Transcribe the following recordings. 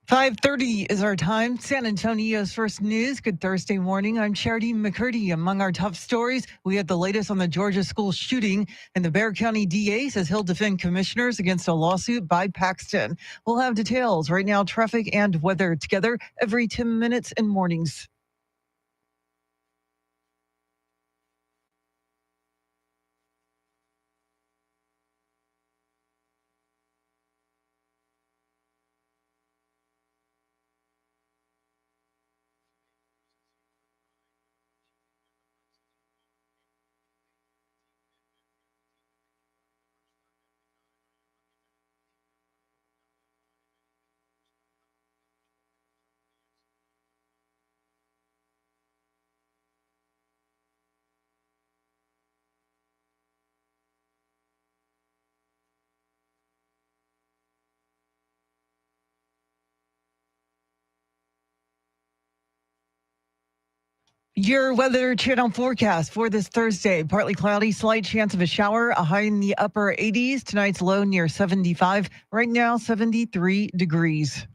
5:30 is our time. San Antonio's first news. Good Thursday morning. I'm Charity McCurdy. Among our top stories, we had the latest on the Georgia school shooting, and the Bexar County DA says he'll defend commissioners against a lawsuit by Paxton. We'll have details right now. Traffic and weather together every 10 minutes in mornings. Your Weather Channel forecast for this Thursday. Partly cloudy, slight chance of a shower, a high in the upper 80s. Tonight's low near 75. Right now, 73 degrees.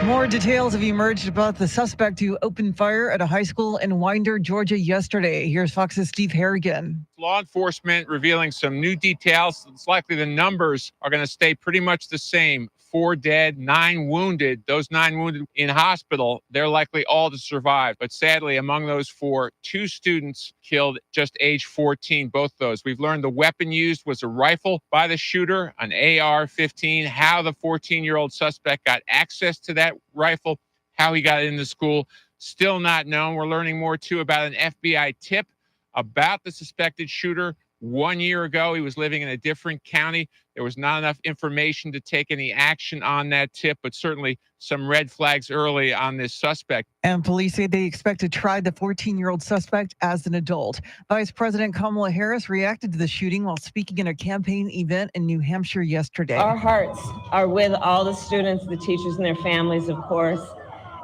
More details have emerged about the suspect who opened fire at a high school in Winder, Georgia yesterday. Here's Fox's Steve Harrigan. Law enforcement revealing some new details. It's likely the numbers are going to stay pretty much the same. 4 dead, 9 wounded. Those 9 wounded in hospital, they're likely all to survive. But sadly, among those 4, 2 students killed just age 14, both those. We've learned the weapon used was a rifle by the shooter, an AR-15. How the 14-year-old suspect got access to that rifle, how he got into school, still not known. We're learning more, too, about an FBI tip about the suspected shooter. 1 year ago, he was living in a different county. There was not enough information to take any action on that tip, but certainly some red flags early on this suspect. And police say they expect to try the 14-year-old suspect as an adult. Vice President Kamala Harris reacted to the shooting while speaking in a campaign event in New Hampshire yesterday. Our hearts are with all the students, the teachers, and their families, of course.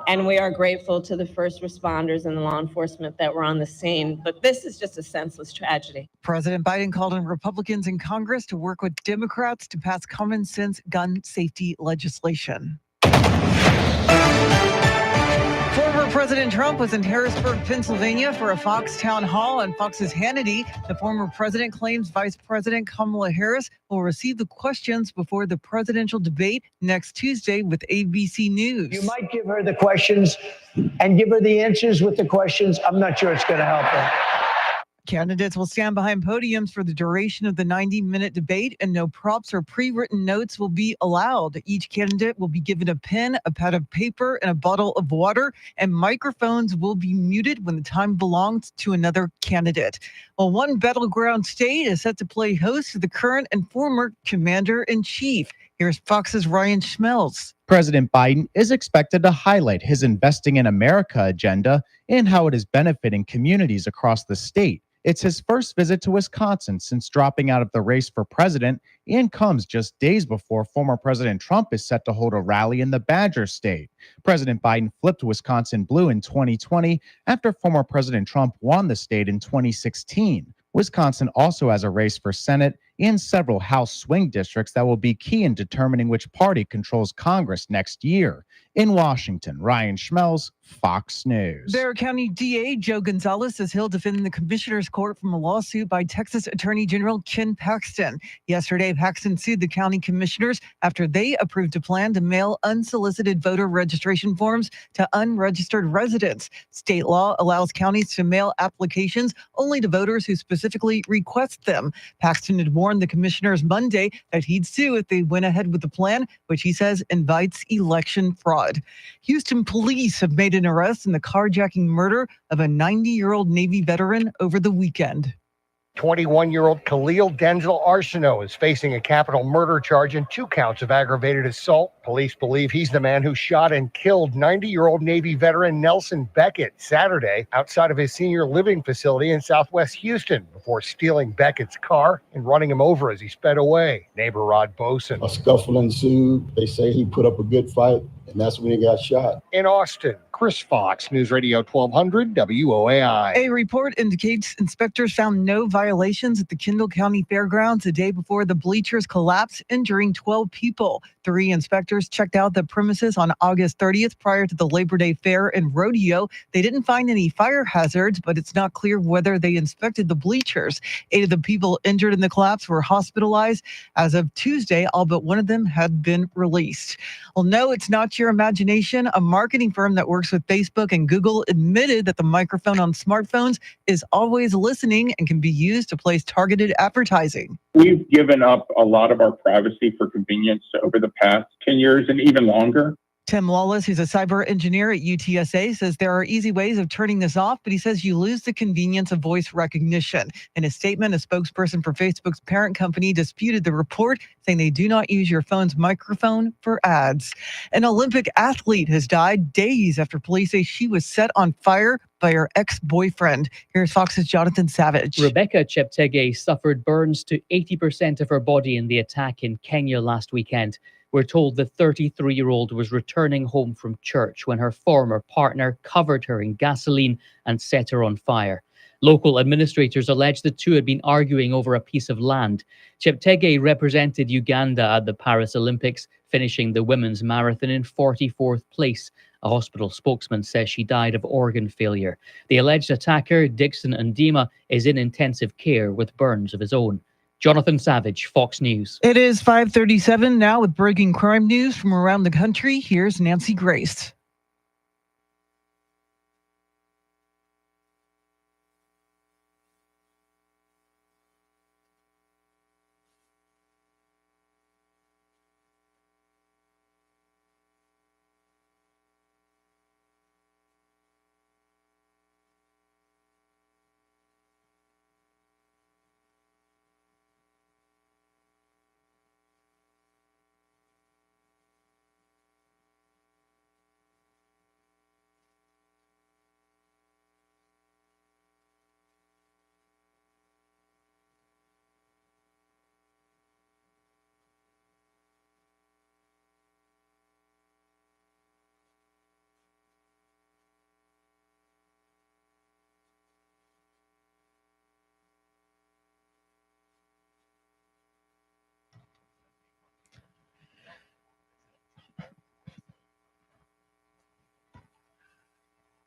And we are grateful to the first responders and the law enforcement that were on the scene. But this is just a senseless tragedy. President Biden called on Republicans in Congress to work with Democrats to pass common sense gun safety legislation. Former President Trump was in Harrisburg, Pennsylvania for a Fox town hall on Fox's Hannity. The former president claims Vice President Kamala Harris will receive the questions before the presidential debate next Tuesday with ABC News. You might give her the questions and give her the answers with the questions. I'm not sure it's going to help her. Candidates will stand behind podiums for the duration of the 90-minute debate, and no props or pre-written notes will be allowed. Each candidate will be given a pen, a pad of paper, and a bottle of water, and microphones will be muted when the time belongs to another candidate. Well, one battleground state is set to play host to the current and former commander-in-chief. Here's Fox's Ryan Schmelz. President Biden is expected to highlight his Investing in America agenda and how it is benefiting communities across the state. It's his first visit to Wisconsin since dropping out of the race for president and comes just days before former President Trump is set to hold a rally in the Badger State. President Biden flipped Wisconsin blue in 2020 after former President Trump won the state in 2016. Wisconsin also has a race for Senate and several House swing districts that will be key in determining which party controls Congress next year. In Washington, Ryan Schmelz, Fox News. Bexar County DA Joe Gonzalez says he'll defend the Commissioner's Court from a lawsuit by Texas Attorney General Ken Paxton. Yesterday, Paxton sued the county commissioners after they approved a plan to mail unsolicited voter registration forms to unregistered residents. State law allows counties to mail applications only to voters who specifically request them. Paxton had warned the commissioners Monday that he'd sue if they went ahead with the plan, which he says invites election fraud. Houston police have made an arrest in the carjacking murder of a 90-year-old Navy veteran over the weekend. 21-year-old Khalil Denzel Arsenault is facing a capital murder charge and 2 counts of aggravated assault. Police believe he's the man who shot and killed 90-year-old Navy veteran Nelson Beckett Saturday outside of his senior living facility in southwest Houston before stealing Beckett's car and running him over as he sped away. Neighbor Rod Boson. A scuffle ensued. They say he put up a good fight, and that's when he got shot. In Austin, Chris Fox, News Radio 1200 WOAI. A report indicates inspectors found no violations at the Kendall County Fairgrounds the day before the bleachers collapsed, injuring 12 people. 3 inspectors checked out the premises on August 30th prior to the Labor Day Fair and rodeo. They didn't find any fire hazards, but it's not clear whether they inspected the bleachers. 8 of the people injured in the collapse were hospitalized. As of Tuesday, all but one of them had been released. Well, no, it's not your imagination. A marketing firm that works with Facebook and Google admitted that the microphone on smartphones is always listening and can be used to place targeted advertising. We've given up a lot of our privacy for convenience over the past 10 years and even longer. Tim Lawless, who's a cyber engineer at UTSA, says there are easy ways of turning this off, but he says you lose the convenience of voice recognition. In a statement, a spokesperson for Facebook's parent company disputed the report, saying they do not use your phone's microphone for ads. An Olympic athlete has died days after police say she was set on fire by her ex-boyfriend. Here's Fox's Jonathan Savage. Rebecca Cheptegei suffered burns to 80% of her body in the attack in Kenya last weekend. We're told the 33-year-old was returning home from church when her former partner covered her in gasoline and set her on fire. Local administrators allege the two had been arguing over a piece of land. Cheptegei represented Uganda at the Paris Olympics, finishing the women's marathon in 44th place. A hospital spokesman says she died of organ failure. The alleged attacker, Dixon Ndima, is in intensive care with burns of his own. Jonathan Savage, Fox News. It is 5:37 now with breaking crime news from around the country. Here's Nancy Grace.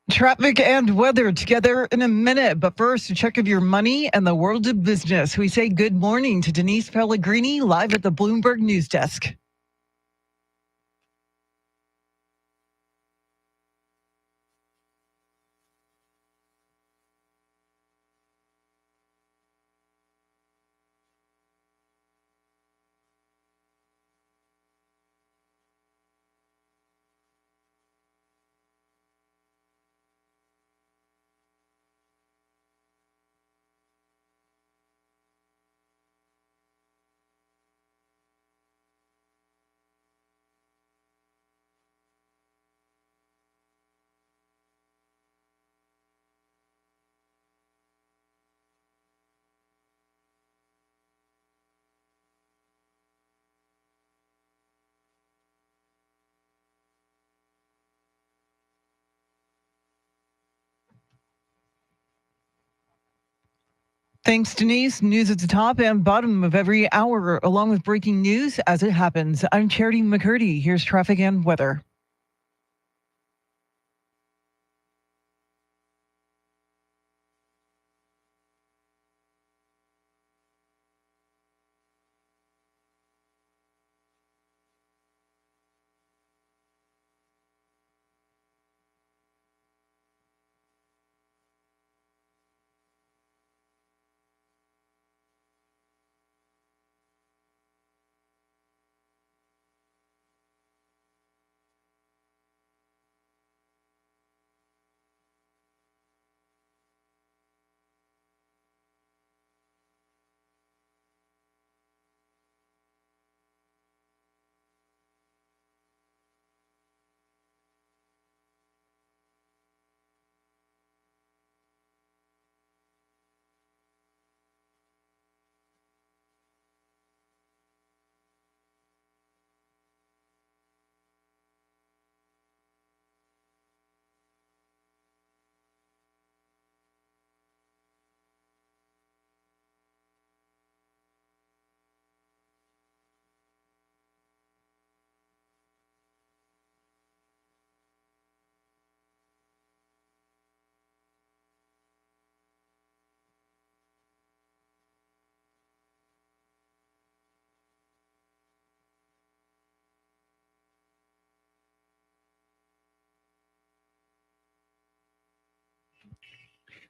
Traffic and weather together in a minute. But first, a check of your money and the world of business. We say good morning to Denise Pellegrini live at the Bloomberg News Desk. Thanks, Denise. News at the top and bottom of every hour, along with breaking news as it happens. I'm Charity McCurdy. Here's traffic and weather.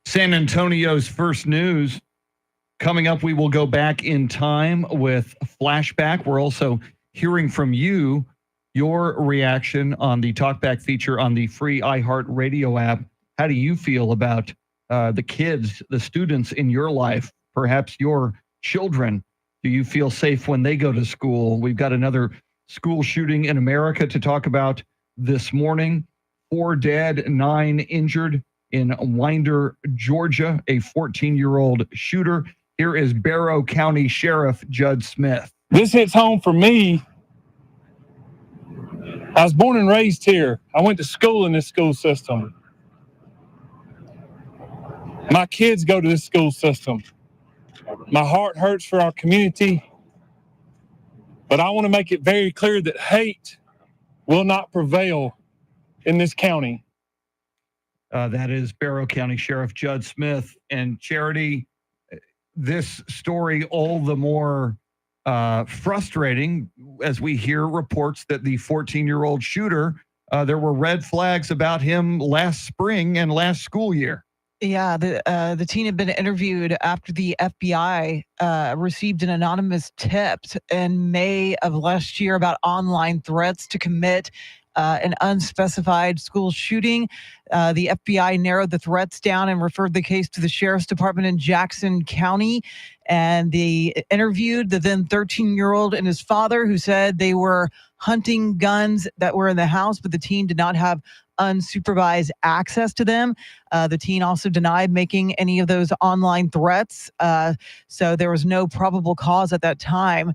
San Antonio's first news. Coming up, we will go back in time with Flashback. We're also hearing from you, your reaction on the Talkback feature on the free iHeartRadio app. How do you feel about the kids, the students in your life, perhaps your children? Do you feel safe when they go to school? We've got another school shooting in America to talk about this morning. 4 dead, 9 injured in Winder, Georgia, a 14-year-old shooter. Here is Barrow County Sheriff Judd Smith. This hits home for me. I was born and raised here. I went to school in this school system. My kids go to this school system. My heart hurts for our community, but I want to make it very clear that hate will not prevail in this county. That is Barrow County Sheriff Judd Smith. And Charity, this story all the more frustrating as we hear reports that the 14-year-old shooter, there were red flags about him last spring and last school year. Yeah, the teen had been interviewed after the FBI received an anonymous tip in May of last year about online threats to commit an unspecified school shooting. The FBI narrowed the threats down and referred the case to the sheriff's department in Jackson County. And they interviewed the then 13-year-old and his father, who said they were hunting guns that were in the house, but the teen did not have unsupervised access to them. The teen also denied making any of those online threats. So there was no probable cause at that time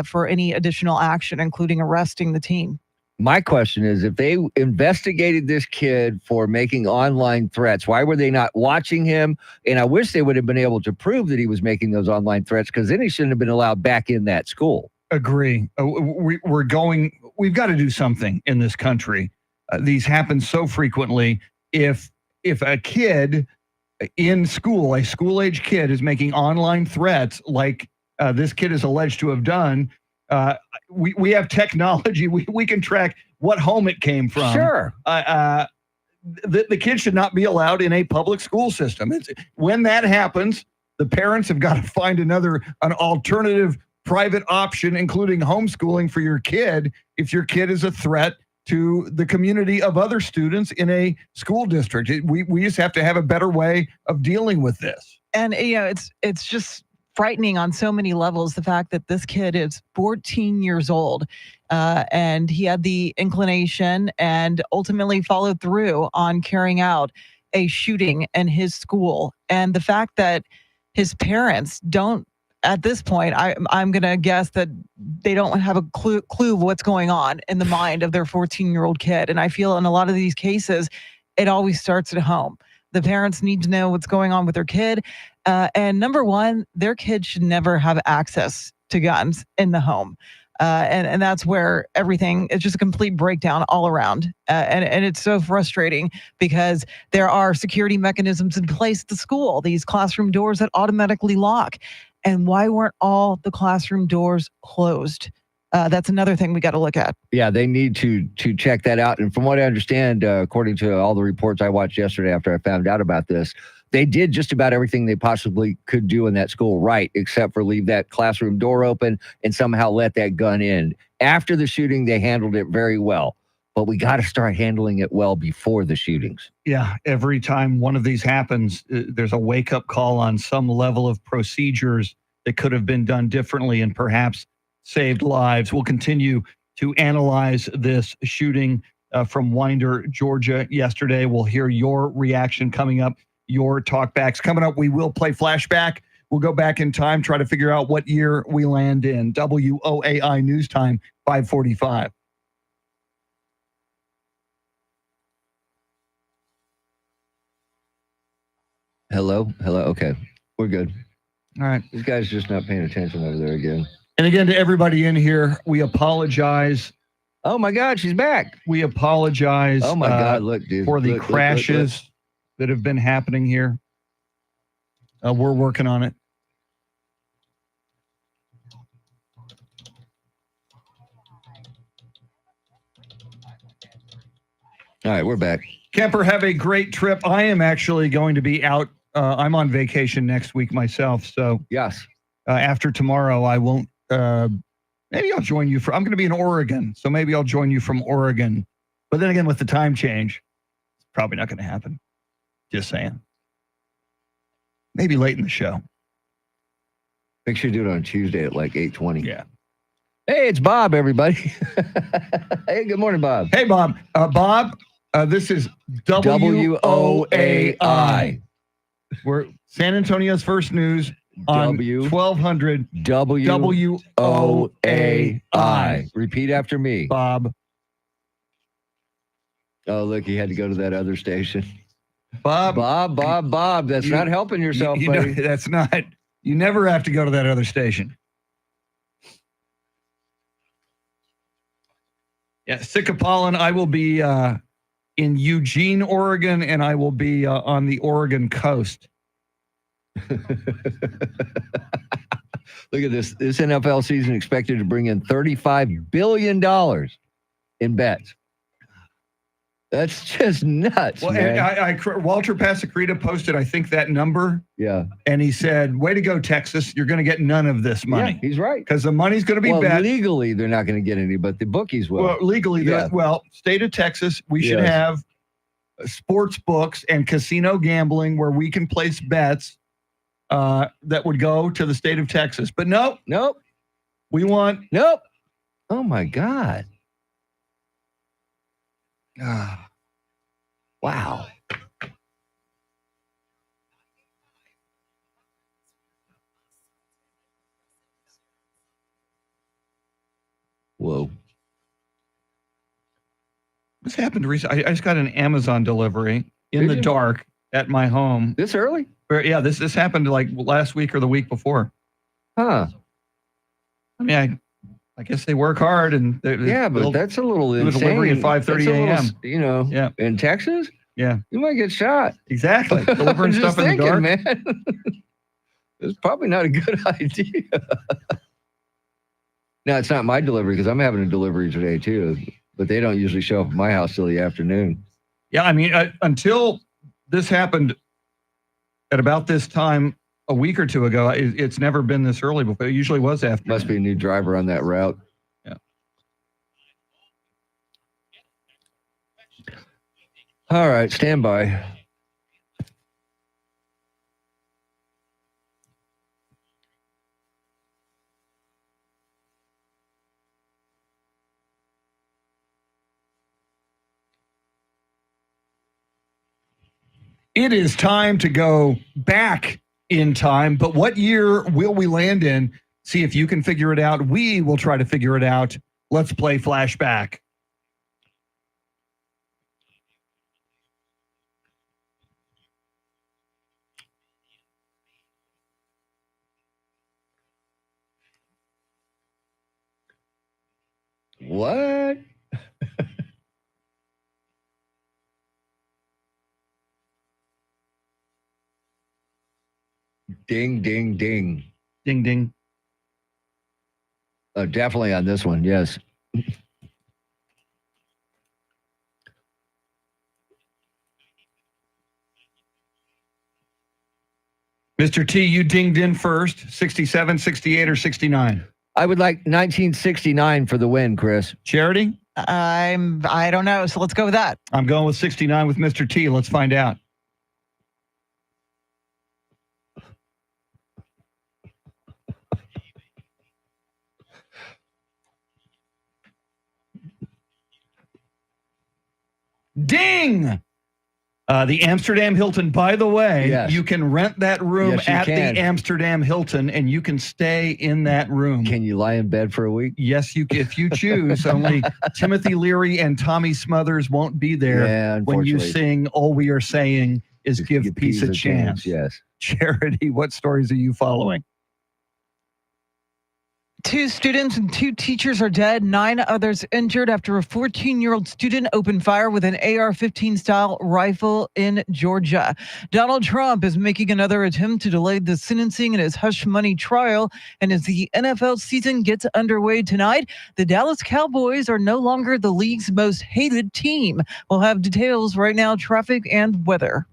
for any additional action, including arresting the teen. My question is, if they investigated this kid for making online threats, why were they not watching him? And I wish they would have been able to prove that he was making those online threats, because then he shouldn't have been allowed back in that school. Agree. We've got to do something in this country. These happen so frequently. If a kid in school, a school-age kid, is making online threats like this kid is alleged to have done, we have technology. We can track what home it came from. Sure. The kid should not be allowed in a public school system. When that happens, the parents have got to find an alternative private option, including homeschooling for your kid, if your kid is a threat to the community of other students in a school district. We just have to have a better way of dealing with this. And it's just frightening on so many levels, the fact that this kid is 14 years old and he had the inclination and ultimately followed through on carrying out a shooting in his school. And the fact that his parents don't, at this point, I'm going to guess that they don't have a clue of what's going on in the mind of their 14-year-old kid. And I feel in a lot of these cases, it always starts at home. The parents need to know what's going on with their kid. And number one, their kid should never have access to guns in the home. And that's where everything is just a complete breakdown all around. And it's so frustrating because there are security mechanisms in place at the school, these classroom doors that automatically lock. And why weren't all the classroom doors closed? That's another thing we got to look at. Yeah, they need to check that out. And from what I understand, according to all the reports I watched yesterday after I found out about this, they did just about everything they possibly could do in that school right, except for leave that classroom door open and somehow let that gun in. After the shooting, they handled it very well. But we got to start handling it well before the shootings. Yeah, every time one of these happens, there's a wake-up call on some level of procedures that could have been done differently and perhaps saved lives. We'll continue to analyze this shooting from Winder, Georgia yesterday. We'll hear your reaction coming up, your talkbacks. Coming up, we will play Flashback. We'll go back in time, try to figure out what year we land in. WOAI News Time, 5:45. Hello? Okay. We're good. All right. This guy's just not paying attention over there again. And again, to everybody in here, we apologize. Oh, my God, she's back. We apologize oh, my God, look, dude. For the look, crashes that have been happening here. We're working on it. All right, we're back. Kemper, have a great trip. I am actually going to be out I'm on vacation next week myself. So yes, after tomorrow, I won't. Maybe I'll join you I'm going to be in Oregon, so maybe I'll join you from Oregon. But then again, with the time change, it's probably not going to happen. Just saying. Maybe late in the show. Make sure you do it on Tuesday at like 8:20. Yeah. Hey, it's Bob, everybody. Hey, good morning, Bob. Hey, Bob. Bob, this is WOAI. We're San Antonio's first news on 1200 WOAI. Repeat after me. Bob. Oh, look, he had to go to that other station. Bob. That's not helping yourself, buddy. That's not. You never have to go to that other station. Yeah, sick of pollen. I will be in Eugene, Oregon, and I will be on the Oregon coast. Look at this. This NFL season expected to bring in $35 billion in bets. That's just nuts, Well, man. and Walter Pasacreta posted, I think, that number. Yeah. And he said, way to go, Texas. You're going to get none of this money. Yeah, he's right. Because the money's going to be bet. Legally, they're not going to get any, but the bookies will. Well, legally, state of Texas, we should have sports books and casino gambling where we can place bets that would go to the state of Texas. But nope. We want. Nope. Oh, my God. Wow. Whoa. This happened recently. I just got an Amazon delivery in the dark at my home. This early? Yeah, this happened like last week or the week before. Huh. I mean, I guess they work hard, and but that's a little insane. Delivery at 5:30 a.m. You know, in Texas, you might get shot. Exactly, delivering stuff in the dark, man. It's probably not a good idea. No, it's not my delivery because I'm having a delivery today too, but they don't usually show up at my house till the afternoon. Yeah, I mean, until this happened at about this time a week or two ago, it's never been this early before. It usually was after. Must be a new driver on that route. Yeah. All right, stand by. It is time to go back in time, but what year will we land in? See if you can figure it out. We will try to figure it out. Let's play flashback. What? Ding, ding, ding. Ding, ding. Definitely on this one, yes. Mr. T, you dinged in first. 67, 68, or 69? I would like 1969 for the win, Chris. Charity? I don't know, so let's go with that. I'm going with 69 with Mr. T. Let's find out. Ding! The Amsterdam Hilton, by the way, you can rent that room at the Amsterdam Hilton, and you can stay in that room. Can you lie in bed for a week? Yes, if you choose. Only Timothy Leary and Tommy Smothers won't be there when you sing All We Are Saying is Give Peace a Chance. Yes. Charity, what stories are you following? 2 students and 2 teachers are dead, 9 others injured after a 14-year-old student opened fire with an AR-15 style rifle in Georgia. Donald Trump is making another attempt to delay the sentencing in his hush money trial. And as the NFL season gets underway tonight, the Dallas Cowboys are no longer the league's most hated team. We'll have details right now, traffic and weather.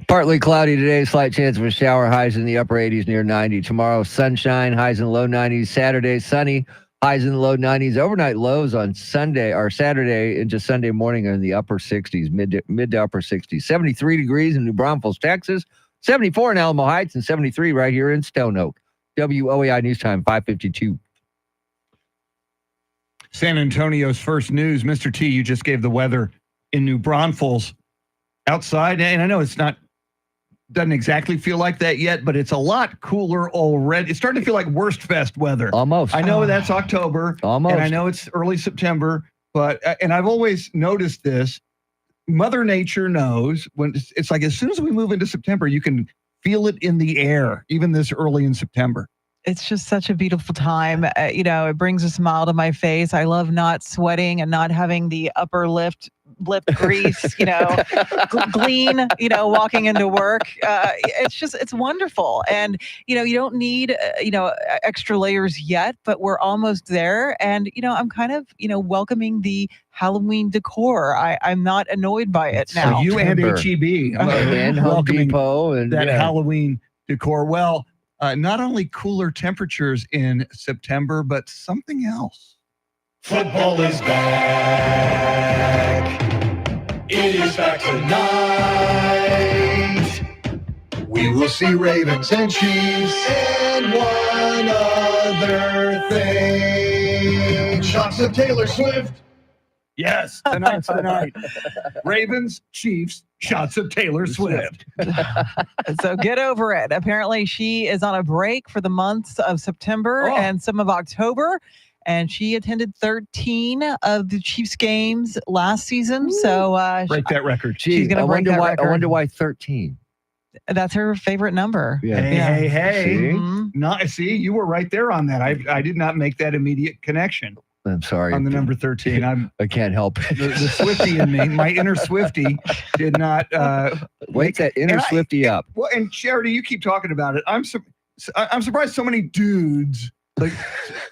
Partly cloudy today, slight chance of a shower, highs in the upper 80s near 90. Tomorrow, sunshine, highs in the low 90s. Saturday, sunny, highs in the low 90s. Overnight lows on Sunday or Saturday into Sunday morning are in the upper 60s, mid to upper 60s. 73 degrees in New Braunfels, Texas. 74 in Alamo Heights and 73 right here in Stone Oak. WOAI News Time, 5:52. San Antonio's first news. Mr. T, you just gave the weather in New Braunfels outside. And I know doesn't exactly feel like that yet, but it's a lot cooler already. It's starting to feel like Worst Fest weather. Almost. I know that's October. Almost. And I know it's early September, but, and I've always noticed this, Mother Nature knows when it's like, as soon as we move into September, you can feel it in the air, even this early in September. It's just such a beautiful time. It brings a smile to my face. I love not sweating and not having the upper lip grease, glean, walking into work. It's wonderful. And, you don't need, extra layers yet, but we're almost there. And, I'm kind of, welcoming the Halloween decor. I'm not annoyed by it now. So you and HEB and Home Depot and that Halloween decor. Well, not only cooler temperatures in September, but something else. Football is back. It is back tonight. We will see Ravens and Chiefs and one other thing. Shots of Taylor Swift. Yes, tonight's the night. Ravens, Chiefs, shots of Taylor Swift. So get over it. Apparently, she is on a break for the months of September and some of October. And she attended 13 of the Chiefs games last season. So break that record. She's going to break that record. I wonder why 13. That's her favorite number. Yeah. Hey. Mm-hmm. See, you were right there on that. I did not make that immediate connection. I'm sorry. On the number 13. I can't help it. The Swiftie in me, my inner Swiftie, did not wake that inner Swiftie up. Well, and Charity, you keep talking about it. I'm surprised so many dudes, like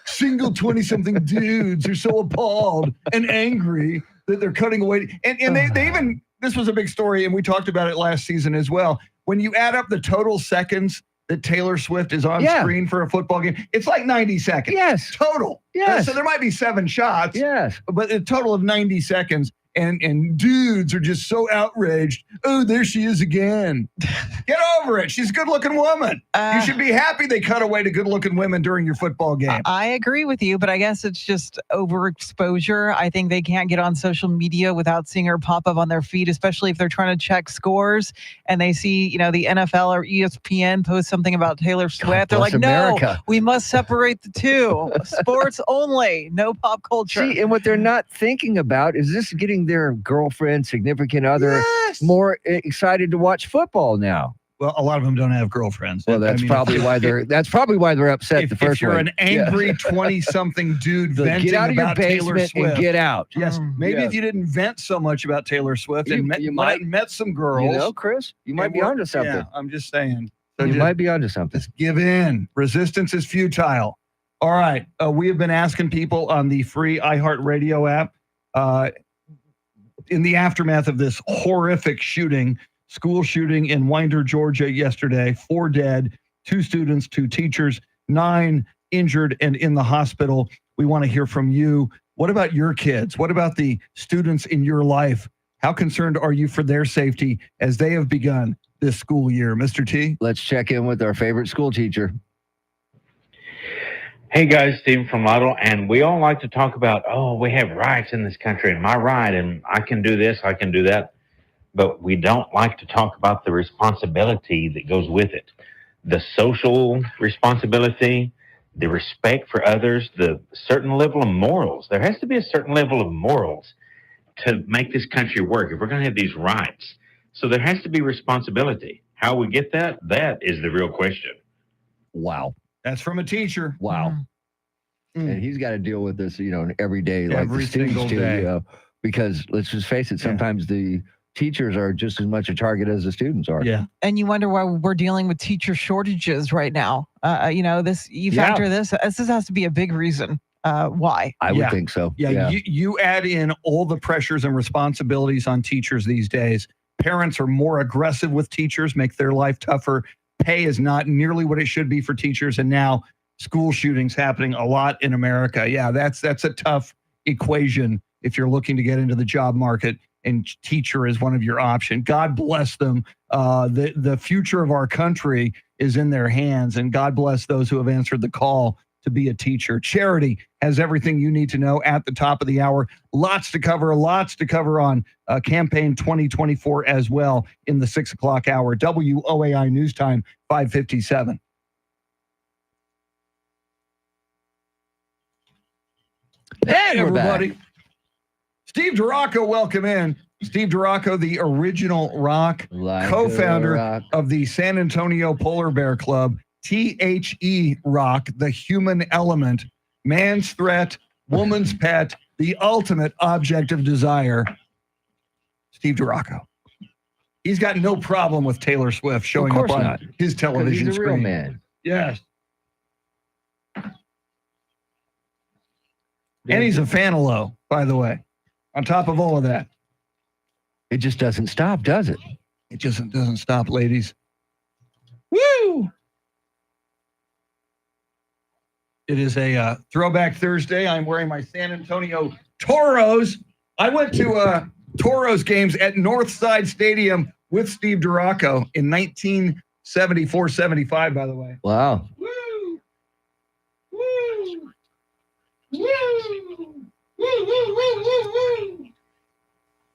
single 20-something dudes, are so appalled and angry that they're cutting away. And they even, this was a big story, and we talked about it last season as well. When you add up the total seconds that Taylor Swift is on screen for a football game, it's like 90 seconds. Yes. Total. Yes. So there might be 7 shots. Yes. But a total of 90 seconds. And dudes are just so outraged. Oh, there she is again. Get over it. She's a good-looking woman. You should be happy they cut away to good-looking women during your football game. I agree with you, but I guess it's just overexposure. I think they can't get on social media without seeing her pop up on their feed, especially if they're trying to check scores and they see, the NFL or ESPN post something about Taylor Swift. They're like, America. No, we must separate the two. Sports only, no pop culture. See, and what they're not thinking about is this getting their girlfriend, significant other more excited to watch football now. Well, a lot of them don't have girlfriends. Well, that's probably why they're upset the first If you're way. an angry 20-something dude venting get out of your about Taylor basement Swift, and get out. Yes, maybe if you didn't vent so much about Taylor Swift and met some girls, Chris, you might be onto something. Yeah, I'm just saying. So you might be onto something. Just give in. Resistance is futile. All right, we have been asking people on the free iHeartRadio app. In the aftermath of this horrific school shooting in Winder, Georgia yesterday, 4 dead, 2 students, 2 teachers, 9 injured and in the hospital. We want to hear from you. What about your kids? What about the students in your life? How concerned are you for their safety as they have begun this school year? Mr. T? Let's check in with our favorite school teacher. Hey guys, Steve from Lotto, and we all like to talk about, we have rights in this country, and my right, and I can do this, I can do that, but we don't like to talk about the responsibility that goes with it. The social responsibility, the respect for others, the certain level of morals. There has to be a certain level of morals to make this country work if we're going to have these rights. So there has to be responsibility. How we get that is the real question. Wow. That's from a teacher. Wow. And he's got to deal with this, every day, like every the students single do, day. Because let's just face it, sometimes the teachers are just as much a target as the students are. Yeah. And you wonder why we're dealing with teacher shortages right now. You factor this has to be a big reason why. I would think so. Yeah. You add in all the pressures and responsibilities on teachers these days. Parents are more aggressive with teachers, make their life tougher. Pay is not nearly what it should be for teachers. And now school shootings happening a lot in America. Yeah, that's a tough equation if you're looking to get into the job market, and teacher is one of your options. God bless them. The future of our country is in their hands, and God bless those who have answered the call to be a teacher. Charity has everything you need to know at the top of the hour. Lots to cover on campaign 2024 as well in the 6 o'clock hour. WOAI News Time, 5:57. Hey, everybody. Back. Steve DeRocco, welcome in. Steve DeRocco, the original rock, co-founder of the San Antonio Polar Bear Club, THE Rock, the human element, man's threat, woman's pet, the ultimate object of desire. Steve DeRocco. He's got no problem with Taylor Swift showing up on his television he's a screen. Real man. Yes. And he's a fan of Low, by the way, on top of all of that. It just doesn't stop, does it? It just doesn't stop, ladies. Woo! It is a Throwback Thursday. I'm wearing my San Antonio Toros. I went to Toros games at Northside Stadium with Steve DeRocco in 1974-75, by the way. Wow. Woo! Woo! Woo! Woo, woo, woo, woo,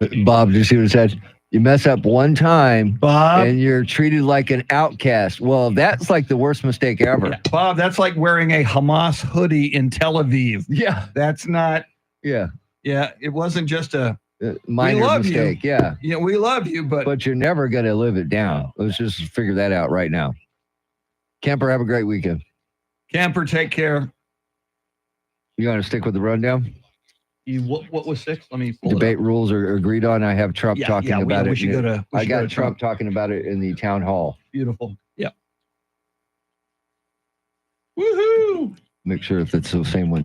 woo. Bob, did you see what it said? You mess up one time, Bob, and you're treated like an outcast. Well, that's like the worst mistake ever. Yeah, Bob, that's like wearing a Hamas hoodie in Tel Aviv. Yeah. That's not. Yeah. Yeah, it wasn't just a minor mistake. You. Yeah. Yeah, we love you, but you're never going to live it down. Let's just figure that out right now. Camper, have a great weekend. Camper, take care. You want to stick with the rundown? What was 6? Let me pull Debate rules are agreed on. I have Trump talking about it. We should go to, I got Trump talking about it in the town hall. Beautiful. Yeah. Woohoo! Make sure if it's the same one.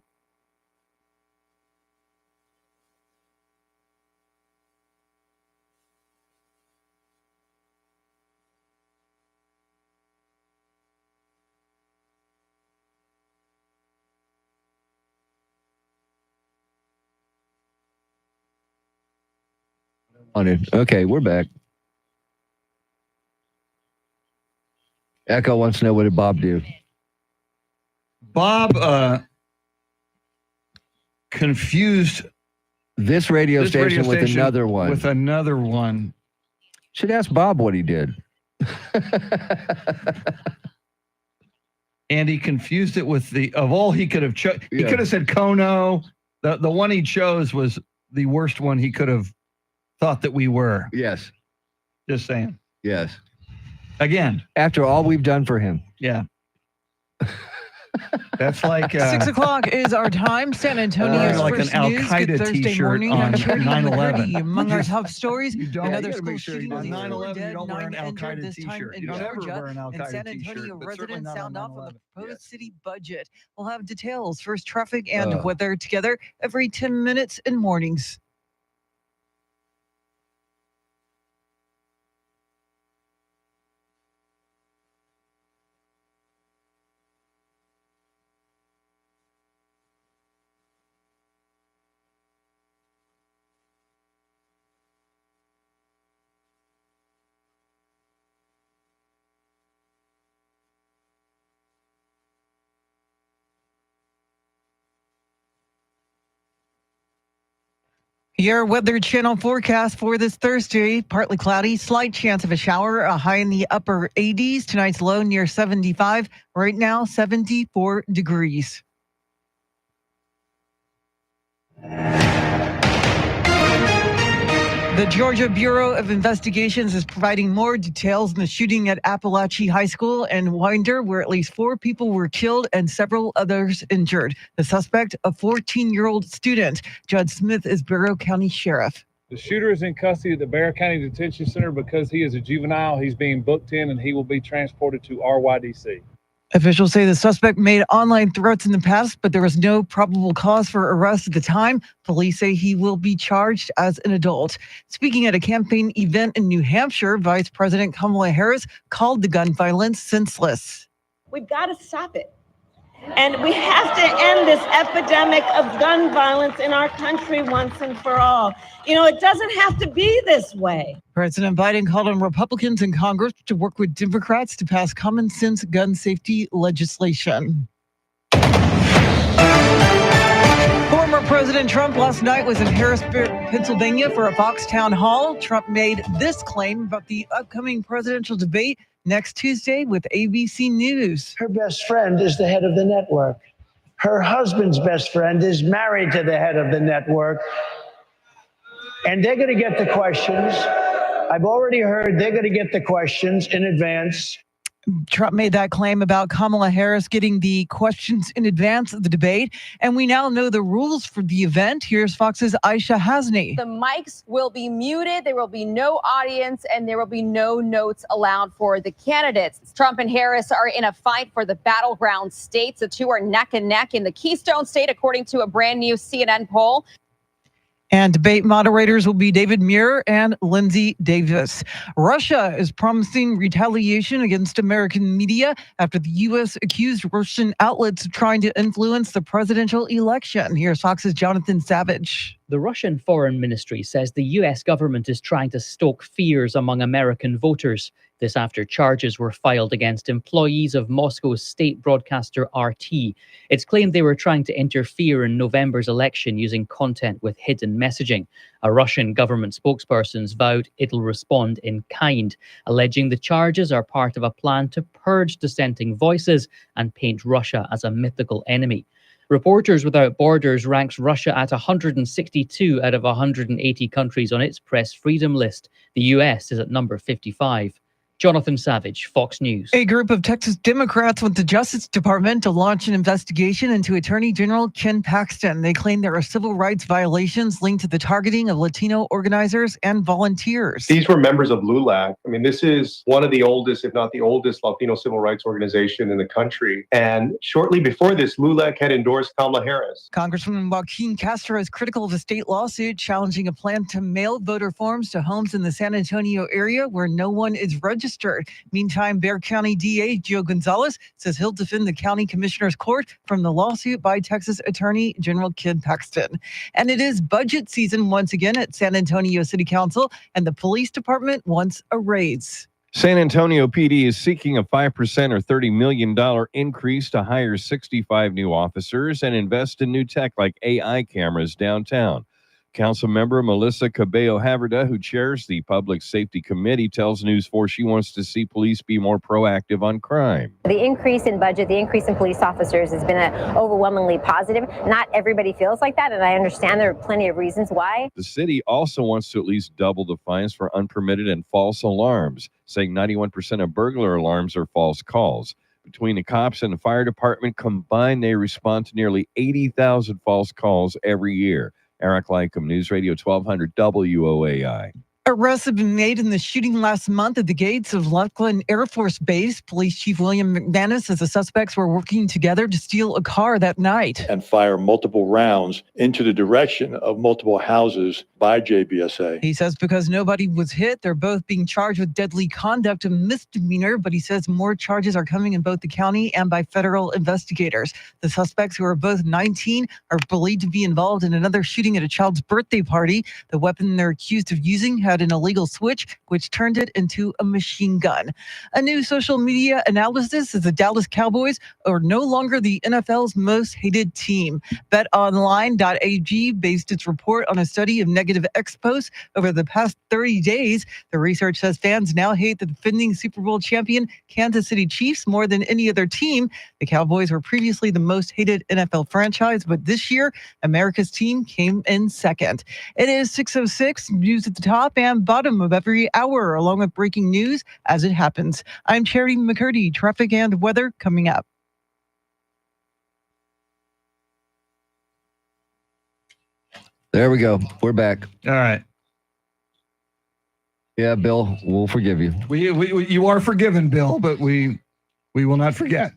Okay, we're back. Echo wants to know, what did Bob do? Bob confused this radio station with another one. With another one. Should ask Bob what he did. And he confused it with of all he could have chosen. He could have said Kono. The one he chose was the worst one he could have thought that we were. Yes. Just saying. Yes. Again. After all we've done for him. Yeah. That's like 6 o'clock is our time. San Antonio's like first an Al news. Qaeda Good Thursday t-shirt morning. on I'm Charity 9/11. Among our top stories, another gotta school make sure shooting on with 9/11 dead, you don't wear 9 an Al injured, Qaeda this time t-shirt. in You don't ever Georgia. wear an Al And Qaeda San t-shirt, Antonio but certainly residents not on sound off on the 9/11. proposed city budget. We'll have details, first traffic and weather together every 10 minutes in mornings. Your Weather Channel forecast for this Thursday, partly cloudy, slight chance of a shower, a high in the upper 80s. Tonight's low near 75. Right now, 74 degrees. The Georgia Bureau of Investigations is providing more details in the shooting at Appalachia High School and Winder, where at least 4 people were killed and several others injured. The suspect, a 14-year-old student. Judd Smith is Barrow County Sheriff. The shooter is in custody at the Barrow County Detention Center because he is a juvenile. He's being booked in and he will be transported to RYDC. Officials say the suspect made online threats in the past, but there was no probable cause for arrest at the time. Police say he will be charged as an adult. Speaking at a campaign event in New Hampshire, Vice President Kamala Harris called the gun violence senseless. We've got to stop it. And we have to end this epidemic of gun violence in our country once and for all. You know, it doesn't have to be this way. President Biden called on Republicans in Congress to work with Democrats to pass common sense gun safety legislation. Former President Trump last night was in Harrisburg, Pennsylvania for a Fox town hall. Trump made this claim about the upcoming presidential debate next Tuesday with ABC News. Her best friend is the head of the network. Her husband's best friend is married to the head of the network. And they're going to get the questions. I've already heard they're going to get the questions in advance. Trump made that claim about Kamala Harris getting the questions in advance of the debate. And we now know the rules for the event. Here's Fox's Aisha Hasni. The mics will be muted. There will be no audience and there will be no notes allowed for the candidates. Trump and Harris are in a fight for the battleground states. The two are neck and neck in the Keystone State, according to a brand new CNN poll. And debate moderators will be David Muir and Lindsay Davis. Russia is promising retaliation against American media after the U.S. accused Russian outlets of trying to influence the presidential election. Here's Fox's Jonathan Savage. The Russian Foreign Ministry says the U.S. government is trying to stoke fears among American voters. This after charges were filed against employees of Moscow's state broadcaster RT. It's claimed they were trying to interfere in November's election using content with hidden messaging. A Russian government spokesperson's vowed it'll respond in kind, alleging the charges are part of a plan to purge dissenting voices and paint Russia as a mythical enemy. Reporters Without Borders ranks Russia at 162 out of 180 countries on its press freedom list. The US is at number 55. Jonathan Savage, Fox News. A group of Texas Democrats went to the Justice Department to launch an investigation into Attorney General Ken Paxton. They claim there are civil rights violations linked to the targeting of Latino organizers and volunteers. These were members of LULAC. I mean, this is one of the oldest, if not the oldest, Latino civil rights organization in the country. And shortly before this, LULAC had endorsed Kamala Harris. Congressman Joaquin Castro is critical of a state lawsuit challenging a plan to mail voter forms to homes in the San Antonio area where no one is registered. Meantime, Bexar County DA Joe Gonzalez says he'll defend the county commissioner's court from the lawsuit by Texas Attorney General Ken Paxton. And it is budget season once again at San Antonio City Council, and the police department wants a raise. San Antonio PD is seeking a 5% or $30 million increase to hire 65 new officers and invest in new tech like AI cameras downtown. Councilmember Melissa Cabello-Haverda, who chairs the Public Safety Committee, tells News 4 she wants to see police be more proactive on crime. The increase in budget, the increase in police officers has been overwhelmingly positive. Not everybody feels like that, and I understand there are plenty of reasons why. The city also wants to at least double the fines for unpermitted and false alarms, saying 91% of burglar alarms are false calls. Between the cops and the fire department combined, they respond to nearly 80,000 false calls every year. Eric Lycum, News Radio 1200 WOAI. Arrests have been made in the shooting last month at the gates of Laughlin Air Force Base. Police Chief William McManus says the suspects were working together to steal a car that night. And fire multiple rounds into the direction of multiple houses by JBSA. He says because nobody was hit, they're both being charged with deadly conduct, a misdemeanor, but he says more charges are coming in both the county and by federal investigators. The suspects, who are both 19, are believed to be involved in another shooting at a child's birthday party. The weapon they're accused of using had an illegal switch, which turned it into a machine gun. A new social media analysis is the Dallas Cowboys are no longer the NFL's most hated team. BetOnline.ag based its report on a study of negative X-posts over the past 30 days. The research says fans now hate the defending Super Bowl champion Kansas City Chiefs more than any other team. The Cowboys were previously the most hated NFL franchise, but this year, America's team came in second. It is 6:06, news at the top and bottom of every hour, along with breaking news as it happens. I'm Charity McCurdy. Traffic and weather coming up. There we go. We're back. All right. Yeah, Bill, we'll forgive you. You are forgiven, Bill, but we will not forget.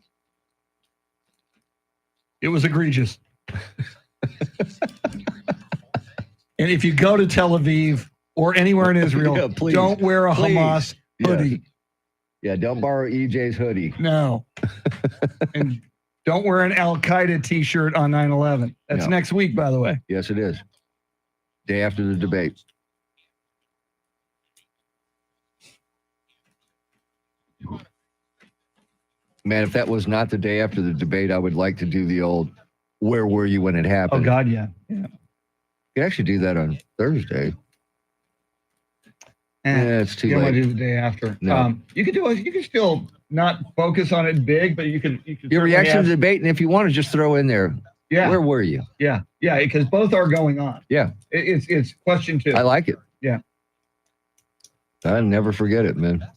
It was egregious. And if you go to Tel Aviv or anywhere in Israel, Yeah, please, don't wear a Hamas hoodie. Yeah, don't borrow EJ's hoodie. No. And don't wear an Al-Qaeda T-shirt on 9/11. That's No. next week, by the way. Yes, it is. Day after the debate. Man, if that was not the day after the debate, I would like to do the old, where were you when it happened? Oh, God, yeah. You can actually do that on Thursday. Yeah, it's too You don't want late. to do the day after. No. You can still not focus on it big, but you can Your certainly reaction to ask- the debate, and if you want to just throw in there, Yeah. where were you? Yeah, because both are going on. Yeah. It's question 2. I like it. Yeah. I'll never forget it, man.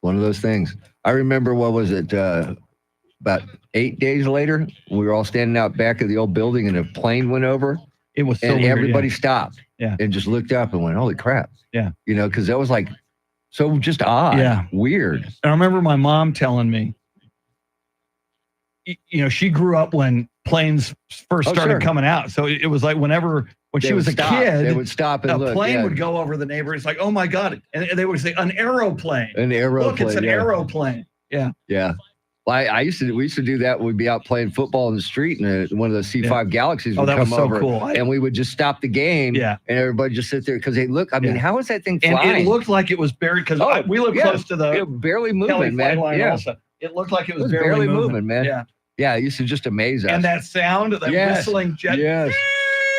One of those things. I remember, what was it, about 8 days later, we were all standing out back of the old building and a plane went over. It was so and weird, everybody yeah. stopped and just looked up and went, holy crap. Yeah. You know, because that was like so just odd. Yeah. Weird. And I remember my mom telling me, she grew up when planes first started sure. coming out. So it was like when They she was a would stop. kid, They would stop and a look, plane yeah. would go over the neighborhood. It's like, oh my God. And they would say, an aeroplane. An aeroplane. Look, it's an yeah. aeroplane. Yeah. Yeah. Well, we used to do that. We'd be out playing football in the street, and one of the C5 Galaxies would that come was so over, cool. and we would just stop the game, and everybody just sit there because they look. I mean, how is that thing flying? And it looked like it was buried because we live close to the it barely Kelly moving, flight man. line Yeah, also. It looked like it it was was barely moving, man. Yeah. Yeah, it used to just amaze us. And that sound, that whistling jet. Yes.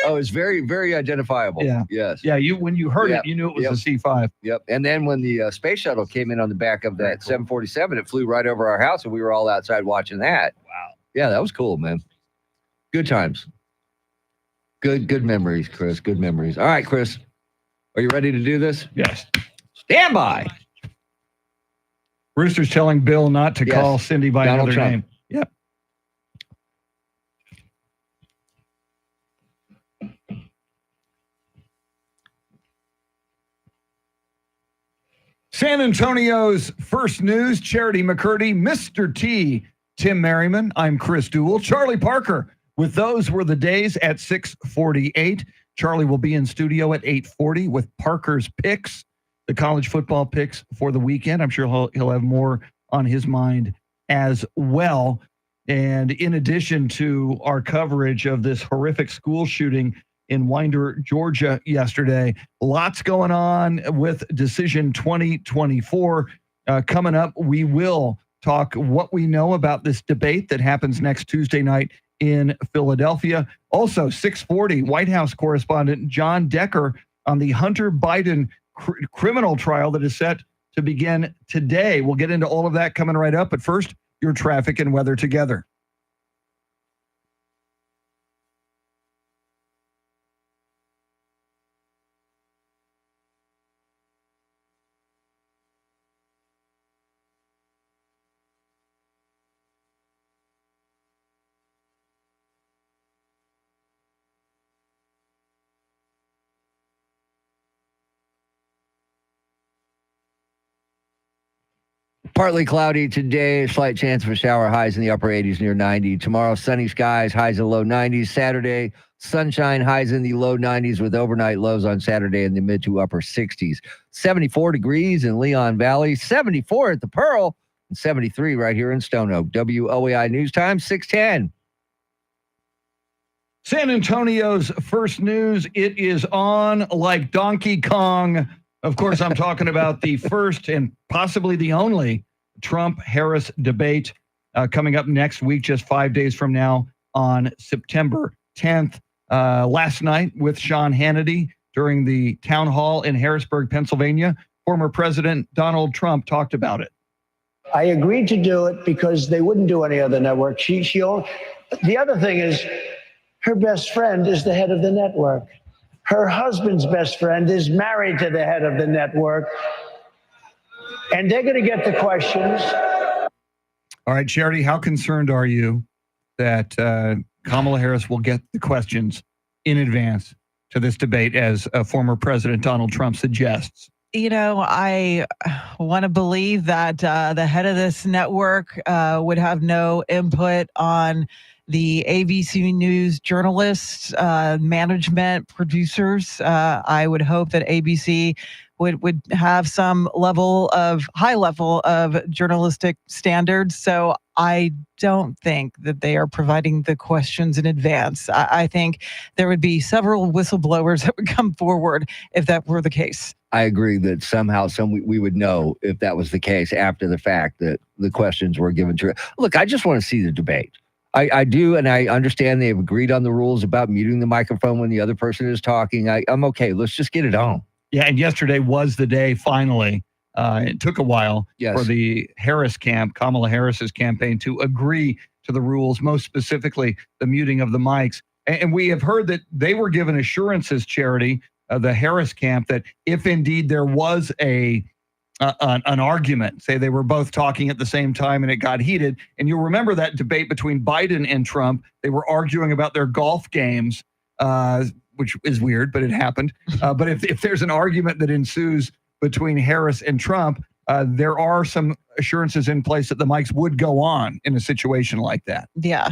Oh, it's very, very identifiable. Yeah. Yes. Yeah. When you heard Yep. it, you knew it was Yep. a C5. Yep. And then when the space shuttle came in on the back of that 747, it flew right over our house, and we were all outside watching that. Wow. Yeah, that was cool, man. Good times. Good memories, Chris. Good memories. All right, Chris. Are you ready to do this? Yes. Stand by. Rooster's telling Bill not to Yes. call Cindy by Donald another Trump. name. Yep. San Antonio's first news, Charity McCurdy, Mr. T, Tim Merriman. I'm Chris Duell, Charlie Parker. With those were the days at 6:48. Charlie will be in studio at 8:40 with Parker's picks, the college football picks for the weekend. I'm sure he'll have more on his mind as well. And in addition to our coverage of this horrific school shooting in Winder, Georgia yesterday, lots going on with Decision 2024. Coming up, we will talk what we know about this debate that happens next Tuesday night in Philadelphia. Also, 6:40, White House correspondent John Decker on the Hunter Biden criminal trial that is set to begin today. We'll get into all of that coming right up. But first, your traffic and weather together. Partly cloudy today, slight chance of a shower, highs in the upper 80s, near 90. Tomorrow, sunny skies, highs in the low 90s. Saturday, sunshine, highs in the low 90s with overnight lows on Saturday in the mid to upper 60s. 74 degrees in Leon Valley, 74 at the Pearl, and 73 right here in Stone Oak. WOAI News Time, 6:10. San Antonio's first news, it is on like Donkey Kong. Of course, I'm talking about the first and possibly the only Trump-Harris debate coming up next week, just 5 days from now on September 10th. Last night with Sean Hannity during the town hall in Harrisburg, Pennsylvania, former President Donald Trump talked about it. I agreed to do it because they wouldn't do any other network. The other thing is her best friend is the head of the network. Her husband's best friend is married to the head of the network. And they're going to get the questions. All right, Charity, how concerned are you that Kamala Harris will get the questions in advance to this debate, as former President Donald Trump suggests? I want to believe that the head of this network would have no input on the ABC News journalists, management, producers. I would hope that ABC would have some high level of journalistic standards. So I don't think that they are providing the questions in advance. I think there would be several whistleblowers that would come forward if that were the case. I agree that somehow we would know if that was the case after the fact that the questions were given to her. Look, I just want to see the debate. I do, and I understand they've agreed on the rules about muting the microphone when the other person is talking. I'm okay. Let's just get it on. Yeah, and yesterday was the day, finally. It took a while Yes. for the Harris camp, Kamala Harris's campaign, to agree to the rules, most specifically the muting of the mics. And we have heard that they were given assurances, Charity, the Harris camp, that if indeed there was an argument, say they were both talking at the same time and it got heated, and you'll remember that debate between Biden and Trump, they were arguing about their golf games, which is weird, but it happened. But if there's an argument that ensues between Harris and Trump, there are some assurances in place that the mics would go on in a situation like that. Yeah,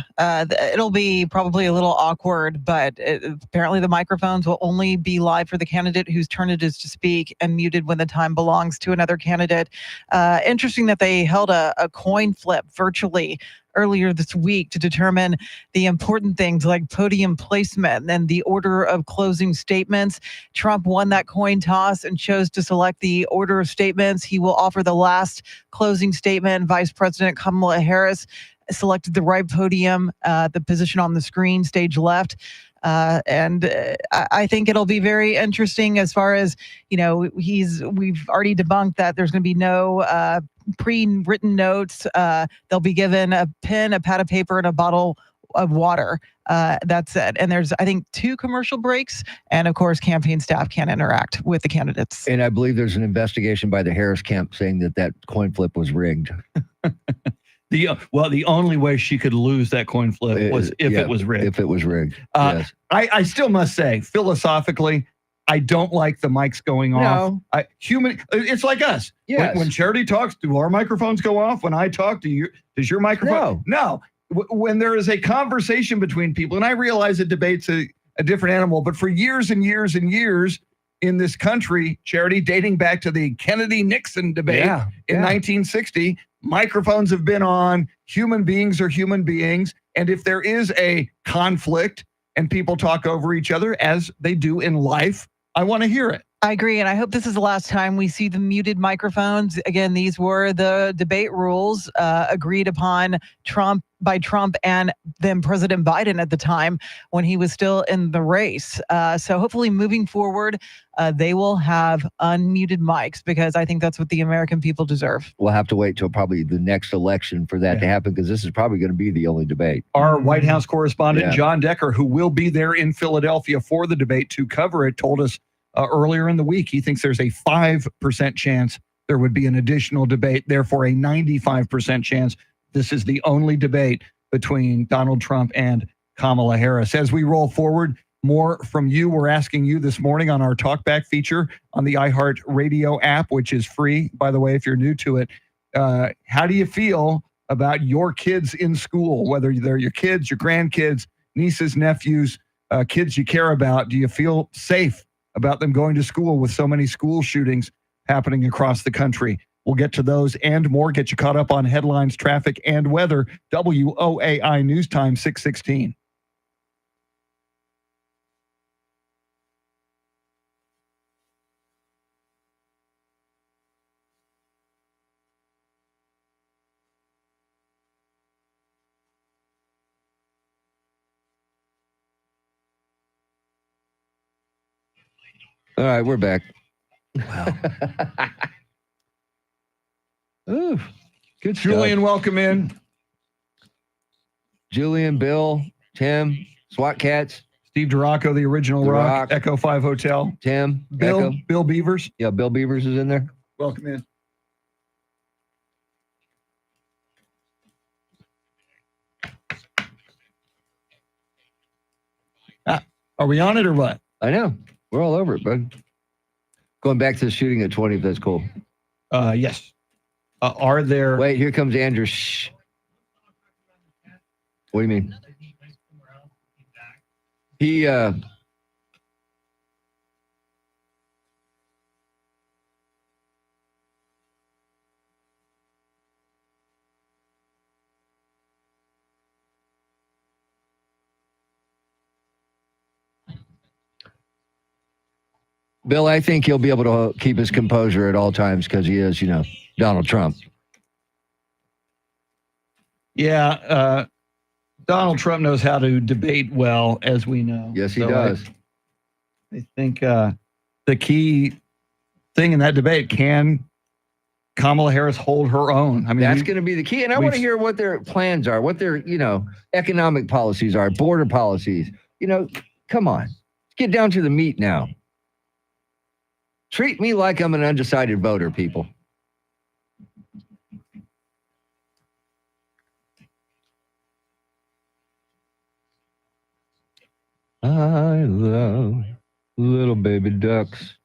it'll be probably a little awkward, but apparently the microphones will only be live for the candidate whose turn it is to speak and muted when the time belongs to another candidate. Interesting that they held a coin flip virtually earlier this week to determine the important things like podium placement and the order of closing statements. Trump won that coin toss and chose to select the order of statements. He will offer the last closing statement. Vice President Kamala Harris selected the right podium, the position on the screen, stage left. I think it'll be very interesting as far as, we've already debunked that there's going to be no pre-written notes. They'll be given a pen, a pad of paper, and a bottle of water. That's it. And there's, I think, 2 commercial breaks. And of course, campaign staff can't interact with the candidates. And I believe there's an investigation by the Harris camp saying that coin flip was rigged. The only way she could lose that coin flip was if it was rigged. If it was rigged, yes. I still must say, philosophically, I don't like the mics going off. It's like us. Yes. When Charity talks, do our microphones go off? When I talk, does your microphone? No. When there is a conversation between people, and I realize that debate's a different animal, but for years and years and years in this country, Charity, dating back to the Kennedy-Nixon debate in 1960, microphones have been on. Human beings are human beings. And if there is a conflict and people talk over each other, as they do in life, I want to hear it. I agree, and I hope this is the last time we see the muted microphones. Again, these were the debate rules agreed upon by Trump and then President Biden at the time when he was still in the race. So hopefully moving forward, they will have unmuted mics because I think that's what the American people deserve. We'll have to wait till probably the next election for that to happen because this is probably going to be the only debate. Our White House correspondent, John Decker, who will be there in Philadelphia for the debate to cover it, told us earlier in the week he thinks there's a 5% chance there would be an additional debate, therefore a 95% chance this is the only debate between Donald Trump and Kamala Harris. As we roll forward, more from you. We're asking you this morning on our Talkback feature on the iHeart Radio app, which is free, by the way, if you're new to it. How do you feel about your kids in school, whether they're your kids, your grandkids, nieces, nephews, kids you care about? Do you feel safe about them going to school with so many school shootings happening across the country? We'll get to those and more, get you caught up on headlines, traffic, and weather. WOAI News Time 6:16. All right, we're back. Wow. Ooh, good stuff. Julian, welcome in. Julian, Bill, Tim, SWAT Cats. Steve Duraco, the original Rock, Echo 5 Hotel. Tim, Bill, Echo. Bill Beavers. Yeah, Bill Beavers is in there. Welcome in. Are we on it or what? I know. We're all over it, bud. Going back to the shooting at 20, if that's cool. Yes. Are there... Wait, here comes Andrew. Shh. What do you mean? He... Bill, I think he'll be able to keep his composure at all times because he is, Donald Trump. Yeah, Donald Trump knows how to debate well, as we know. Yes, he does. I think the key thing in that debate, can Kamala Harris hold her own? I mean, that's going to be the key. And I want to hear what their plans are, what their, economic policies are, border policies. Come on. Let's get down to the meat now. Treat me like I'm an undecided voter, people. I love little baby ducks.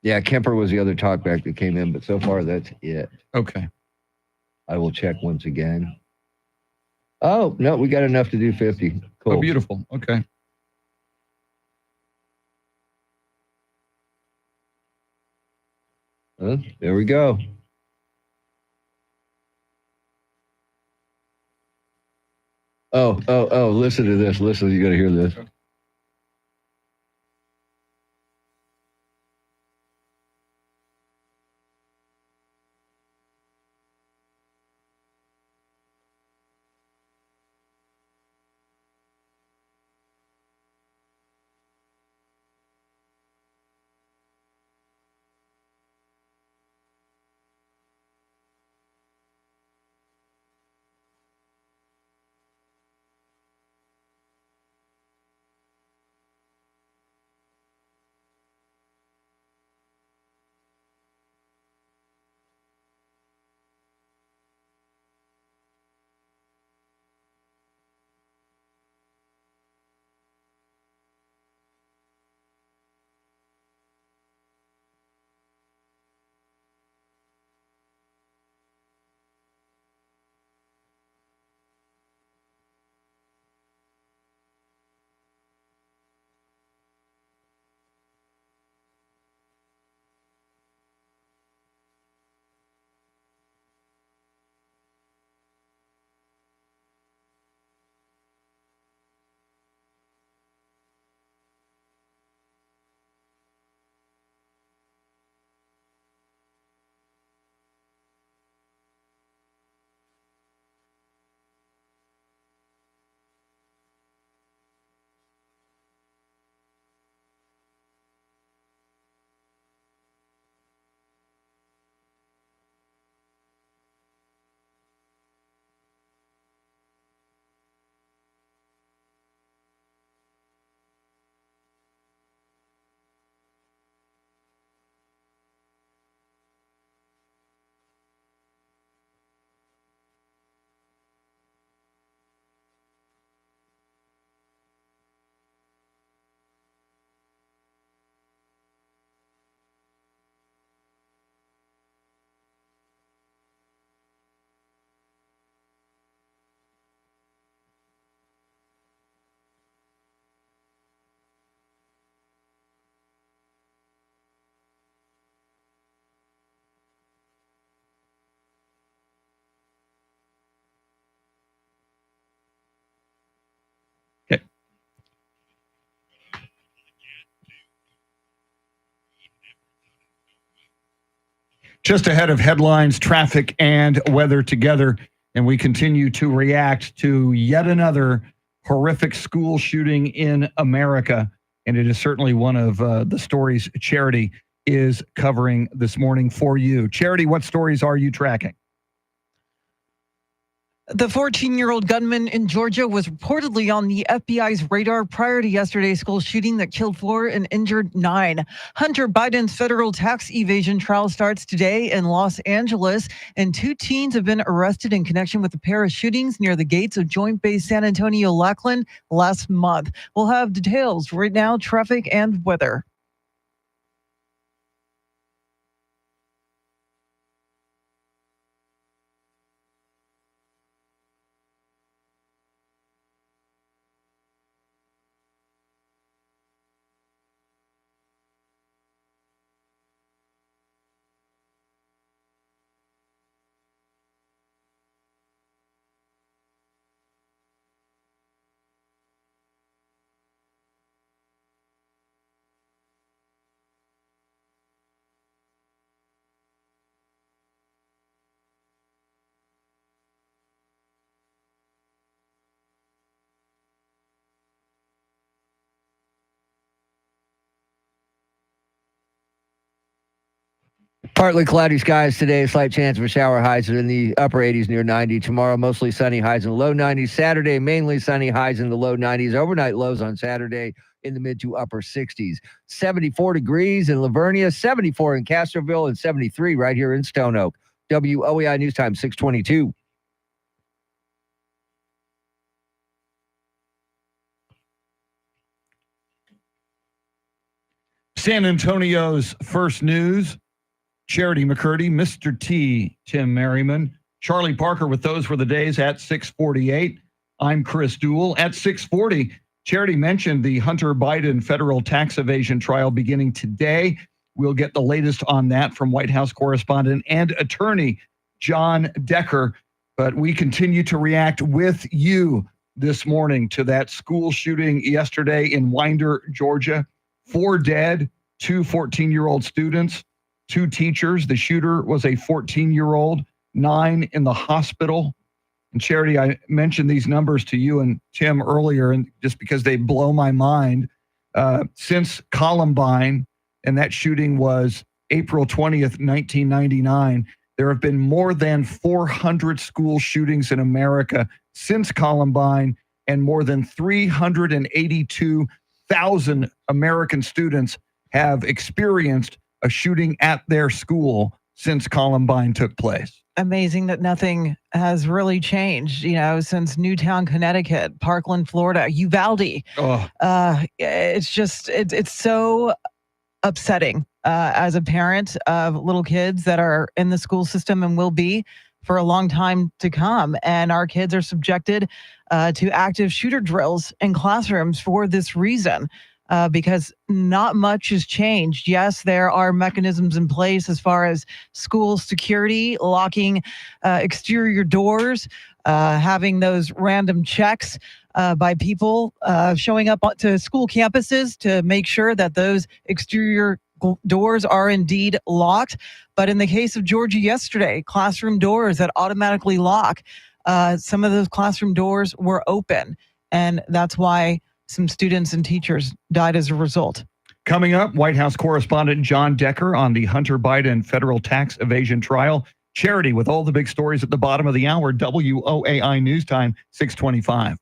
Yeah, Kemper was the other talkback that came in, but so far that's it. Okay. I will check once again. Oh, no, we got enough to do 50. Cool. Oh, beautiful. Okay. There we go. Oh, listen to this. Listen, you got to hear this. Just ahead of headlines, traffic, and weather together, and we continue to react to yet another horrific school shooting in America. And it is certainly one of the stories Charity is covering this morning for you. Charity, what stories are you tracking? The 14-year-old gunman in Georgia was reportedly on the FBI's radar prior to yesterday's school shooting that killed 4 and injured 9. Hunter Biden's federal tax evasion trial starts today in Los Angeles, and 2 teens have been arrested in connection with a pair of shootings near the gates of Joint Base San Antonio-Lackland last month. We'll have details right now, traffic and weather. Partly cloudy skies today, slight chance of a shower, highs in the upper 80s near 90. Tomorrow, mostly sunny, highs in the low 90s. Saturday, mainly sunny, highs in the low 90s. Overnight lows on Saturday in the mid to upper 60s. 74 degrees in Lavernia, 74 in Castroville, and 73 right here in Stone Oak. WOEI News Time, 622. San Antonio's first news. Charity McCurdy, Mr. T, Tim Merriman, Charlie Parker with those were the days at 6:48. I'm Chris Duell. At 6:40, Charity mentioned the Hunter Biden federal tax evasion trial beginning today. We'll get the latest on that from White House correspondent and attorney John Decker. But we continue to react with you this morning to that school shooting yesterday in Winder, Georgia. 4 dead, 2 14-year-old students. 2 teachers. The shooter was a 14-year-old, 9 in the hospital. And Charity, I mentioned these numbers to you and Tim earlier, and just because they blow my mind. Since Columbine, and that shooting was April 20th, 1999, there have been more than 400 school shootings in America since Columbine, and more than 382,000 American students have experienced a shooting at their school since Columbine took place. Amazing that nothing has really changed, since Newtown, Connecticut, Parkland, Florida, Uvalde. Oh. It's so upsetting as a parent of little kids that are in the school system and will be for a long time to come. And our kids are subjected to active shooter drills in classrooms for this reason. Because not much has changed. Yes, there are mechanisms in place as far as school security, locking exterior doors, having those random checks by people showing up to school campuses to make sure that those exterior doors are indeed locked. But in the case of Georgia yesterday, classroom doors that automatically lock, some of those classroom doors were open. And that's why some students and teachers died as a result. Coming up, White House correspondent John Decker on the Hunter Biden federal tax evasion trial. Charity with all the big stories at the bottom of the hour. WOAI News Time, 625.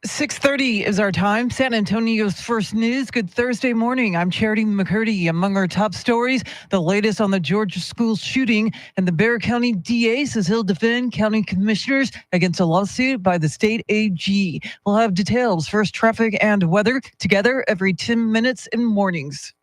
6:30 is our time. San Antonio's first news. Good Thursday morning. I'm Charity McCurdy. Among our top stories, the latest on the Georgia school shooting, and the Bexar County DA says he'll defend county commissioners against a lawsuit by the state AG. We'll have details, first traffic and weather together every 10 minutes in mornings.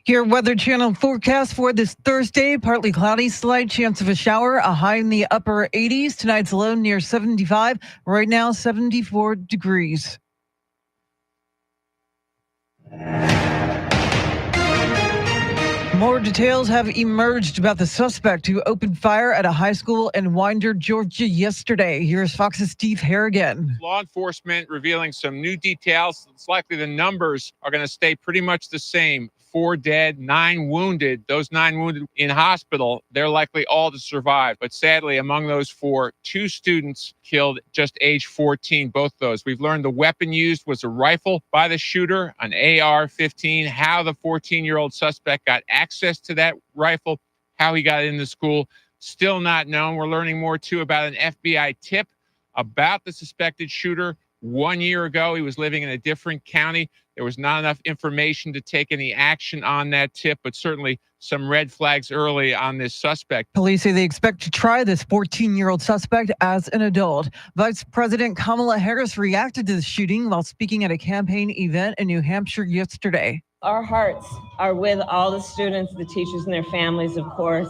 Your Weather Channel forecast for this Thursday: partly cloudy, slight chance of a shower, a high in the upper 80s. Tonight's low near 75. Right now, 74 degrees. More details have emerged about the suspect who opened fire at a high school in Winder, Georgia yesterday. Here's Fox's Steve Harrigan. Law enforcement revealing some new details. It's likely the numbers are going to stay pretty much the same. 4 dead, 9 wounded. Those 9 wounded in hospital, they're likely all to survive. But sadly, among those 4, 2 students killed just age 14, both those. We've learned the weapon used was a rifle by the shooter, an AR-15. How the 14-year-old suspect got access to that rifle, how he got into school, still not known. We're learning more, too, about an FBI tip about the suspected shooter. 1 year ago, he was living in a different county. There was not enough information to take any action on that tip, but certainly some red flags early on this suspect. Police say they expect to try this 14-year-old suspect as an adult. Vice President Kamala Harris reacted to the shooting while speaking at a campaign event in New Hampshire yesterday. Our hearts are with all the students, the teachers, and their families, of course.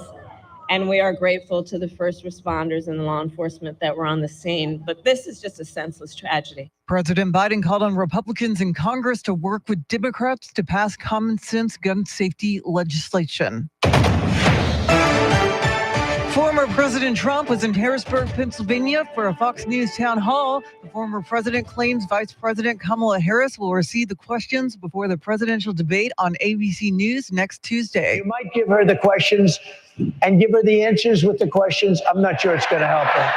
And we are grateful to the first responders and the law enforcement that were on the scene. But this is just a senseless tragedy. President Biden called on Republicans in Congress to work with Democrats to pass common sense gun safety legislation. Former President Trump was in Harrisburg, Pennsylvania for a Fox News town hall. The former president claims Vice President Kamala Harris will receive the questions before the presidential debate on ABC News next Tuesday. You might give her the questions and give her the answers with the questions. I'm not sure it's going to help her.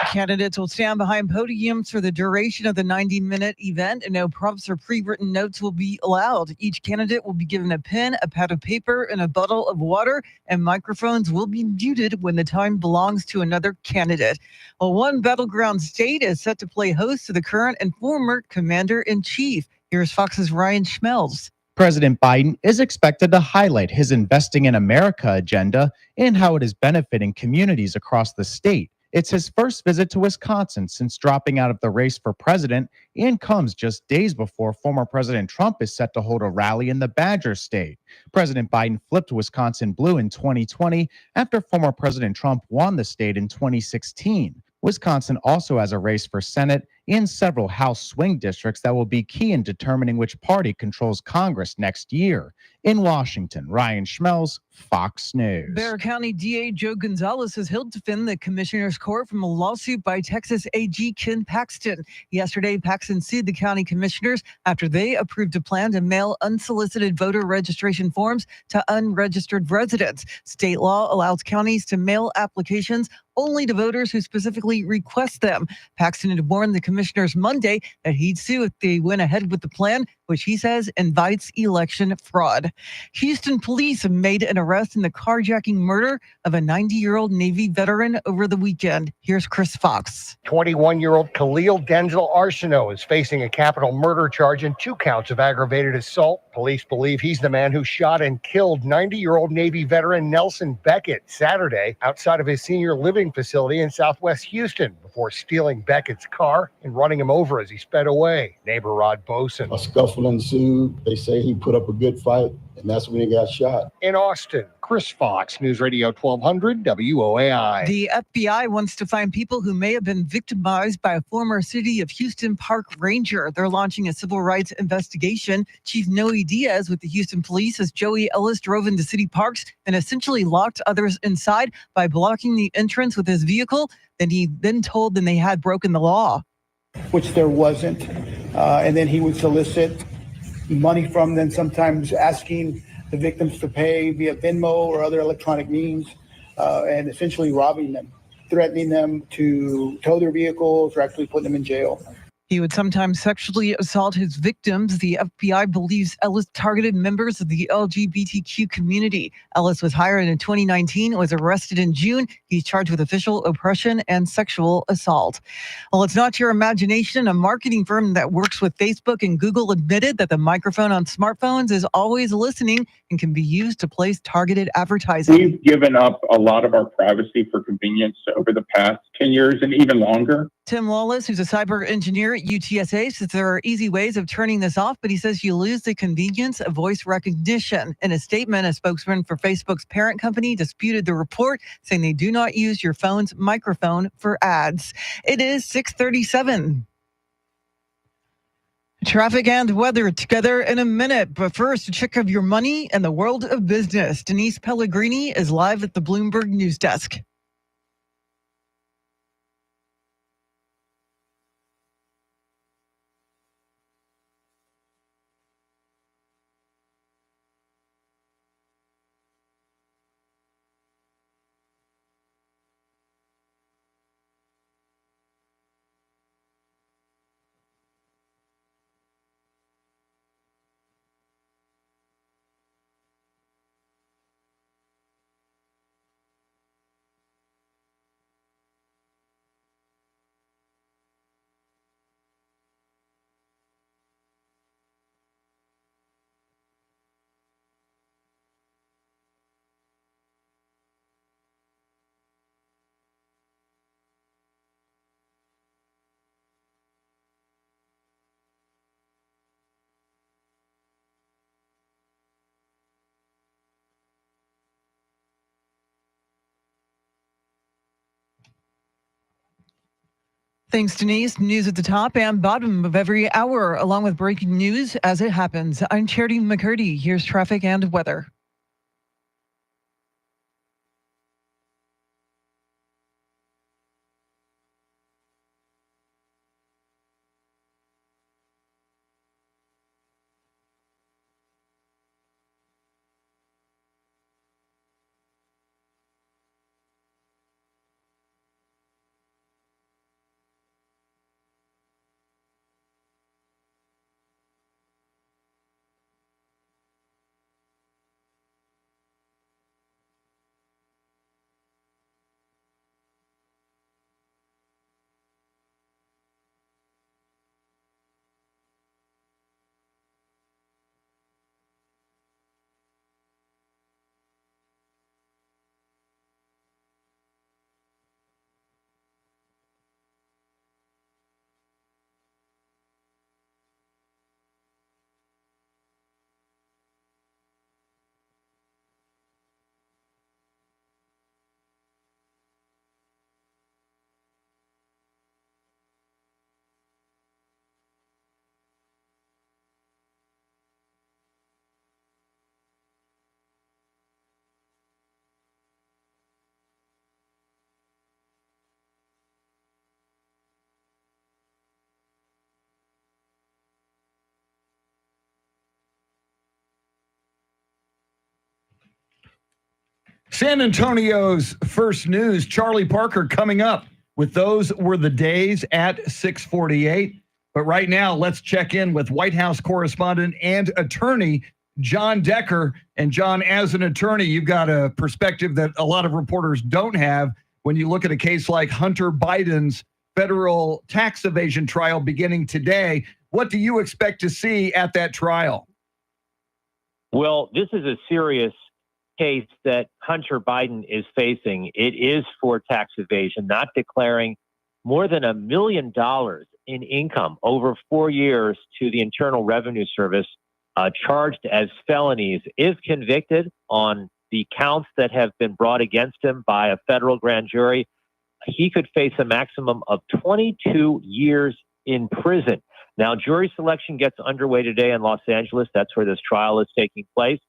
Candidates will stand behind podiums for the duration of the 90-minute event, and no prompts or pre-written notes will be allowed. Each candidate will be given a pen, a pad of paper, and a bottle of water, and microphones will be muted when the time belongs to another candidate. Well, one battleground state is set to play host to the current and former commander-in-chief. Here's Fox's Ryan Schmelz. President Biden is expected to highlight his Investing in America agenda and how it is benefiting communities across the state. It's his first visit to Wisconsin since dropping out of the race for president and comes just days before former President Trump is set to hold a rally in the Badger State. President Biden flipped Wisconsin blue in 2020 after former President Trump won the state in 2016. Wisconsin also has a race for Senate and several House swing districts that will be key in determining which party controls Congress next year. In Washington, Ryan Schmelz, Fox News. Bexar County DA Joe Gonzalez says he'll defend the commissioner's court from a lawsuit by Texas AG Ken Paxton. Yesterday, Paxton sued the county commissioners after they approved a plan to mail unsolicited voter registration forms to unregistered residents. State law allows counties to mail applications only to voters who specifically request them. Paxton had warned the commissioners Monday that he'd sue if they went ahead with the plan, which he says invites election fraud. Houston police have made an arrest in the carjacking murder of a 90-year-old Navy veteran over the weekend. Here's Chris Fox. 21-year-old Khalil Denzel Arsenault is facing a capital murder charge and 2 counts of aggravated assault. Police believe he's the man who shot and killed 90-year-old Navy veteran Nelson Beckett Saturday outside of his senior living facility in southwest Houston before stealing Beckett's car and running him over as he sped away. Neighbor Rod Boson. A scuffle scuffle ensued. They say he put up a good fight, and that's when he got shot. In Austin, Chris Fox, News Radio 1200 WOAI. The FBI wants to find people who may have been victimized by a former City of Houston Park Ranger. They're launching a civil rights investigation. Chief Noe Diaz with the Houston Police says Joey Ellis drove into city parks and essentially locked others inside by blocking the entrance with his vehicle. Then he told them they had broken the law. Which there wasn't. And then he would solicit money from them, sometimes asking the victims to pay via Venmo or other electronic means, and essentially robbing them, threatening them to tow their vehicles or actually putting them in jail. He would sometimes sexually assault his victims. The FBI believes Ellis targeted members of the LGBTQ community. Ellis was hired in 2019 and was arrested in June. He's charged with official oppression and sexual assault. Well, it's not your imagination. A marketing firm that works with Facebook and Google admitted that the microphone on smartphones is always listening and can be used to place targeted advertising. We've given up a lot of our privacy for convenience over the past 10 years and even longer. Tim Lawless, who's a cyber engineer at UTSA, says there are easy ways of turning this off, but he says you lose the convenience of voice recognition. In a statement, a spokesman for Facebook's parent company disputed the report, saying they do not use your phone's microphone for ads. It is 6:37. Traffic and weather together in a minute, but first, a check of your money and the world of business. Denise Pellegrini is live at the Bloomberg News Desk. Thanks, Denise. News at the top and bottom of every hour, along with breaking news as it happens. I'm Charity McCurdy. Here's traffic and weather. San Antonio's first news, Charlie Parker coming up with those were the days at 6:48. But right now, let's check in with White House correspondent and attorney John Decker. And John, as an attorney, you've got a perspective that a lot of reporters don't have when you look at a case like Hunter Biden's federal tax evasion trial beginning today. What do you expect to see at that trial? Well, this is a serious case that Hunter Biden is facing. It is for tax evasion, not declaring more than $1 million in income over 4 years to the Internal Revenue Service, charged as felonies, is convicted on the counts that have been brought against him by a federal grand jury, he could face a maximum of 22 years in prison. Now, jury selection gets underway today in Los Angeles. That's where this trial is taking place.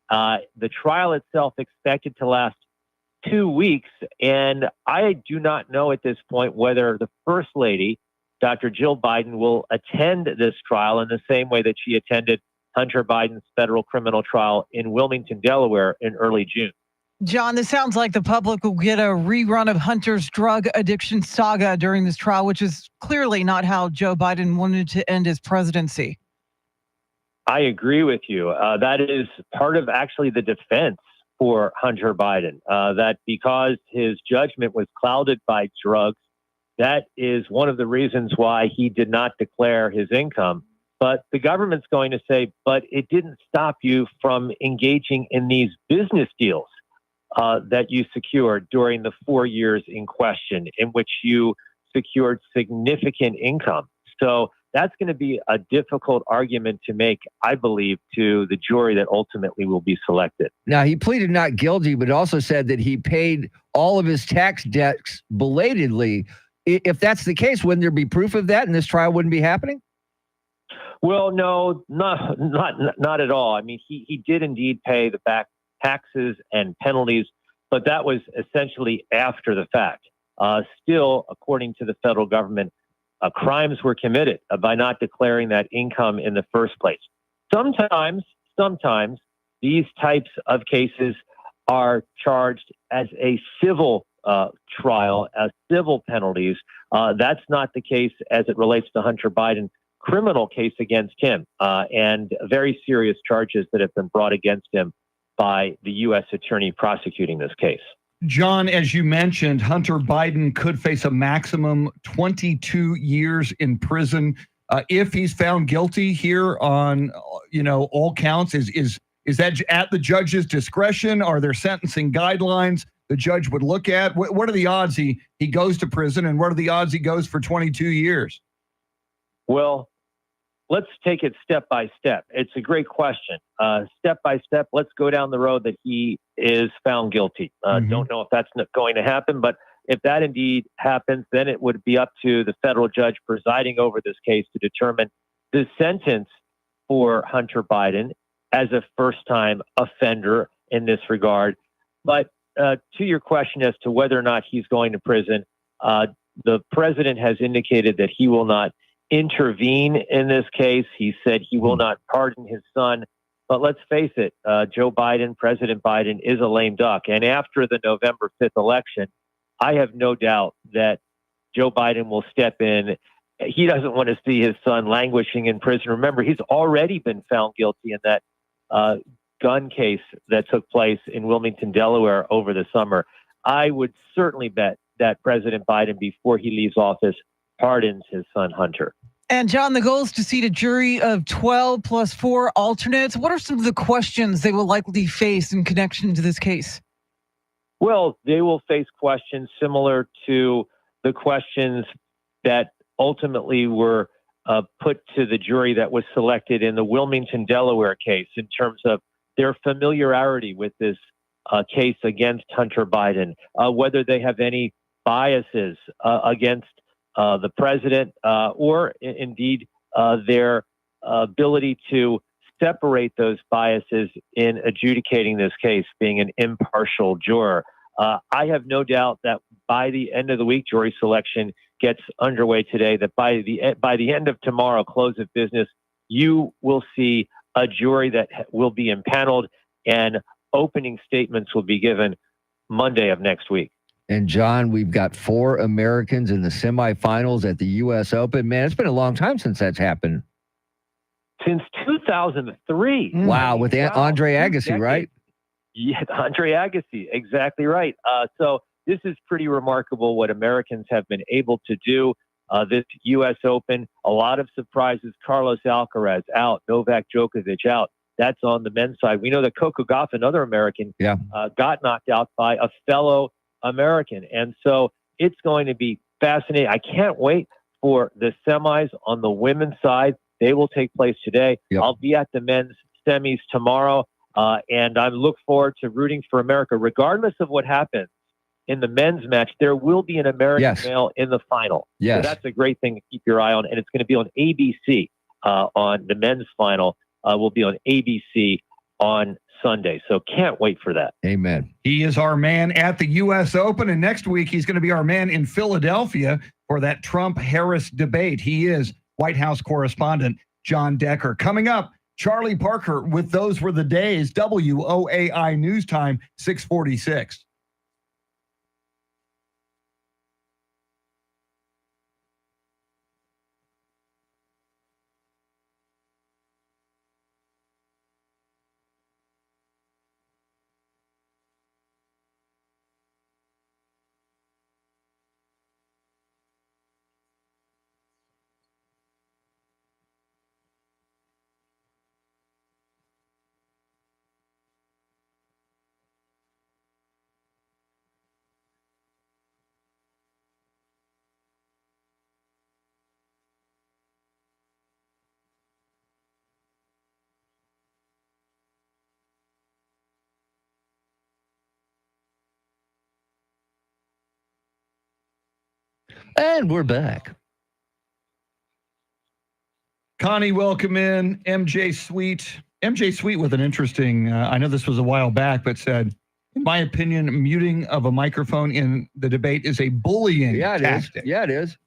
The trial itself expected to last 2 weeks, and I do not know at this point whether the First Lady, Dr. Jill Biden, will attend this trial in the same way that she attended Hunter Biden's federal criminal trial in Wilmington, Delaware in early June. John, this sounds like the public will get a rerun of Hunter's drug addiction saga during this trial, which is clearly not how Joe Biden wanted to end his presidency. I agree with you. That is part of actually the defense for Hunter Biden, that because his judgment was clouded by drugs, that is one of the reasons why he did not declare his income. But the government's going to say, but it didn't stop you from engaging in these business deals that you secured during the 4 years in question, in which you secured significant income. So that's going to be a difficult argument to make, I believe, to the jury that ultimately will be selected. Now, he pleaded not guilty, but also said that he paid all of his tax debts belatedly. If that's the case, wouldn't there be proof of that and this trial wouldn't be happening? Well, no, not at all. I mean, he did indeed pay the back taxes and penalties, but that was essentially after the fact. Still, according to the federal government, crimes were committed by not declaring that income in the first place. Sometimes these types of cases are charged as a civil trial, as civil penalties. That's not the case as it relates to Hunter Biden. Criminal case against him and very serious charges that have been brought against him by the U.S. attorney prosecuting this case. John, as you mentioned, Hunter Biden could face a maximum 22 years in prison if he's found guilty here on, all counts. Is that at the judge's discretion? Are there sentencing guidelines the judge would look at? What are the odds he goes to prison, and what are the odds he goes for 22 years? Well, let's take it step by step. It's a great question. Step by step, let's go down the road that he is found guilty. Don't know if that's not going to happen, but if that indeed happens, then it would be up to the federal judge presiding over this case to determine the sentence for Hunter Biden as a first-time offender in this regard. But to your question as to whether or not he's going to prison, the president has indicated that he will not intervene in this case. He said he will not pardon his son. But let's face it, Joe Biden, President Biden, is a lame duck. And after the November 5th election, I have no doubt that Joe Biden will step in. He doesn't want to see his son languishing in prison. Remember, he's already been found guilty in that gun case that took place in Wilmington, Delaware over the summer. I would certainly bet that President Biden, before he leaves office, pardons his son Hunter. And John, the goal is to seat a jury of 12 plus 4 alternates. What are some of the questions they will likely face in connection to this case? Well, they will face questions similar to the questions that ultimately were put to the jury that was selected in the Wilmington, Delaware case in terms of their familiarity with this case against Hunter Biden, whether they have any biases against the president, or indeed their ability to separate those biases in adjudicating this case, being an impartial juror. I have no doubt that by the end of the week, jury selection gets underway today, that by the end of tomorrow, close of business, you will see a jury that will be impaneled and opening statements will be given Monday of next week. And John, we've got 4 Americans in the semifinals at the U.S. Open. Man, it's been a long time since that's happened. Since 2003. Wow, with Andre Agassi, right? Yeah, Andre Agassi, exactly right. So this is pretty remarkable what Americans have been able to do. This U.S. Open, a lot of surprises. Carlos Alcaraz out, Novak Djokovic out. That's on the men's side. We know that Coco Gauff, another American, got knocked out by a fellow American. And so it's going to be fascinating. I can't wait for the semis on the women's side. They will take place today. Yep. I'll be at the men's semis tomorrow, and I look forward to rooting for America. Regardless of what happens in the men's match, there will be an American male in the final. Yes. So that's a great thing to keep your eye on, and it's going to be on ABC on the men's final. Will be on ABC on Sunday. So can't wait for that. Amen. He is our man at the U.S. Open, and next week he's going to be our man in Philadelphia for that Trump-Harris debate. He is White House correspondent John Decker. Coming up, Charlie Parker with Those Were the Days, WOAI News Time, 646. And we're back. Connie, welcome in. MJ Sweet. MJ Sweet with an interesting, I know this was a while back, but said, in my opinion, muting of a microphone in the debate is a bullying tactic. Yeah, it is.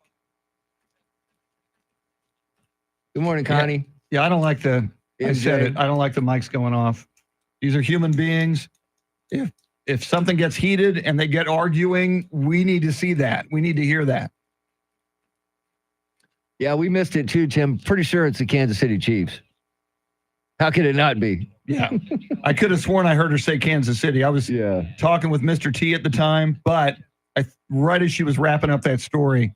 Good morning, Connie. Yeah, I don't like I said it. I don't like the mics going off. These are human beings. If something gets heated and they get arguing, we need to see that. We need to hear that. Yeah, we missed it too, Tim. Pretty sure it's the Kansas City Chiefs. How could it not be? Yeah. I could have sworn I heard her say Kansas City. I was talking with Mr. T at the time, but right as she was wrapping up that story.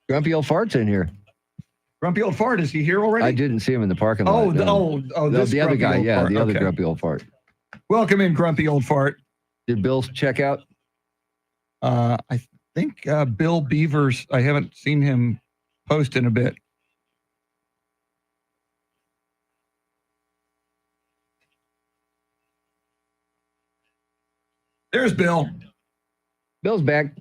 Grumpy old fart's in here. Grumpy old fart, is he here already? I didn't see him in the parking lot. This the other guy. Yeah, fart. the other grumpy old fart. Welcome in, grumpy old fart. Did Bill check out? I think Bill Beavers, I haven't seen him post in a bit. There's Bill. Bill's back.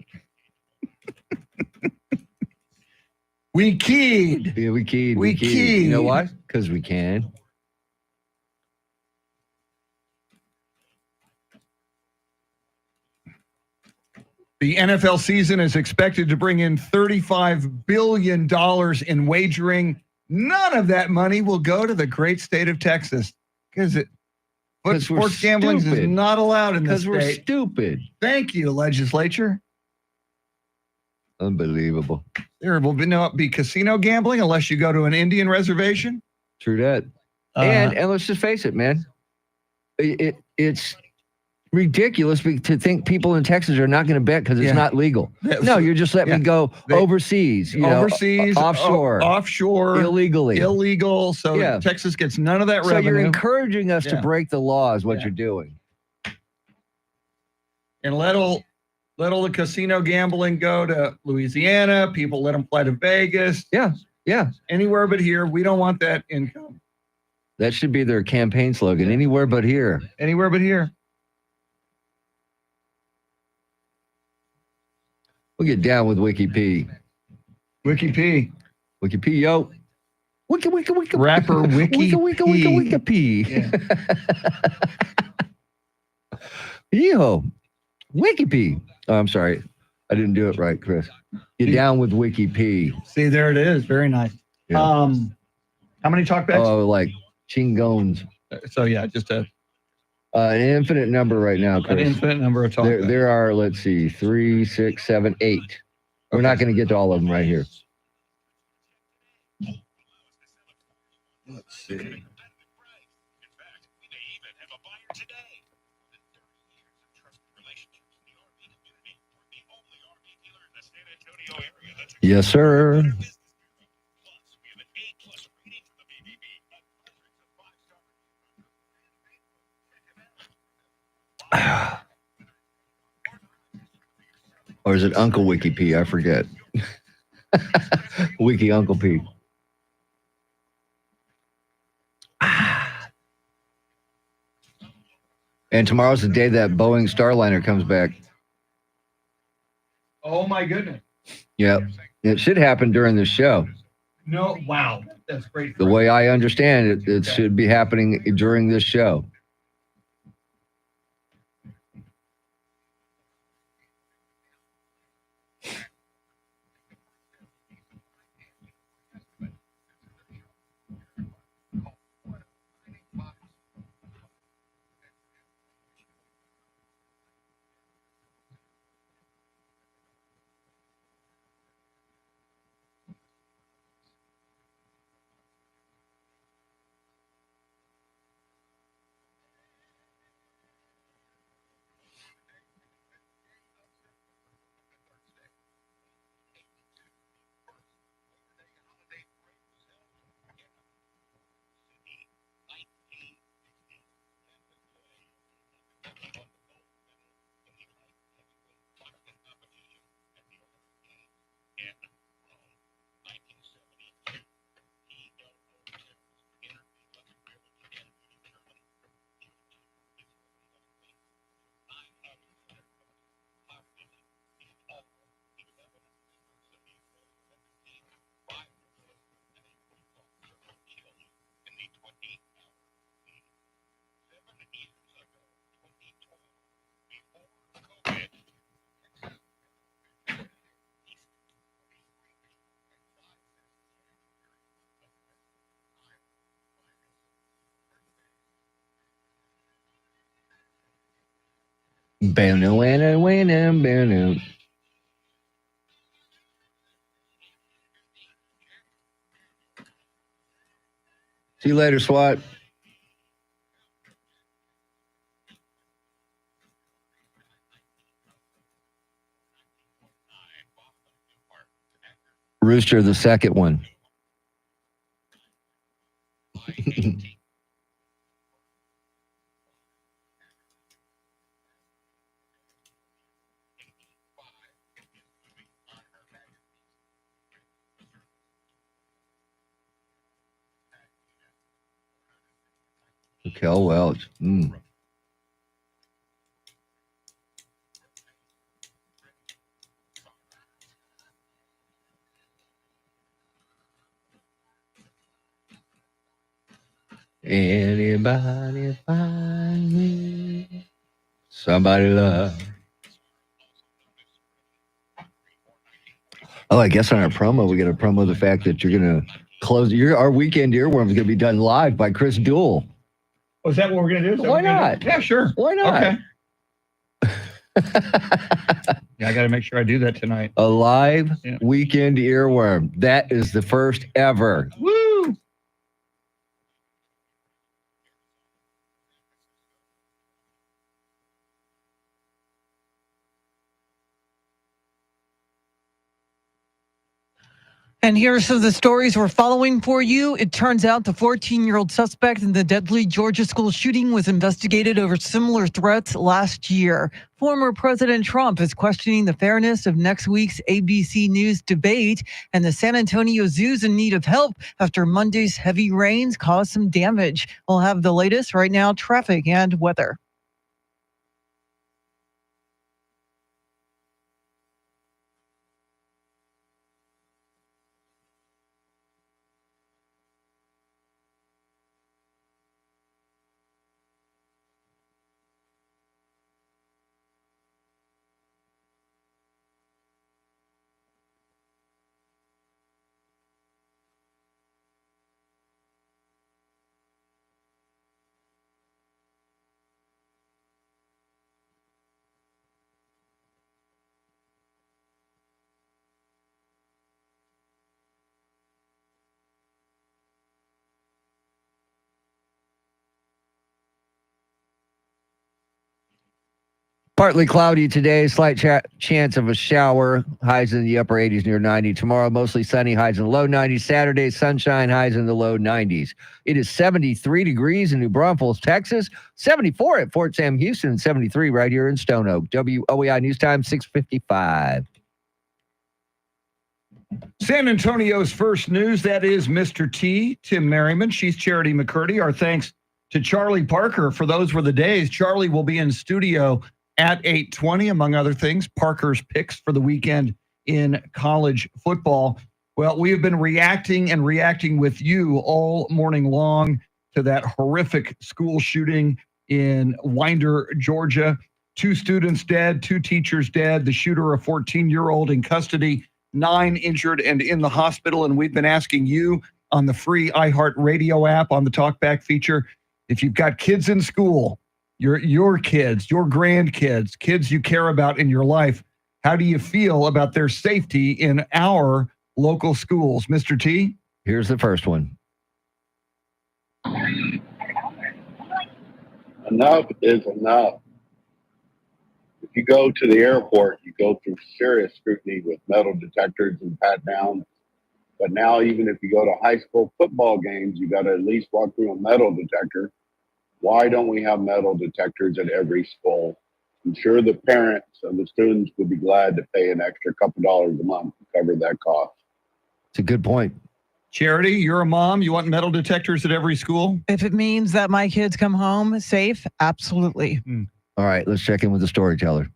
We keyed. Yeah, we keyed. We keyed. You know why? Because we can. The NFL season is expected to bring in $35 billion in wagering. None of that money will go to the great state of Texas because sports gambling is not allowed in this state. Because we're stupid. Thank you, legislature. Unbelievable. There will not be casino gambling unless you go to an Indian reservation. True that. And let's just face it, man. It's ridiculous to think people in Texas are not going to bet because it's not legal. No, you're just letting me go overseas. Overseas, offshore, illegally. Illegal. So Texas gets none of that revenue. So you're encouraging us to break the law is what you're doing. And let all the casino gambling go to Louisiana. People let them fly to Vegas. Yeah. Anywhere but here. We don't want that income. That should be their campaign slogan. Anywhere but here. Anywhere but here. We'll get down with Wiki P. Wiki P. Wiki P, yo. Wiki. Rapper Wiki P. Yeah. Yo. Wiki P. Oh, I'm sorry. I didn't do it right, Chris. Get down with Wiki P. See, there it is. Very nice. Yeah. How many talkbacks? Oh, like chingones. So, yeah, just an infinite number right now, Chris. An infinite number of talkbacks. There are, let's see, 3, 6, 7, 8. We're not going to get to all of them right here. Let's see. Yes, sir. Or is it Uncle Wiki P? I forget. Wiki Uncle P. And tomorrow's the day that Boeing Starliner comes back. Oh my goodness. Yep. It should happen during the show. No, wow. That's great. The way I understand it, it should be happening during this show. See you later, SWAT. Rooster, the second one. Kel Welch. Anybody find me somebody love? Oh, I guess on our promo, we got to promo the fact that you're going to close our weekend earworm is going to be done live by Chris Duell. Oh, is that what we're going to do? Why not? Yeah, sure. Why not? Okay. Yeah, I got to make sure I do that tonight. A live weekend earworm. That is the first ever. Woo! And here are some of the stories we're following for you. It turns out the 14-year-old suspect in the deadly Georgia school shooting was investigated over similar threats last year. Former President Trump is questioning the fairness of next week's ABC News debate, and the San Antonio Zoo's in need of help after Monday's heavy rains caused some damage. We'll have the latest right now, traffic and weather. Partly cloudy today, slight chance of a shower, highs in the upper 80s near 90. Tomorrow, mostly sunny, highs in the low 90s. Saturday, sunshine, highs in the low 90s. It is 73 degrees in New Braunfels, Texas, 74 at Fort Sam Houston, 73 right here in Stone Oak. WOEI News Time, 6:55. San Antonio's first news, that is Mr. T, Tim Merriman. She's Charity McCurdy. Our thanks to Charlie Parker. For those were the days. Charlie will be in studio at 8:20, among other things, Parker's picks for the weekend in college football. Well, we have been reacting with you all morning long to that horrific school shooting in Winder, Georgia. 2 students dead, 2 teachers dead, the shooter, a 14-year-old in custody, 9 injured and in the hospital. And we've been asking you on the free iHeartRadio app, on the Talkback feature, if you've got kids in school, your kids, your grandkids, kids you care about in your life, how do you feel about their safety in our local schools? Mr. T? Here's the first one. Enough is enough. If you go to the airport, you go through serious scrutiny with metal detectors and pat downs. But now, even if you go to high school football games, you got to at least walk through a metal detector. Why don't we have metal detectors at every school? I'm sure the parents of the students would be glad to pay an extra couple dollars a month to cover that cost. It's a good point. Charity, you're a mom. You want metal detectors at every school? If it means that my kids come home safe, absolutely. All right, let's check in with the storyteller.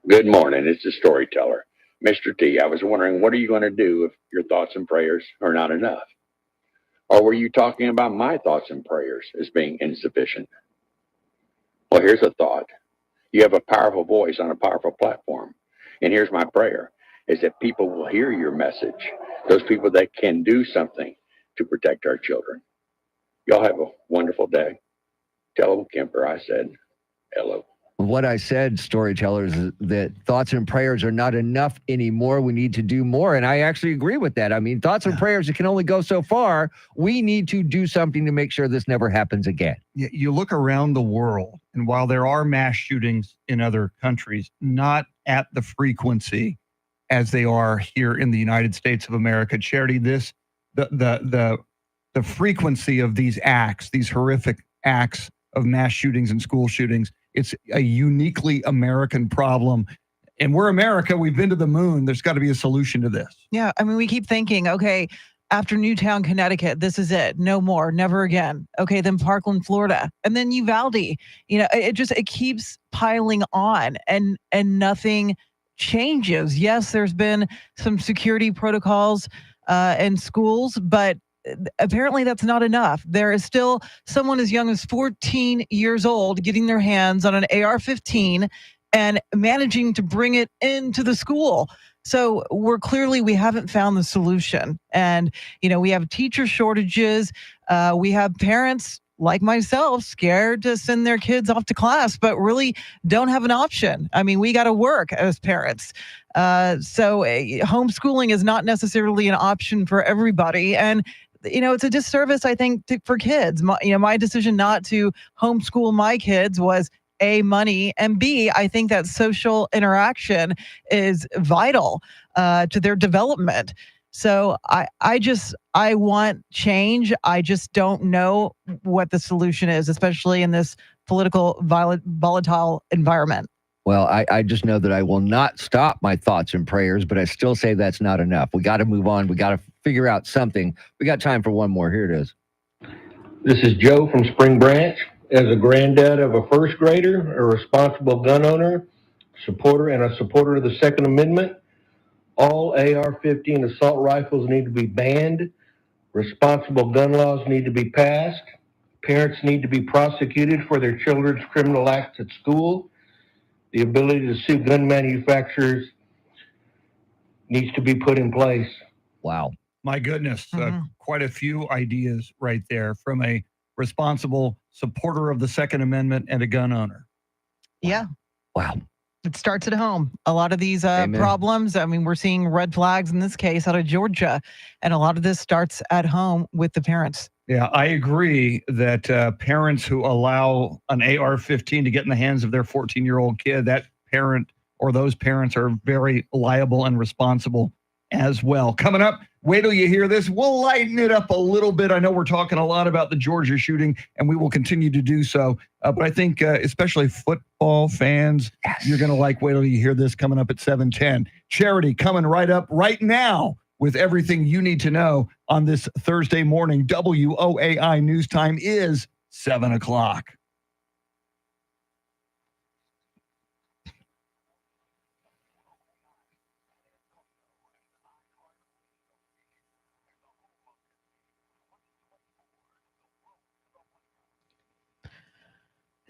Good morning. It's the storyteller. Mr. T, I was wondering, what are you going to do if your thoughts and prayers are not enough? Or were you talking about my thoughts and prayers as being insufficient? Well, here's a thought. You have a powerful voice on a powerful platform. And here's my prayer, is that people will hear your message. Those people that can do something to protect our children. Y'all have a wonderful day. Tell them, Kemper, I said hello. What I said, storytellers, is that thoughts and prayers are not enough anymore. We need to do more. And I actually agree with that. I mean, thoughts and prayers, it can only go so far. We need to do something to make sure this never happens again. You look around the world, and while there are mass shootings in other countries, not at the frequency as they are here in the United States of America. Charity, the frequency of these acts, these horrific acts of mass shootings and school shootings, it's a uniquely American problem. And we're America. We've been to the moon. There's got to be a solution to this. Yeah, I mean, we keep thinking, okay, after Newtown, Connecticut, this is it. No more, never again. Okay, then Parkland, Florida, and then Uvalde. You know, it keeps piling on, and nothing changes. Yes, there's been some security protocols in schools, but apparently that's not enough. There is still someone as young as 14 years old getting their hands on an AR-15 and managing to bring it into the school. So we haven't found the solution. And, you know, we have teacher shortages. We have parents like myself scared to send their kids off to class, but really don't have an option. I mean, we got to work as parents. So homeschooling is not necessarily an option for everybody. And you know, it's a disservice, I think, for kids. My decision not to homeschool my kids was A, money, and B, I think that social interaction is vital to their development. So I want change. I just don't know what the solution is, especially in this political volatile environment. Well, I just know that I will not stop my thoughts and prayers, but I still say that's not enough. We got to move on. We got to figure out something. We got time for one more. Here it is. This is Joe from Spring Branch. As a granddad of a first grader, a responsible gun owner, supporter of the Second Amendment, all AR-15 assault rifles need to be banned. Responsible gun laws need to be passed. Parents need to be prosecuted for their children's criminal acts at school. The ability to sue gun manufacturers needs to be put in place. Wow. My goodness. Quite a few ideas right there from a responsible supporter of the Second Amendment and a gun owner. Yeah. Wow. It starts at home. A lot of these problems, I mean, we're seeing red flags in this case out of Georgia. And a lot of this starts at home with the parents. Yeah, I agree that parents who allow an AR-15 to get in the hands of their 14-year-old kid, that parent or those parents are very liable and responsible as well. Coming up, wait till you hear this. We'll lighten it up a little bit. I know we're talking a lot about the Georgia shooting, and we will continue to do so. But I think especially football fans, you're going to like wait till you hear this coming up at 7:10. Charity coming right up right now with everything you need to know on this Thursday morning. WOAI news time is 7 o'clock.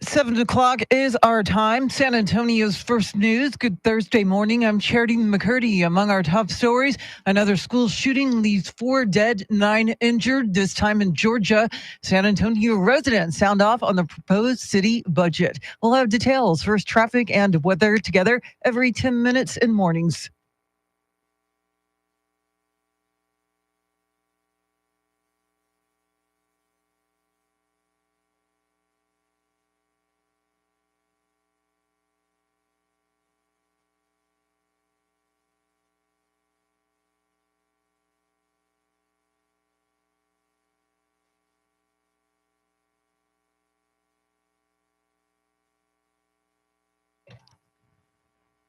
Seven o'clock is our time. San Antonio's first news. Good Thursday morning. I'm Charity McCurdy. Among our top stories, another school shooting leaves 4 dead, 9 injured, this time in Georgia. San Antonio residents sound off on the proposed city budget. We'll have details, first traffic and weather together every 10 minutes in mornings.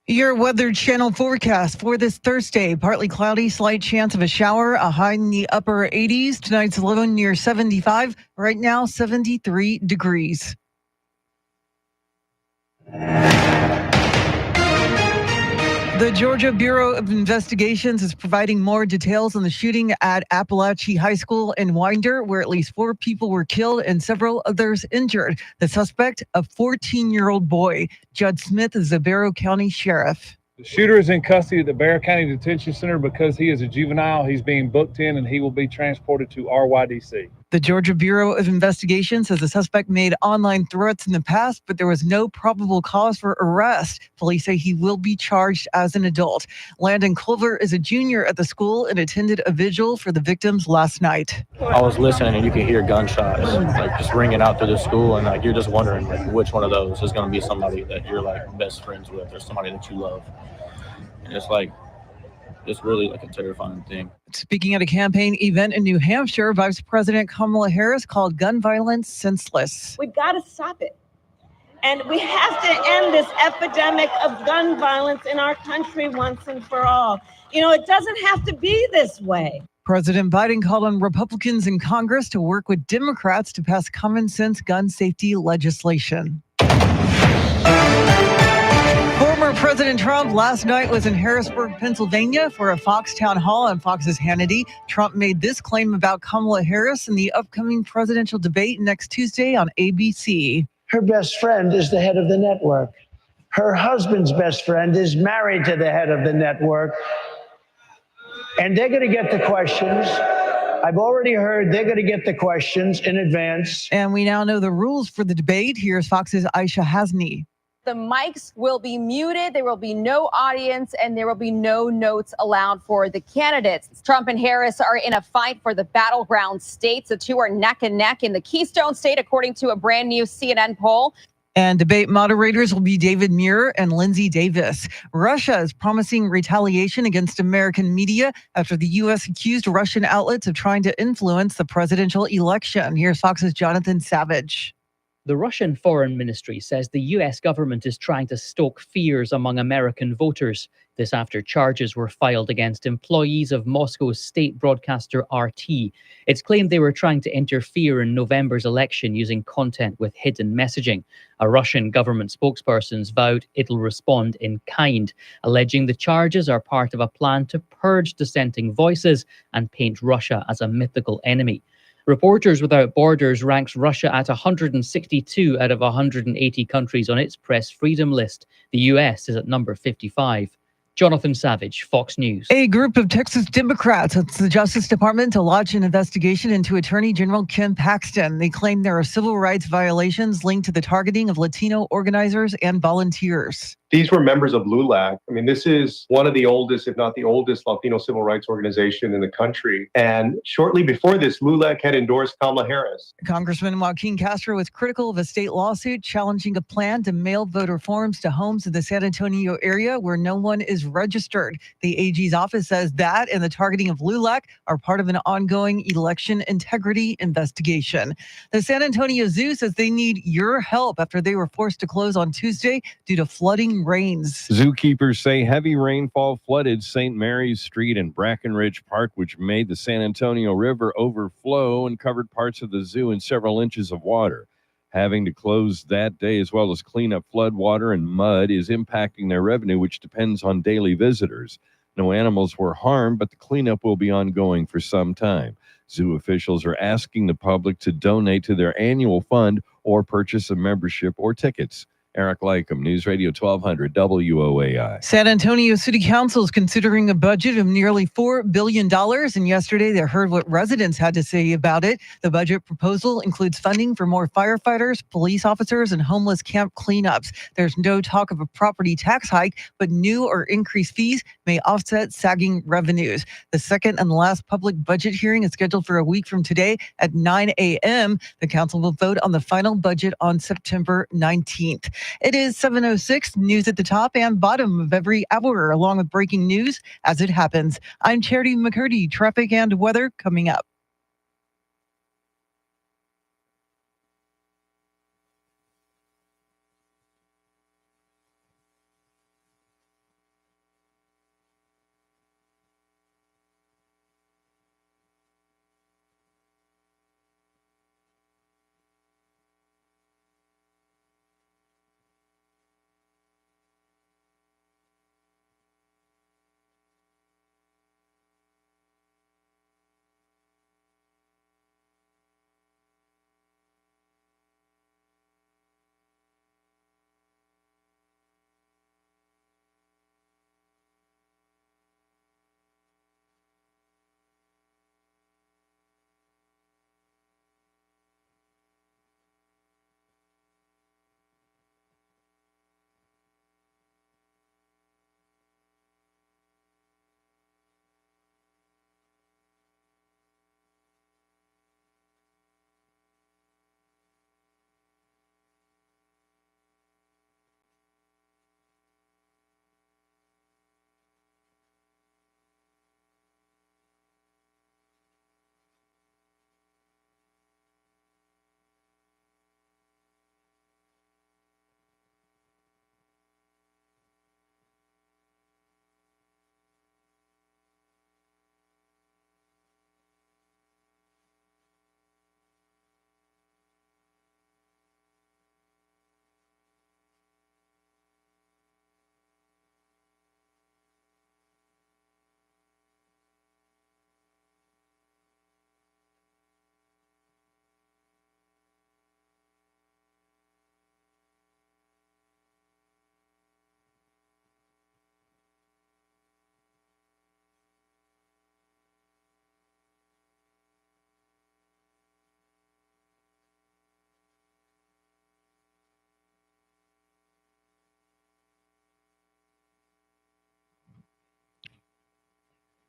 Your Weather Channel forecast for this Thursday. Partly cloudy, slight chance of a shower, a high in the upper 80s. Tonight's low near 75. Right now, 73 degrees. The Georgia Bureau of Investigations is providing more details on the shooting at Appalachia High School in Winder, where at least 4 people were killed and several others injured. The suspect, a 14-year-old boy. Judd Smith is the Barrow County Sheriff. The shooter is in custody at the Barrow County Detention Center because he is a juvenile. He's being booked in and he will be transported to RYDC. The Georgia Bureau of Investigation says the suspect made online threats in the past, but there was no probable cause for arrest. Police say he will be charged as an adult. Landon Culver is a junior at the school and attended a vigil for the victims last night. I was listening and you could hear gunshots like just ringing out through the school, and like you're just wondering like which one of those is going to be somebody that you're like best friends with or somebody that you love. And it's really like a terrifying thing. Speaking at a campaign event in New Hampshire, Vice President Kamala Harris called gun violence senseless. We've got to stop it. And we have to end this epidemic of gun violence in our country once and for all. You know, it doesn't have to be this way. President Biden called on Republicans in Congress to work with Democrats to pass common sense gun safety legislation. Former President Trump last night was in Harrisburg, Pennsylvania for a Fox town hall on Fox's Hannity. Trump made this claim about Kamala Harris in the upcoming presidential debate next Tuesday on ABC. Her best friend is the head of the network. Her husband's best friend is married to the head of the network. And they're going to get the questions. I've already heard they're going to get the questions in advance. And we now know the rules for the debate. Here's Fox's Aisha Hasni. The mics will be muted, there will be no audience, and there will be no notes allowed for the candidates. Trump and Harris are in a fight for the battleground states. The two are neck and neck in the Keystone State, according to a brand new CNN poll. And debate moderators will be David Muir and Lindsay Davis. Russia is promising retaliation against American media after the U.S. accused Russian outlets of trying to influence the presidential election. Here's Fox's Jonathan Savage. The Russian Foreign Ministry says the U.S. government is trying to stoke fears among American voters. This after charges were filed against employees of Moscow's state broadcaster RT. It's claimed they were trying to interfere in November's election using content with hidden messaging. A Russian government spokesperson vowed it'll respond in kind, alleging the charges are part of a plan to purge dissenting voices and paint Russia as a mythical enemy. Reporters Without Borders ranks Russia at 162 out of 180 countries on its press freedom list. The U.S. is at number 55. Jonathan Savage, Fox News. A group of Texas Democrats asked the Justice Department to launch an investigation into Attorney General Ken Paxton. They claim there are civil rights violations linked to the targeting of Latino organizers and volunteers. These were members of LULAC. I mean, this is one of the oldest, if not the oldest, Latino civil rights organization in the country. And shortly before this, LULAC had endorsed Kamala Harris. Congressman Joaquin Castro was critical of a state lawsuit challenging a plan to mail voter forms to homes in the San Antonio area where no one is registered. The AG's office says that and the targeting of LULAC are part of an ongoing election integrity investigation. The San Antonio Zoo says they need your help after they were forced to close on Tuesday due to flooding rains. Zookeepers say heavy rainfall flooded St. Mary's Street and Brackenridge Park, which made the San Antonio River overflow and covered parts of the zoo in several inches of water. Having to close that day, as well as clean up flood water and mud, is impacting their revenue, which depends on daily visitors. No animals were harmed, but the cleanup will be ongoing for some time. Zoo officials are asking the public to donate to their annual fund or purchase a membership or tickets. Eric Lycum, News Radio 1200 WOAI. San Antonio City Council is considering a budget of nearly $4 billion, and yesterday they heard what residents had to say about it. The budget proposal includes funding for more firefighters, police officers, and homeless camp cleanups. There's no talk of a property tax hike, but new or increased fees may offset sagging revenues. The second and last public budget hearing is scheduled for a week from today at 9 a.m. The council will vote on the final budget on September 19th. It is 7:06, news at the top and bottom of every hour, along with breaking news as it happens. I'm Charity McCurdy. Traffic and weather coming up.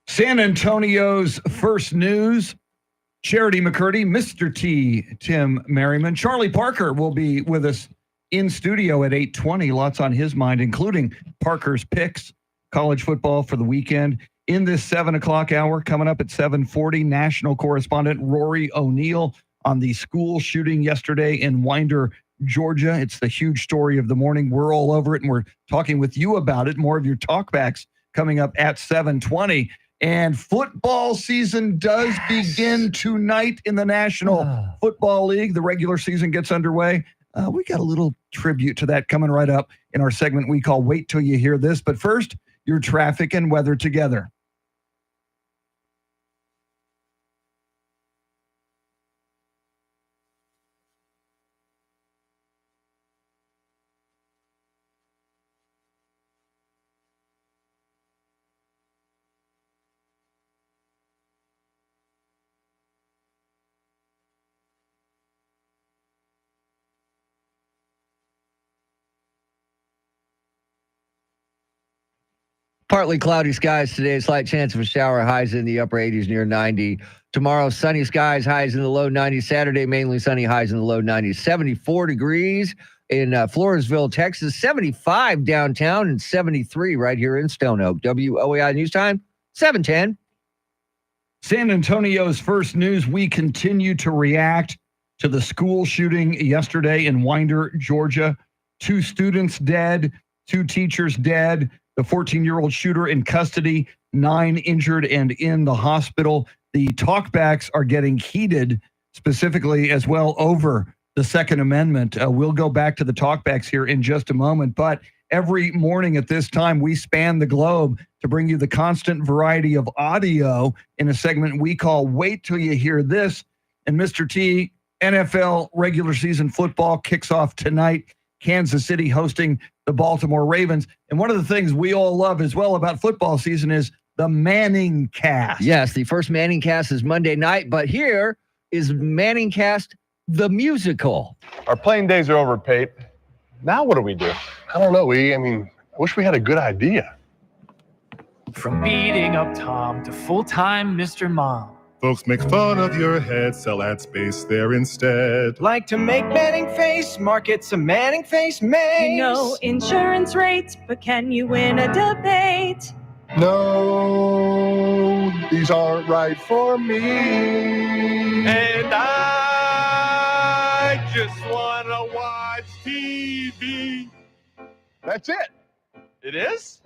San Antonio's first news. Charity McCurdy, Mr. T, Tim Merriman. Charlie Parker will be with us in studio at 8:20. Lots on his mind, including Parker's picks, college football for the weekend. In this 7 o'clock hour, coming up at 7:40, national correspondent Rory O'Neill on the school shooting yesterday in Winder, Georgia. It's the huge story of the morning. We're all over it, and we're talking with you about it. More of your talkbacks coming up at 7:20. And football season does begin tonight in the National Football League. The regular season gets underway. We got a little tribute to that coming right up in our segment we call Wait Till You Hear This. But first, your traffic and weather together. Partly cloudy skies today. Slight chance of a shower. Highs in the upper 80s, near 90. Tomorrow, sunny skies. Highs in the low 90s. Saturday, mainly sunny. Highs in the low 90s. 74 degrees in Floresville, Texas. 75 downtown and 73 right here in Stone Oak. WOAI News Time, 7:10. San Antonio's first news. We continue to react to the school shooting yesterday in Winder, Georgia. 2 students dead, 2 teachers dead. The 14-year-old shooter in custody, 9 injured and in the hospital. The talkbacks are getting heated, specifically as well over the Second Amendment. We'll go back to the talkbacks here in just a moment, but every morning at this time, we span the globe to bring you the constant variety of audio in a segment we call Wait Till You Hear This. And Mr. T, NFL regular season football kicks off tonight. Kansas City hosting the Baltimore Ravens. And one of the things we all love as well about football season is the Manning Cast. Yes, the first Manning Cast is Monday night, but here is Manning Cast, the musical. Our playing days are over, Pate. Now what do we do? I don't know, I wish we had a good idea. From beating up Tom to full-time Mr. Mom. Folks make fun of your head, sell ad space there instead. Like to make Manning face, market some Manning face maze. You know insurance rates, but can you win a debate? No, these aren't right for me. And I just want to watch TV. That's it. It is?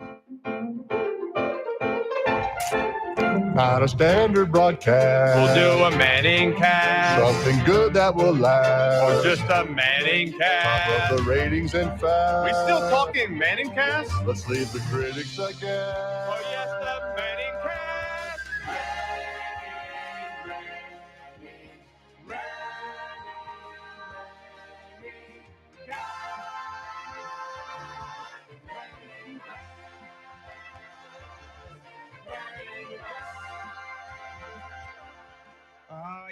Not a standard broadcast. We'll do a Manning cast. Something good that will last. Or just a Manning cast. Top of the ratings and facts. We still talking Manning cast? Let's leave the critics again. Oh yes, the Manning cast.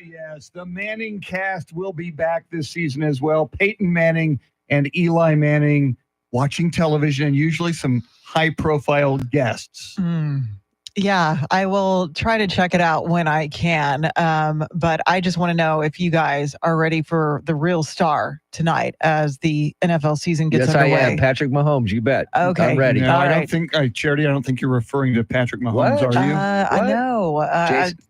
Yes, the Manning Cast will be back this season as well. Peyton Manning and Eli Manning watching television, and usually some high-profile guests. Yeah, I will try to check it out when I can. But I just want to know if you guys are ready for the real star tonight as the NFL season gets underway. Yes, I am. Patrick Mahomes, you bet. Okay. I'm ready. No, All I don't right. think, Charity, I don't think you're referring to Patrick Mahomes, What? are you? I know.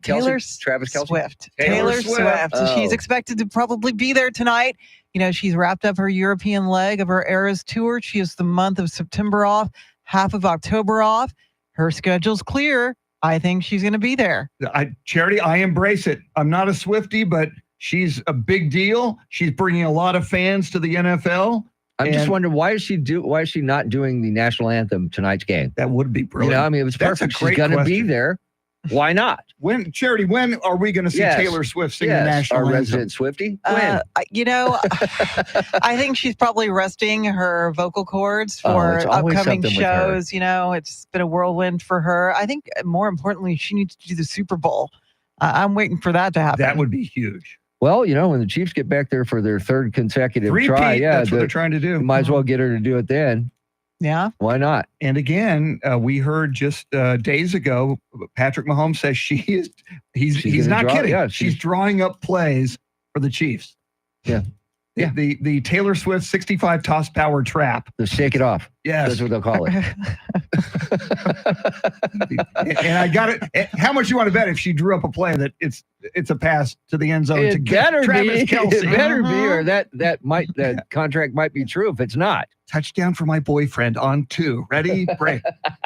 Taylor Travis Kelce? Swift. Taylor Swift. Swift. Oh. She's expected to probably be there tonight. You know, she's wrapped up her European leg of her Eras tour. She has the month of September off, half of October off. Her schedule's clear. I think she's going to be there. Charity, I embrace it. I'm not a Swiftie, but she's a big deal. She's bringing a lot of fans to the NFL. I'm just wondering, why is she not doing the national anthem tonight's game? That would be brilliant. It was That's a perfect. She's great going to be question. there. Why not? When are we going to see Taylor Swift sing the national our anthem? resident Swiftie. When? I think she's probably resting her vocal cords for it's always upcoming something with her. shows. It's been a whirlwind for her. I think more importantly, she needs to do the Super Bowl. I'm waiting for that to happen. That would be huge. Well, when the Chiefs get back there for their third consecutive try, that's what they're trying to do. Might as well get her to do it then. Yeah. Why not? And again, we heard just days ago, Patrick Mahomes says he's not kidding. Yeah, she's drawing up plays for the Chiefs. Yeah. Yeah. The Taylor Swift 65 toss power trap. The shake it off. Yes. That's what they'll call it. And I got it. How much you want to bet if she drew up a play that it's a pass to the end zone to It get better Travis be. Kelce? It better be, or that contract might be true if it's not. Touchdown for my boyfriend on 2. Ready? Break.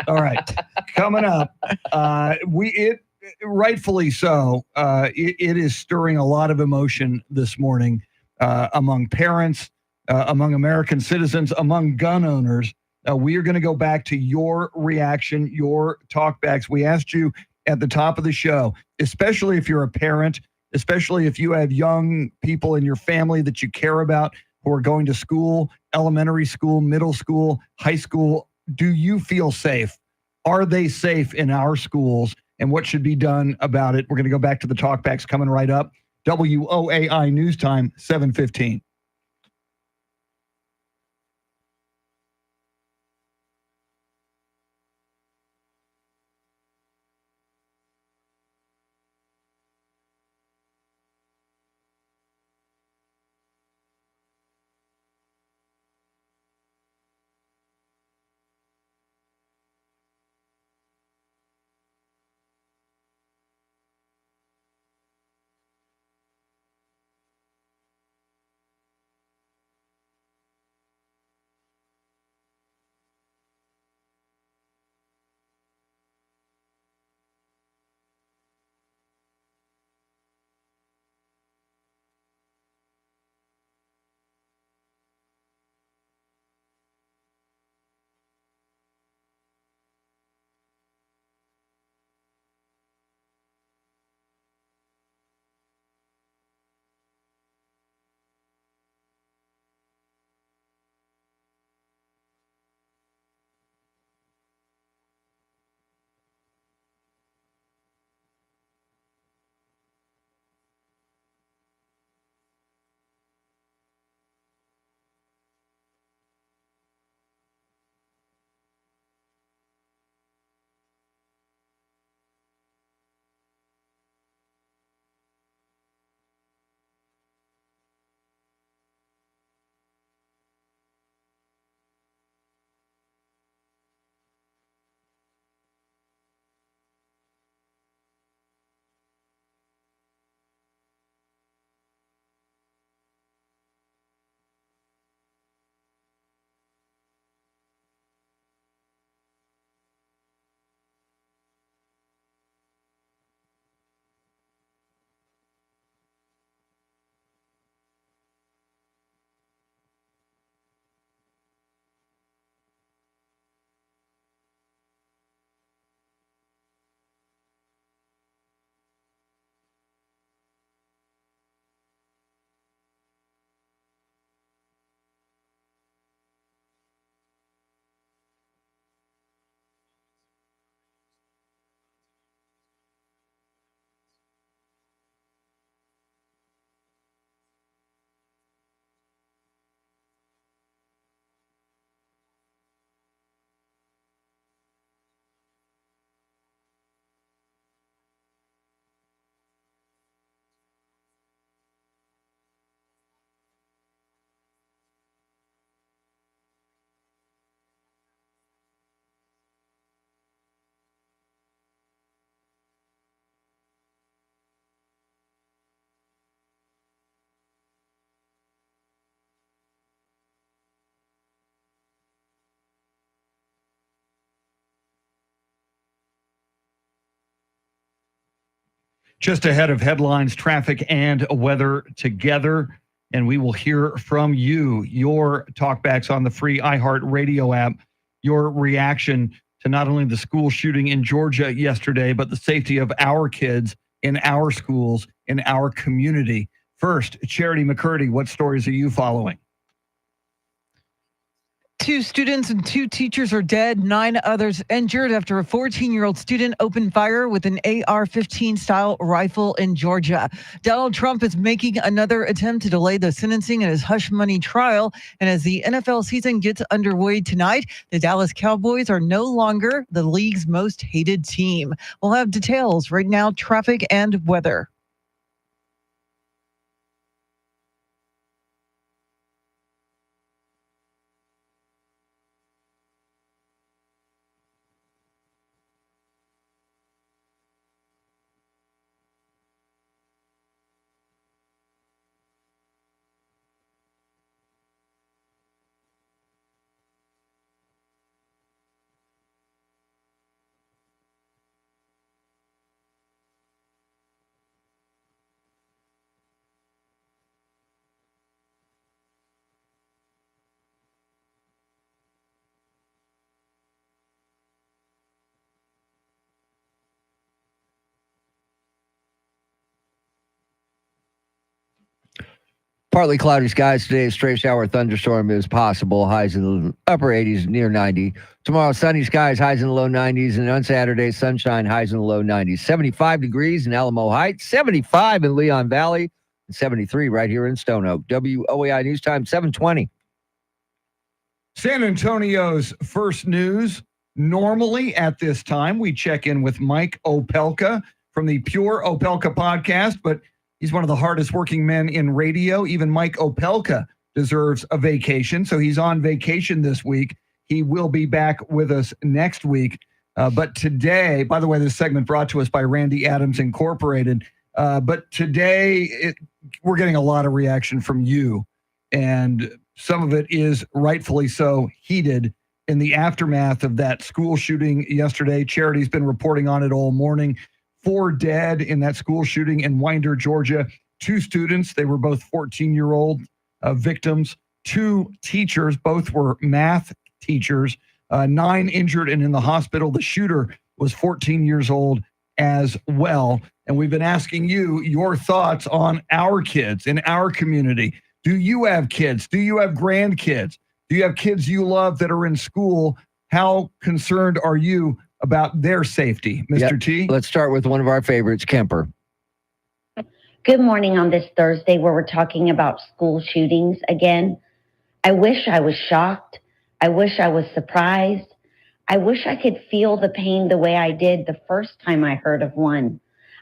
All right. Coming up, rightfully so. It is stirring a lot of emotion this morning among parents, among American citizens, among gun owners. We are going to go back to your reaction, your talkbacks. We asked you at the top of the show, especially if you're a parent, especially if you have young people in your family that you care about who are going to school, elementary school, middle school, high school. Do you feel safe? Are they safe in our schools? And what should be done about it? We're going to go back to the talkbacks coming right up. WOAI News Time, 7:15. Just ahead of headlines, traffic and weather together. And we will hear from you, your talkbacks on the free iHeartRadio app, your reaction to not only the school shooting in Georgia yesterday, but the safety of our kids in our schools, in our community. First, Charity McCurdy, what stories are you following? 2 students and 2 teachers are dead, 9 others injured after a 14-year-old student opened fire with an AR-15 style rifle in Georgia. Donald Trump is making another attempt to delay the sentencing in his hush money trial. And as the NFL season gets underway tonight, the Dallas Cowboys are no longer the league's most hated team. We'll have details right now, traffic and weather. Partly cloudy skies today. A stray shower thunderstorm is possible. Highs in the upper 80s, near 90. Tomorrow, sunny skies, highs in the low 90s. And on Saturday, sunshine, highs in the low 90s. 75 degrees in Alamo Heights, 75 in Leon Valley, and 73 right here in Stone Oak. WOAI News Time, 7:20. San Antonio's first news. Normally at this time, we check in with Mike Opelka from the Pure Opelka podcast, but he's one of the hardest working men in radio. Even Mike Opelka deserves a vacation, so he's on vacation this week. He will be back with us next week. But today, by the way, this segment brought to us by Randy Adams Incorporated. But today, we're getting a lot of reaction from you, and some of it is rightfully so heated in the aftermath of that school shooting yesterday. Charity's been reporting on it all morning. 4 dead in that school shooting in Winder, Georgia. 2 students, they were both 14-year-old victims. 2 teachers, both were math teachers. 9 injured and in the hospital. The shooter was 14 years old as well. And we've been asking you your thoughts on our kids in our community. Do you have kids? Do you have grandkids? Do you have kids you love that are in school? How concerned are you about their safety, Mr. T? Let's start with one of our favorites, Kemper. Good morning on this Thursday where we're talking about school shootings again. I wish I was shocked. I wish I was surprised. I wish I could feel the pain the way I did the first time I heard of one.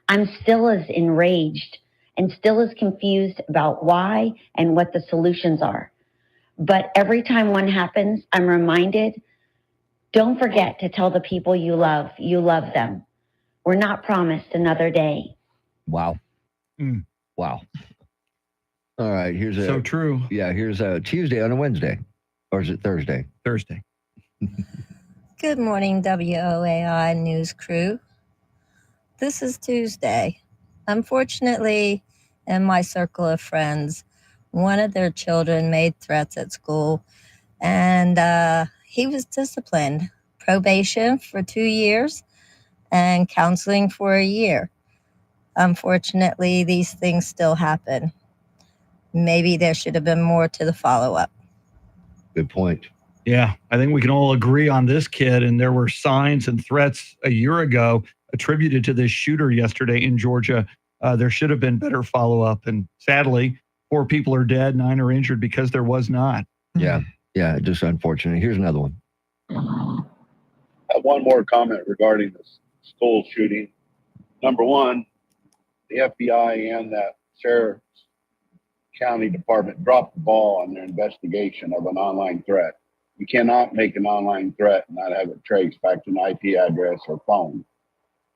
I'm still as enraged and still as confused about why and what the solutions are. But every time one happens, I'm reminded, don't forget to tell the people you love them. We're not promised another day. Wow. Wow. All right. Here's a. So true. Yeah. Here's a Tuesday on a Wednesday. Or is it Thursday? Thursday. Good morning, WOAI news crew. This is Tuesday. Unfortunately, in my circle of friends, one of their children made threats at school, and he was disciplined. Probation for 2 years and counseling for a year. Unfortunately, these things still happen. Maybe there should have been more to the follow-up. Good point. Yeah, I think we can all agree on this kid, and there were signs and threats a year ago attributed to this shooter yesterday in Georgia. There should have been better follow-up, and sadly, 4 people are dead, 9 are injured because there was not. Yeah, just unfortunate. Here's another one. I have one more comment regarding the school shooting. Number one, the FBI and that Sheriff's County Department dropped the ball on their investigation of an online threat. You cannot make an online threat and not have it traced back to an IP address or phone.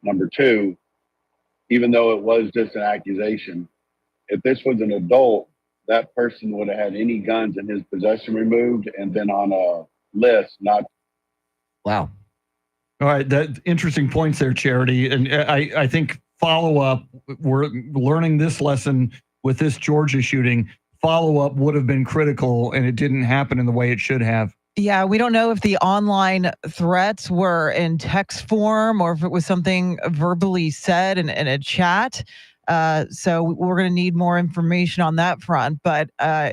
Number two, even though it was just an accusation, if this was an adult, that person would have had any guns in his possession removed and been on a list, not. Wow. All right, that interesting points there, Charity. And I think follow-up, we're learning this lesson with this Georgia shooting. Follow-up would have been critical, and it didn't happen in the way it should have. Yeah, we don't know if the online threats were in text form or if it was something verbally said in a chat. So we're going to need more information on that front. But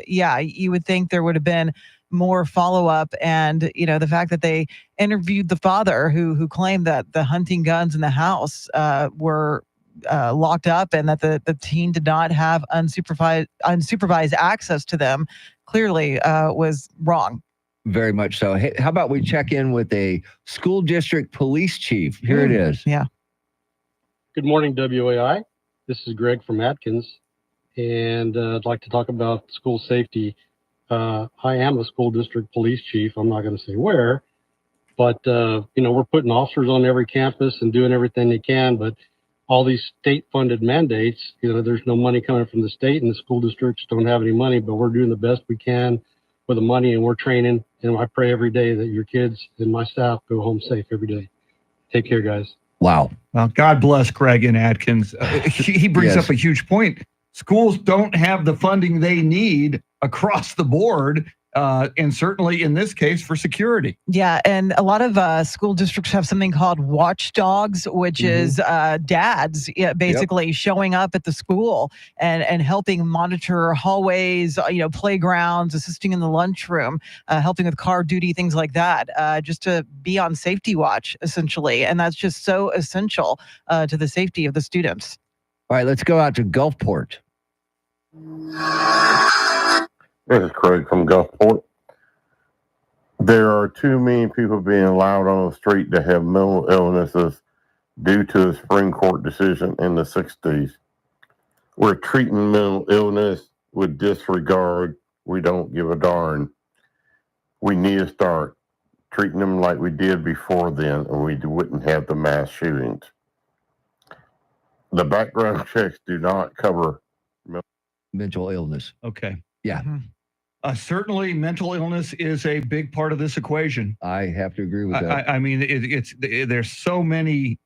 yeah, you would think there would have been more follow up, and the fact that they interviewed the father who claimed that the hunting guns in the house were locked up and that the teen did not have unsupervised access to them clearly was wrong. Very much so. Hey, how about we check in with a school district police chief? Here it is. Yeah. Good morning, WAI. This is Greg from Atkins, and I'd like to talk about school safety. I am a school district police chief. I'm not going to say where, but we're putting officers on every campus and doing everything they can. But all these state-funded mandates, there's no money coming from the state, and the school districts don't have any money. But we're doing the best we can with the money, and we're training. And I pray every day that your kids and my staff go home safe every day. Take care, guys. Wow. Well, God bless Greg and Atkins. He brings Yes. up a huge point. Schools don't have the funding they need across the board, and certainly in this case for security. Yeah, and a lot of school districts have something called watchdogs, which is dads basically showing up at the school and helping monitor hallways, playgrounds, assisting in the lunchroom, helping with car duty, things like that, just to be on safety watch, essentially. And that's just so essential to the safety of the students. All right, let's go out to Gulfport. This is Craig from Gulfport. There are too many people being allowed on the street to have mental illnesses due to a Supreme Court decision in the 60s. We're treating mental illness with disregard. We don't give a darn. We need to start treating them like we did before then, and we wouldn't have the mass shootings. The background checks do not cover mental illness. Okay. Yeah. Certainly, mental illness is a big part of this equation. I have to agree with that. I mean, there's so many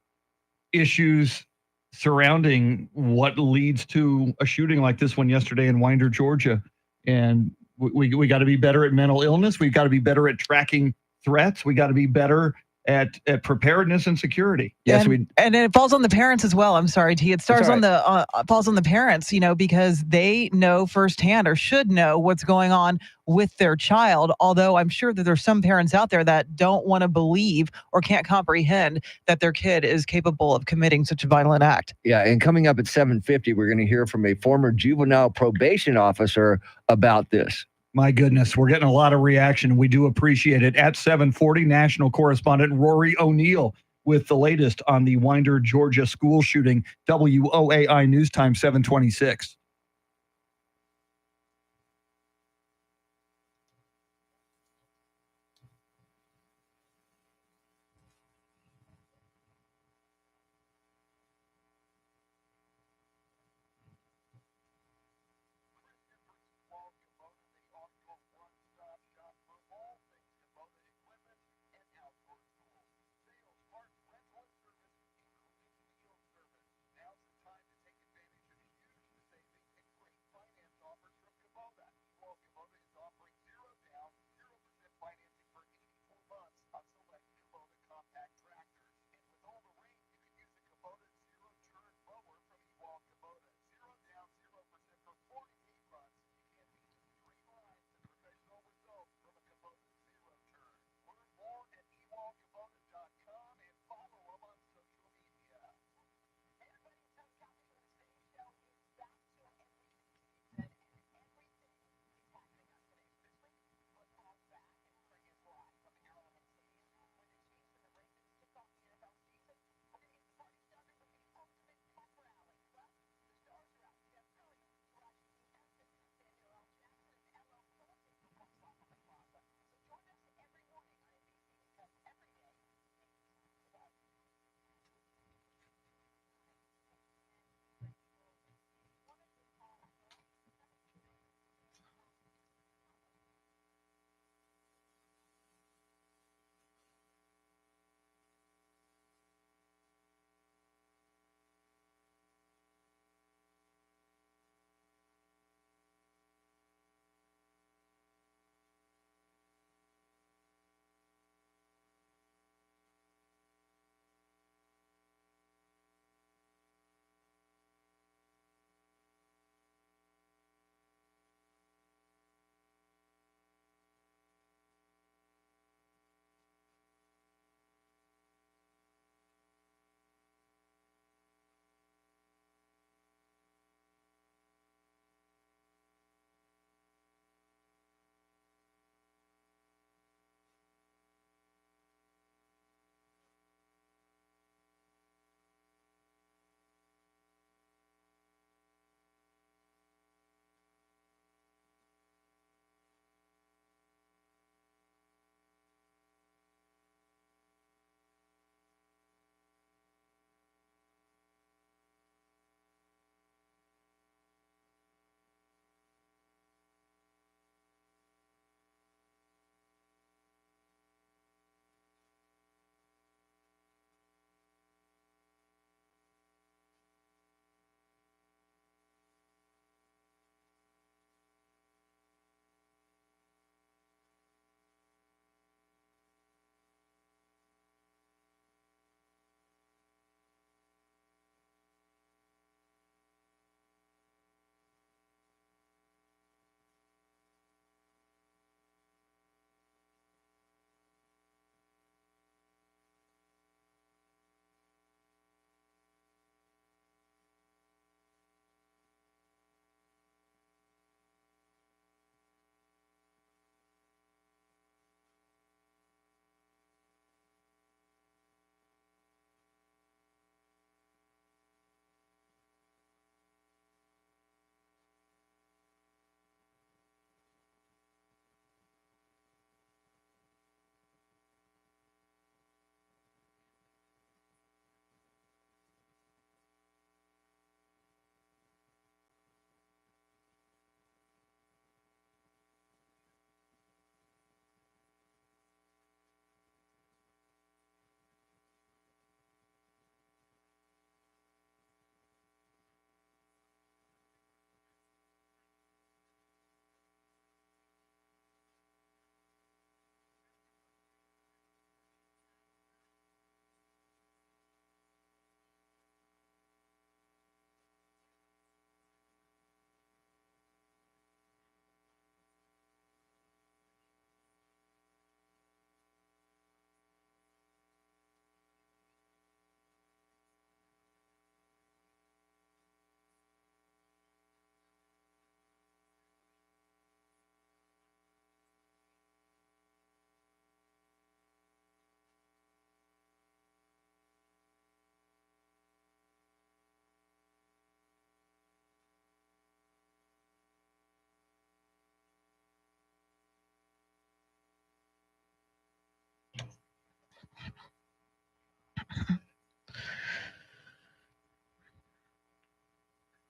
issues surrounding what leads to a shooting like this one yesterday in Winder, Georgia, and we got to be better at mental illness. We've got to be better at tracking threats. We got to be better at preparedness and security. Yes, and it falls on the parents as well. I'm sorry, T. It starts on the falls on the parents, because they know firsthand or should know what's going on with their child. Although I'm sure that there's some parents out there that don't want to believe or can't comprehend that their kid is capable of committing such a violent act. Yeah, and coming up at 7:50, we're going to hear from a former juvenile probation officer about this. My goodness, we're getting a lot of reaction. We do appreciate it. At 7:40, national correspondent Rory O'Neill with the latest on the Winder, Georgia school shooting. WOAI News Time 726.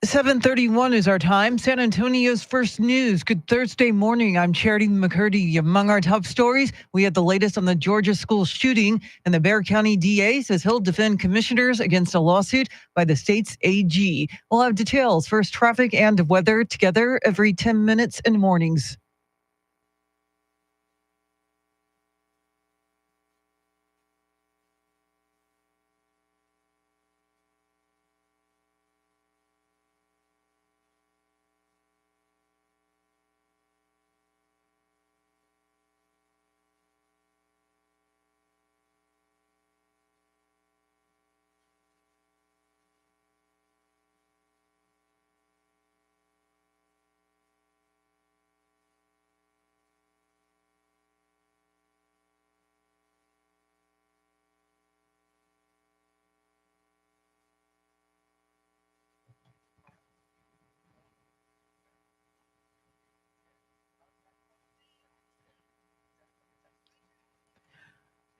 7:31 is our time. San Antonio's first news. Good Thursday morning. I'm Charity McCurdy. Among our top stories, we have the latest on the Georgia school shooting, and the Bexar County DA says he'll defend commissioners against a lawsuit by the state's AG. We'll have details, first traffic and weather together every 10 minutes in the mornings.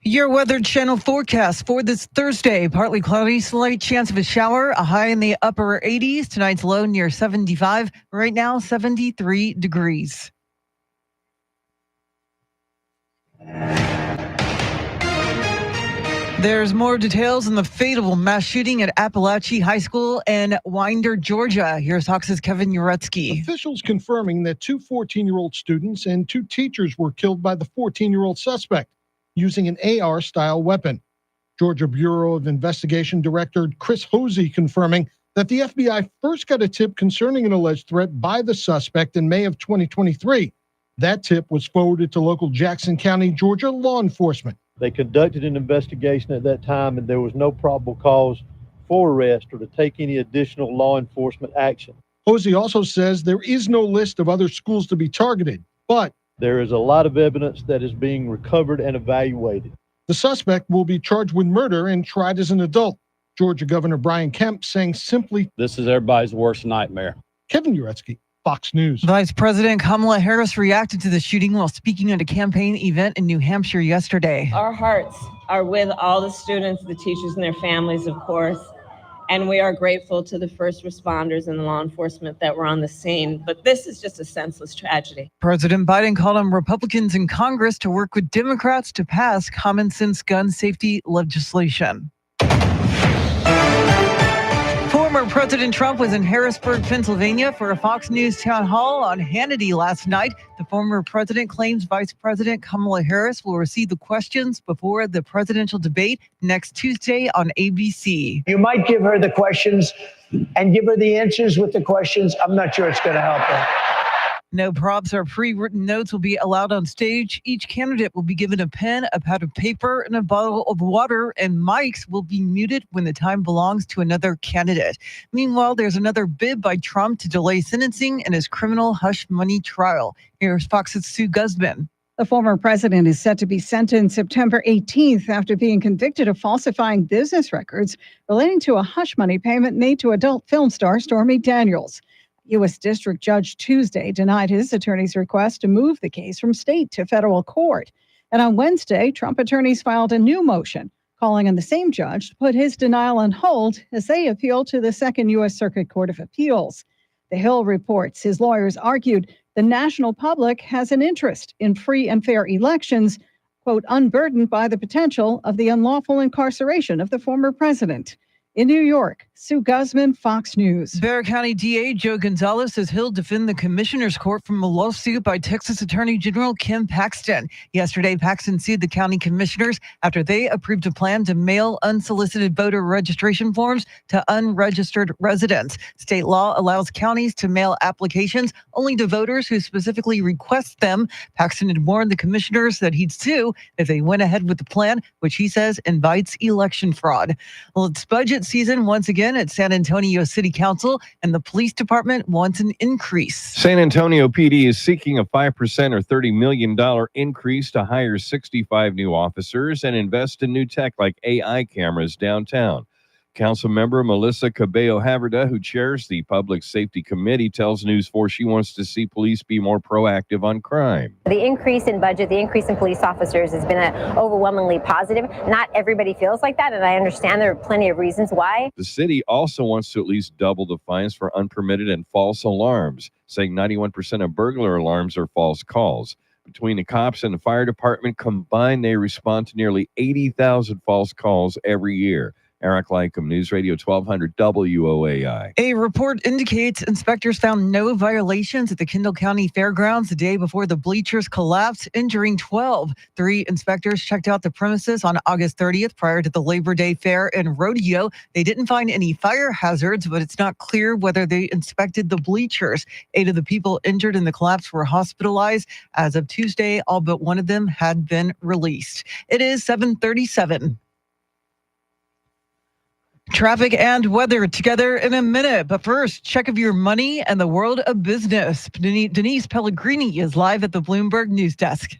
Your Weather Channel forecast for this Thursday. Partly cloudy, slight chance of a shower, a high in the upper 80s. Tonight's low near 75. Right now, 73 degrees. There's more details on the fatal mass shooting at Appalachia High School in Winder, Georgia. Here's Fox's Kevin Uretsky. Officials confirming that two 14-year-old students and two teachers were killed by the 14-year-old suspect using an AR-style weapon. Georgia Bureau of Investigation Director Chris Hosey confirming that the FBI first got a tip concerning an alleged threat by the suspect in May of 2023. That tip was forwarded to local Jackson County, Georgia law enforcement. They conducted an investigation at that time, and there was no probable cause for arrest or to take any additional law enforcement action. Hosey also says there is no list of other schools to be targeted, but there is a lot of evidence that is being recovered and evaluated. The suspect will be charged with murder and tried as an adult. Georgia Governor Brian Kemp saying simply, "This is everybody's worst nightmare." Kevin Uretsky, Fox News. Vice President Kamala Harris reacted to the shooting while speaking at a campaign event in New Hampshire yesterday. Our hearts are with all the students, the teachers, and their families, of course. And we are grateful to the first responders and the law enforcement that were on the scene. But this is just a senseless tragedy. President Biden called on Republicans in Congress to work with Democrats to pass common sense gun safety legislation. Former President Trump was in Harrisburg, Pennsylvania for a Fox News town hall on Hannity last night. The former president claims Vice President Kamala Harris will receive the questions before the presidential debate next Tuesday on ABC. You might give her the questions and give her the answers with the questions. I'm not sure it's going to help her. No props or pre-written notes will be allowed on stage. Each candidate will be given a pen, a pad of paper, and a bottle of water, and mics will be muted when the time belongs to another candidate. Meanwhile, there's another bid by Trump to delay sentencing in his criminal hush money trial. Here's Fox's Sue Guzman. The former president is set to be sentenced September 18th after being convicted of falsifying business records relating to a hush money payment made to adult film star Stormy Daniels. U.S. District Judge Tuesday denied his attorney's request to move the case from state to federal court. And on Wednesday, Trump attorneys filed a new motion calling on the same judge to put his denial on hold as they appeal to the Second U.S. Circuit Court of Appeals. The Hill reports his lawyers argued the national public has an interest in free and fair elections, quote, unburdened by the potential of the unlawful incarceration of the former president. In New York, Sue Guzman, Fox News. Bexar County DA Joe Gonzalez says he'll defend the commissioner's court from a lawsuit by Texas Attorney General Ken Paxton. Yesterday, Paxton sued the county commissioners after they approved a plan to mail unsolicited voter registration forms to unregistered residents. State law allows counties to mail applications only to voters who specifically request them. Paxton had warned the commissioners that he'd sue if they went ahead with the plan, which he says invites election fraud. Well, it's budget season once again at San Antonio City Council, and the police department wants an increase. San Antonio PD is seeking a 5% or $30 million increase to hire 65 new officers and invest in new tech like AI cameras downtown. Councilmember Melissa Cabello-Haverda, who chairs the Public Safety Committee, tells News 4 she wants to see police be more proactive on crime. The increase in budget, the increase in police officers has been overwhelmingly positive. Not everybody feels like that, and I understand there are plenty of reasons why. The city also wants to at least double the fines for unpermitted and false alarms, saying 91% of burglar alarms are false calls. Between the cops and the fire department combined, they respond to nearly 80,000 false calls every year. Eric Lycum, News Radio 1200 WOAI. A report indicates inspectors found no violations at the Kendall County Fairgrounds the day before the bleachers collapsed, injuring 12. 3 inspectors checked out the premises on August 30th prior to the Labor Day Fair and Rodeo. They didn't find any fire hazards, but it's not clear whether they inspected the bleachers. 8 of the people injured in the collapse were hospitalized. As of Tuesday, all but one of them had been released. It is 7:37. Traffic and weather together in a minute. But first, check of your money and the world of business. Denise Pellegrini is live at the Bloomberg News Desk.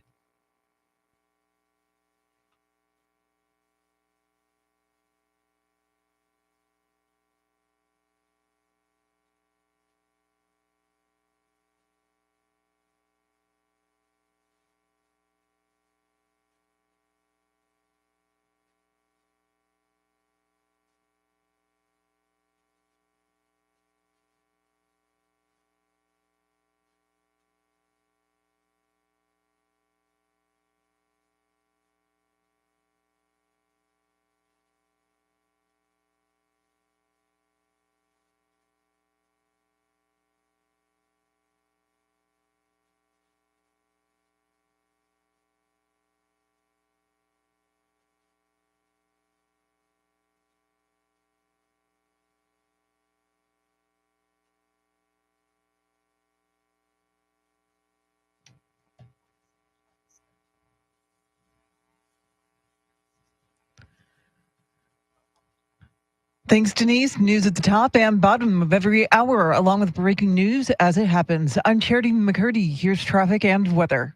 Thanks, Denise. News at the top and bottom of every hour, along with breaking news as it happens. I'm Charity McCurdy. Here's traffic and weather.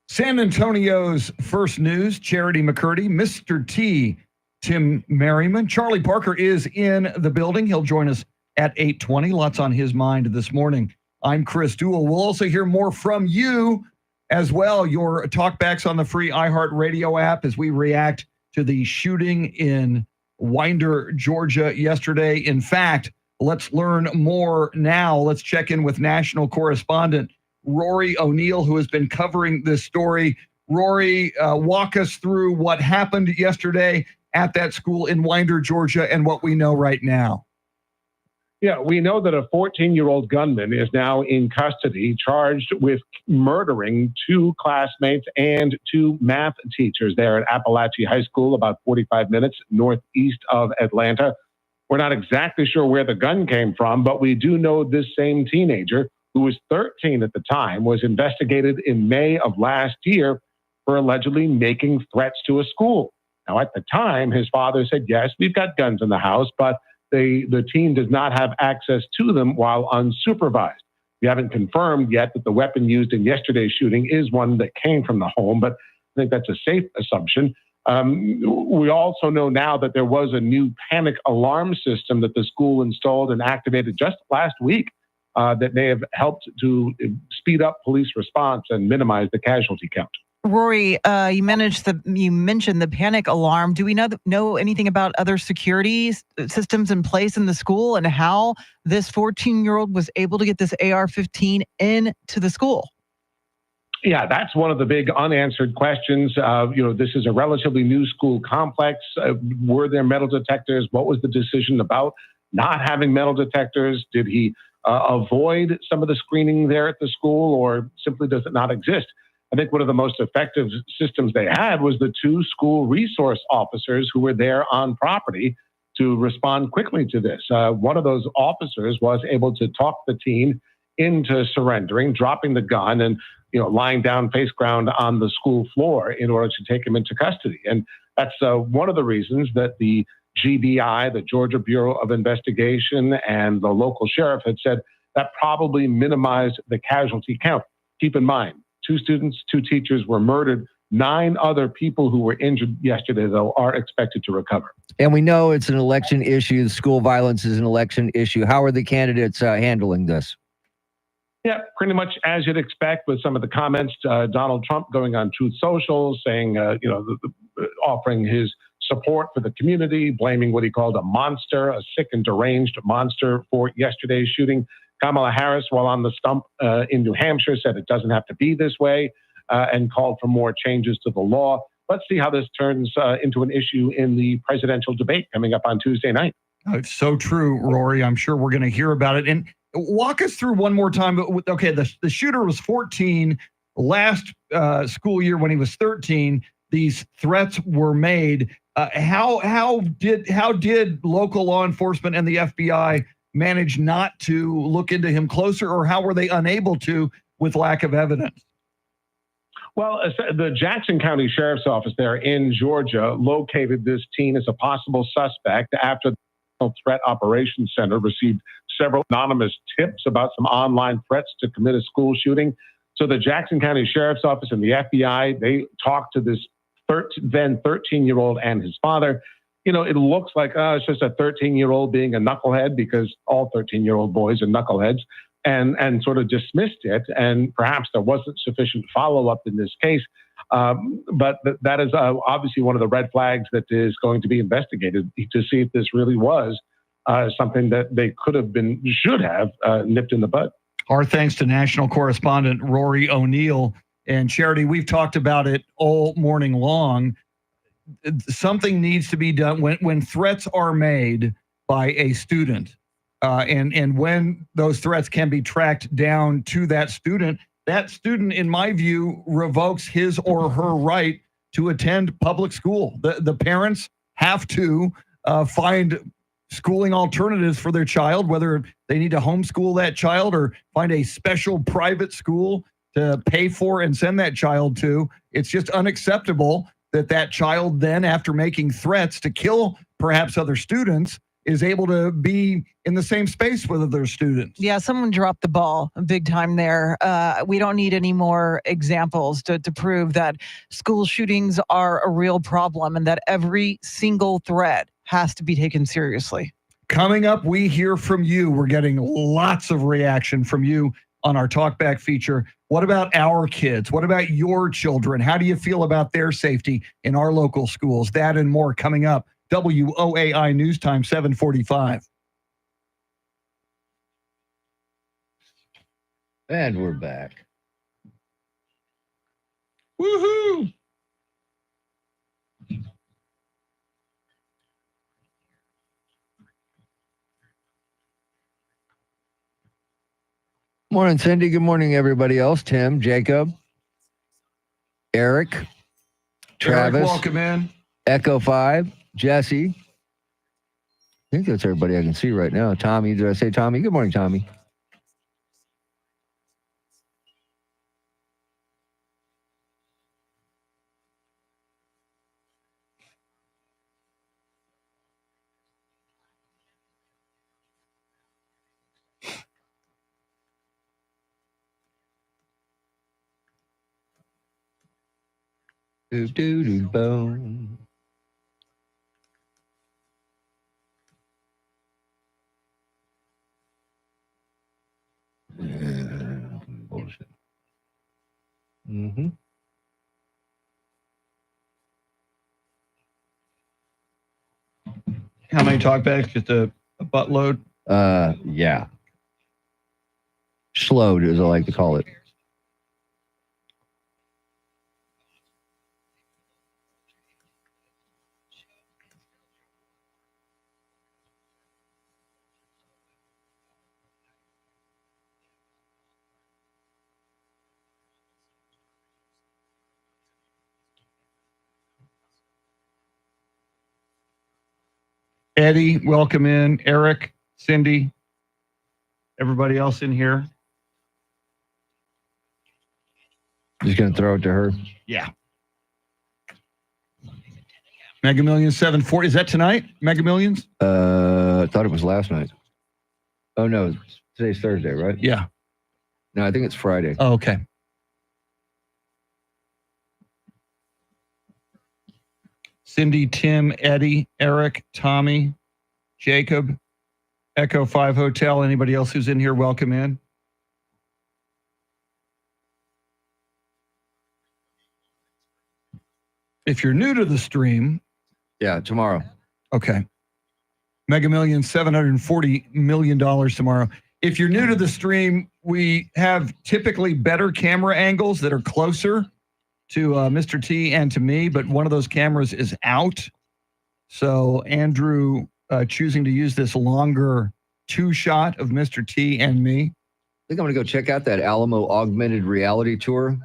San Antonio's first news, Charity McCurdy, Mr. T, Tim Merriman. Charlie Parker is in the building. He'll join us at 8:20. Lots on his mind this morning. I'm Chris Duell. We'll also hear more from you as well. Your talkbacks on the free iHeartRadio app as we react to the shooting in Winder, Georgia yesterday. In fact, let's learn more now. Let's check in with national correspondent Rory O'Neill, who has been covering this story. Rory, walk us through what happened yesterday at that school in Winder, Georgia, and what we know right now. Yeah, we know that a 14-year-old gunman is now in custody, charged with murdering 2 classmates and 2 math teachers there at Appalachia High School, about 45 minutes northeast of Atlanta. We're not exactly sure where the gun came from, but we do know this same teenager, who was 13 at the time, was investigated in May of last year for allegedly making threats to a school. Now, at the time, his father said, yes, we've got guns in the house, but the teen does not have access to them while unsupervised. We haven't confirmed yet that the weapon used in yesterday's shooting is one that came from the home, but I think that's a safe assumption. We also know now that there was a new panic alarm system that the school installed and activated just last week that may have helped to speed up police response and minimize the casualty count. Rory, you mentioned the panic alarm. Do we know anything about other security systems in place in the school and how this 14-year-old was able to get this AR-15 into the school? Yeah, that's one of the big unanswered questions. This is a relatively new school complex. Were there metal detectors? What was the decision about not having metal detectors? Did he avoid some of the screening there at the school, or simply does it not exist? I think one of the most effective systems they had was the 2 school resource officers who were there on property to respond quickly to this. One of those officers was able to talk the teen into surrendering, dropping the gun, and lying down face ground on the school floor in order to take him into custody. And that's one of the reasons that the GBI, the Georgia Bureau of Investigation, and the local sheriff had said that probably minimized the casualty count. Keep in mind, 2 students, 2 teachers were murdered. 9 other people who were injured yesterday, though, are expected to recover. And we know it's an election issue. School violence is an election issue. How are the candidates handling this? Yeah, pretty much as you'd expect, with some of the comments. Donald Trump going on Truth Social, saying, offering his support for the community, blaming what he called a monster, a sick and deranged monster for yesterday's shooting. Kamala Harris, while on the stump in New Hampshire, said it doesn't have to be this way and called for more changes to the law. Let's see how this turns into an issue in the presidential debate coming up on Tuesday night. It's so true, Rory. I'm sure we're going to hear about it. And walk us through one more time. Okay, the shooter was 14. Last school year when he was 13, these threats were made. How did local law enforcement and the FBI manage not to look into him closer, or how were they unable to with lack of evidence? Well, the Jackson County Sheriff's Office there in Georgia located this teen as a possible suspect after the National Threat Operations Center received several anonymous tips about some online threats to commit a school shooting. So the Jackson County Sheriff's Office and the FBI, they talked to this then 13-year-old and his father. It looks like it's just a 13-year-old being a knucklehead, because all 13-year-old boys are knuckleheads, and sort of dismissed it. And perhaps there wasn't sufficient follow-up in this case. But that is obviously one of the red flags that is going to be investigated to see if this really was something that they should have nipped in the bud. Our thanks to national correspondent Rory O'Neill. And Charity, we've talked about it all morning long. Something needs to be done when threats are made by a student, and when those threats can be tracked down to that student, in my view, revokes his or her right to attend public school. The parents have to find schooling alternatives for their child, whether they need to homeschool that child or find a special private school to pay for and send that child to. It's just unacceptable that child then, after making threats to kill perhaps other students, is able to be in the same space with other students. Yeah, someone dropped the ball big time there. We don't need any more examples to prove that school shootings are a real problem and that every single threat has to be taken seriously. Coming up, we hear from you. We're getting lots of reaction from you on our Talkback feature. What about our kids? What about your children? How do you feel about their safety in our local schools? That and more coming up. WOAI News Time 7:45. And we're back. Woohoo! Morning, Cindy. Good morning, everybody else. Tim, Jacob, Eric, Travis. Eric, welcome in. Echo 5, Jesse. I think that's everybody I can see right now. Tommy, did I say Tommy? Good morning, Tommy. Do, do, do, boom. Bullshit. Mm-hmm. How many talkbacks? Just a buttload? Yeah. Slowed, as I like to call it. Eddie, welcome in. Eric, Cindy, everybody else in here. Just going to throw it to her. Yeah. Mega Millions 740. Is that tonight? Mega Millions? I thought it was last night. Oh, no. Today's Thursday, right? Yeah. No, I think it's Friday. Oh, okay. Cindy, Tim, Eddie, Eric, Tommy, Jacob, Echo 5 Hotel. Anybody else who's in here, welcome in. If you're new to the stream. Yeah, tomorrow. Okay. Mega Millions, $740 million tomorrow. If you're new to the stream, we have typically better camera angles that are closer to Mr. T and to me, but one of those cameras is out. So Andrew choosing to use this longer two-shot of Mr. T and me. I think I'm going to go check out that Alamo augmented reality tour.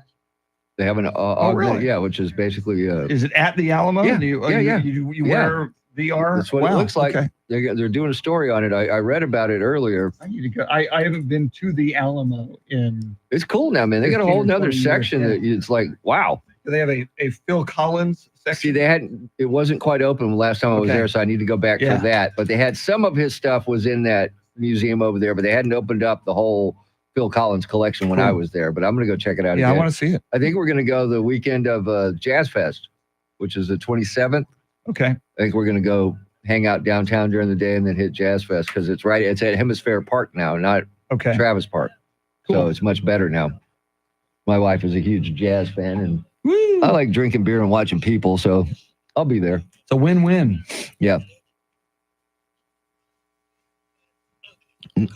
They have an augmented, really? Yeah, which is basically. Is it at the Alamo? Yeah, You wear VR? That's what it looks like. Okay. They're doing a story on it. I read about it earlier. I need to go. I haven't been to the Alamo in. It's cool now, man. They got a whole nother section that it's like, wow. Do they have a Phil Collins section? See, it wasn't quite open last time I was there, so I need to go back for that. But they had some of his stuff was in that museum over there, but they hadn't opened up the whole Phil Collins collection when I was there. But I'm going to go check it out. Yeah, again. I want to see it. I think we're going to go the weekend of Jazz Fest, which is the 27th. Okay. I think we're going to go hang out downtown during the day and then hit Jazz Fest because it's at Hemisphere Park now, not Travis Park. Cool. So it's much better now. My wife is a huge jazz fan, and I like drinking beer and watching people, so I'll be there. It's a win-win. Yeah.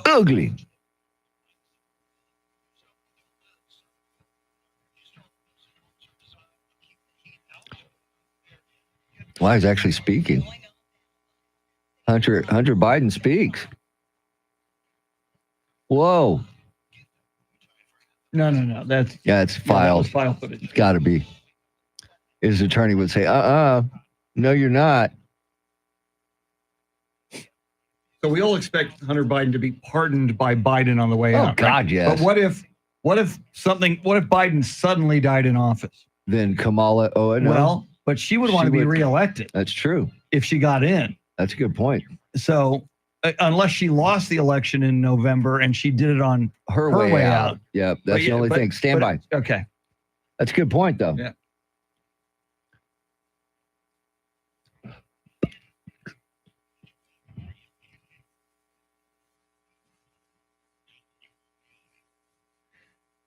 Ugly. Well, he's actually speaking. Hunter Biden speaks. Whoa. No. That's it's filed. File footage. It's got to be. His attorney would say, no, you're not. So we all expect Hunter Biden to be pardoned by Biden on the way out. Oh, God, right? yes. But what if Biden suddenly died in office? Then Kamala, no. Well, but she would want to be reelected. That's true. If she got in. That's a good point. So unless she lost the election in November and she did it on her way out. Yeah, that's the only thing. Stand by. Okay. That's a good point, though. Yeah.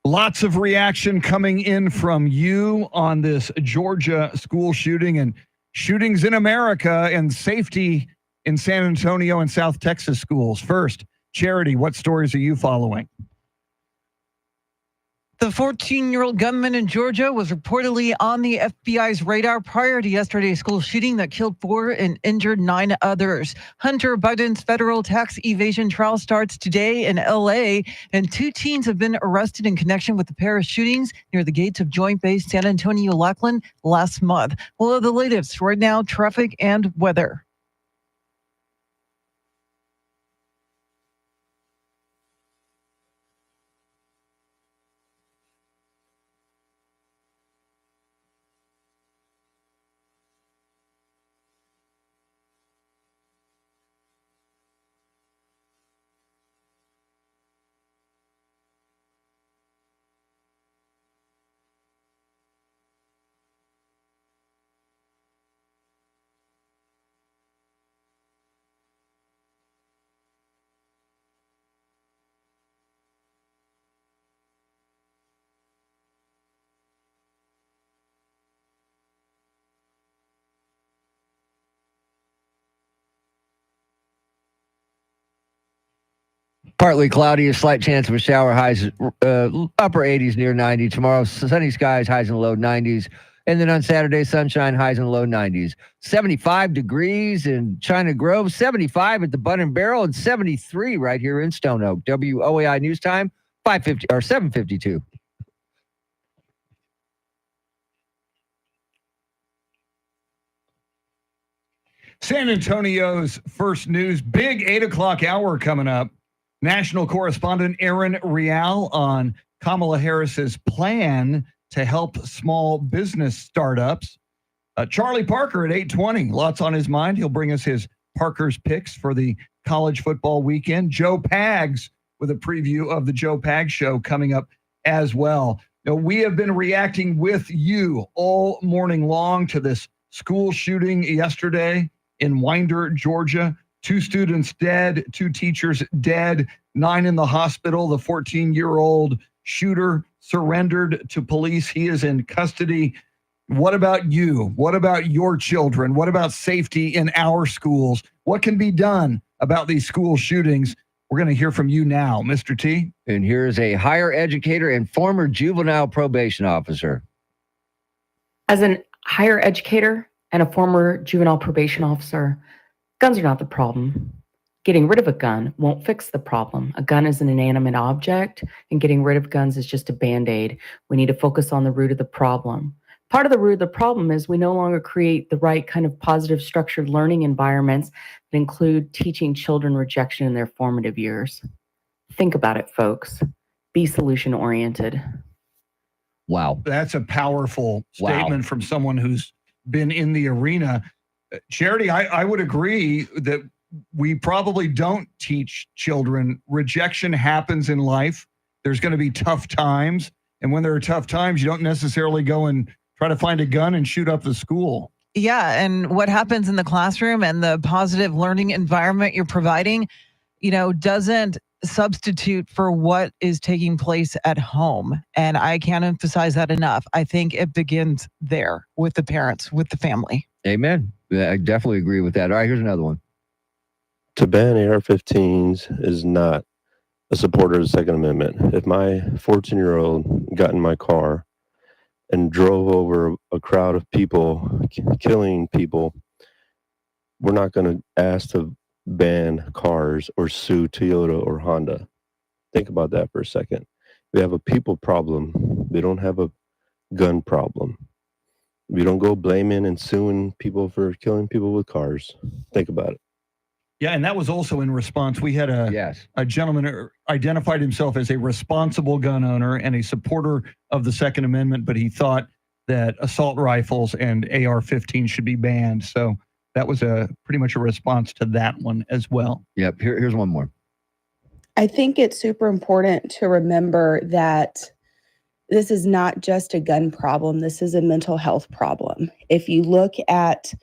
Lots of reaction coming in from you on this Georgia school shooting and shootings in America and safety in San Antonio and South Texas schools. First, Charity, what stories are you following? The 14-year-old gunman in Georgia was reportedly on the FBI's radar prior to yesterday's school shooting that killed 4 and injured 9 others. Hunter Biden's federal tax evasion trial starts today in L.A., and 2 teens have been arrested in connection with the Paris shootings near the gates of Joint Base San Antonio-Lackland last month. Well, the latest right now, traffic and weather. Partly cloudy, a slight chance of a shower, highs upper 80s, near 90. Tomorrow, sunny skies, highs in the low 90s. And then on Saturday, sunshine, highs in the low 90s. 75 degrees in China Grove, 75 at the Bun and Barrel, and 73 right here in Stone Oak. WOAI News Time, 5:50 or 7:52. San Antonio's first news, big 8 o'clock hour coming up. National correspondent Aaron Real on Kamala Harris's plan to help small business startups. Charlie Parker at 8:20. Lots on his mind. He'll bring us his Parker's picks for the college football weekend. Joe Pags with a preview of the Joe Pags show coming up as well. Now, we have been reacting with you all morning long to this school shooting yesterday in Winder, Georgia. 2 students dead, 2 teachers dead, 9 in the hospital. The 14-year-old shooter surrendered to police. He is in custody. What about you? What about your children? What about safety in our schools? What can be done about these school shootings? We're going to hear from you now, Mr. T. And here's a higher educator and former juvenile probation officer. As an higher educator and a former juvenile probation officer, guns are not the problem. Getting rid of a gun won't fix the problem. A gun is an inanimate object, and getting rid of guns is just a Band-Aid. We need to focus on the root of the problem. Part of the root of the problem is we no longer create the right kind of positive structured learning environments that include teaching children rejection in their formative years. Think about it, folks. Be solution-oriented. Wow. That's a powerful statement from someone who's been in the arena. Charity, I would agree that we probably don't teach children. Rejection happens in life. There's going to be tough times. And when there are tough times, you don't necessarily go and try to find a gun and shoot up the school. Yeah. And what happens in the classroom and the positive learning environment you're providing, doesn't substitute for what is taking place at home. And I can't emphasize that enough. I think it begins there with the parents, with the family. Amen. I definitely agree with that. All right, here's another one. To ban AR-15s is not a supporter of the Second Amendment. If my 14-year-old got in my car and drove over a crowd of people, killing people, we're not going to ask to ban cars or sue Toyota or Honda. Think about that for a second. We have a people problem. They don't have a gun problem. We don't go blaming and suing people for killing people with cars. Think about it. Yeah, and that was also in response. We had a gentleman who identified himself as a responsible gun owner and a supporter of the Second Amendment, but he thought that assault rifles and AR-15 should be banned. So that was pretty much a response to that one as well. Yep, here's one more. I think it's super important to remember that this is not just a gun problem. This is a mental health problem. If you look at,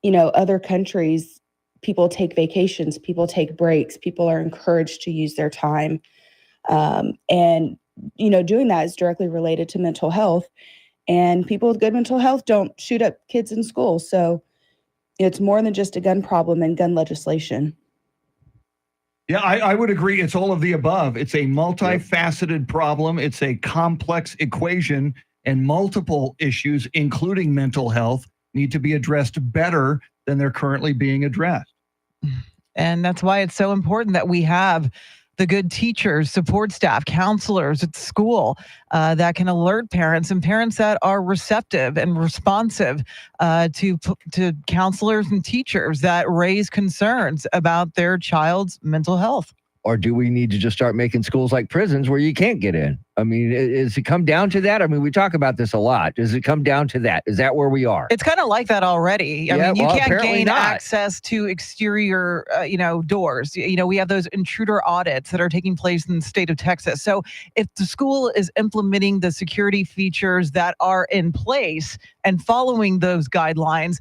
other countries, people take vacations, people take breaks, people are encouraged to use their time. And doing that is directly related to mental health. And people with good mental health don't shoot up kids in school. So it's more than just a gun problem and gun legislation. Yeah, I would agree. It's all of the above. It's a multifaceted problem. It's a complex equation, and multiple issues, including mental health, need to be addressed better than they're currently being addressed. And that's why it's so important that we have the good teachers, support staff, counselors at school that can alert parents, and parents that are receptive and responsive to counselors and teachers that raise concerns about their child's mental health. Or do we need to just start making schools like prisons where you can't get in? I mean, does it come down to that? I mean, we talk about this a lot. Does it come down to that? Is that where we are? It's kind of like that already. I mean, you can't gain access to exterior, doors. We have those intruder audits that are taking place in the state of Texas. So if the school is implementing the security features that are in place and following those guidelines,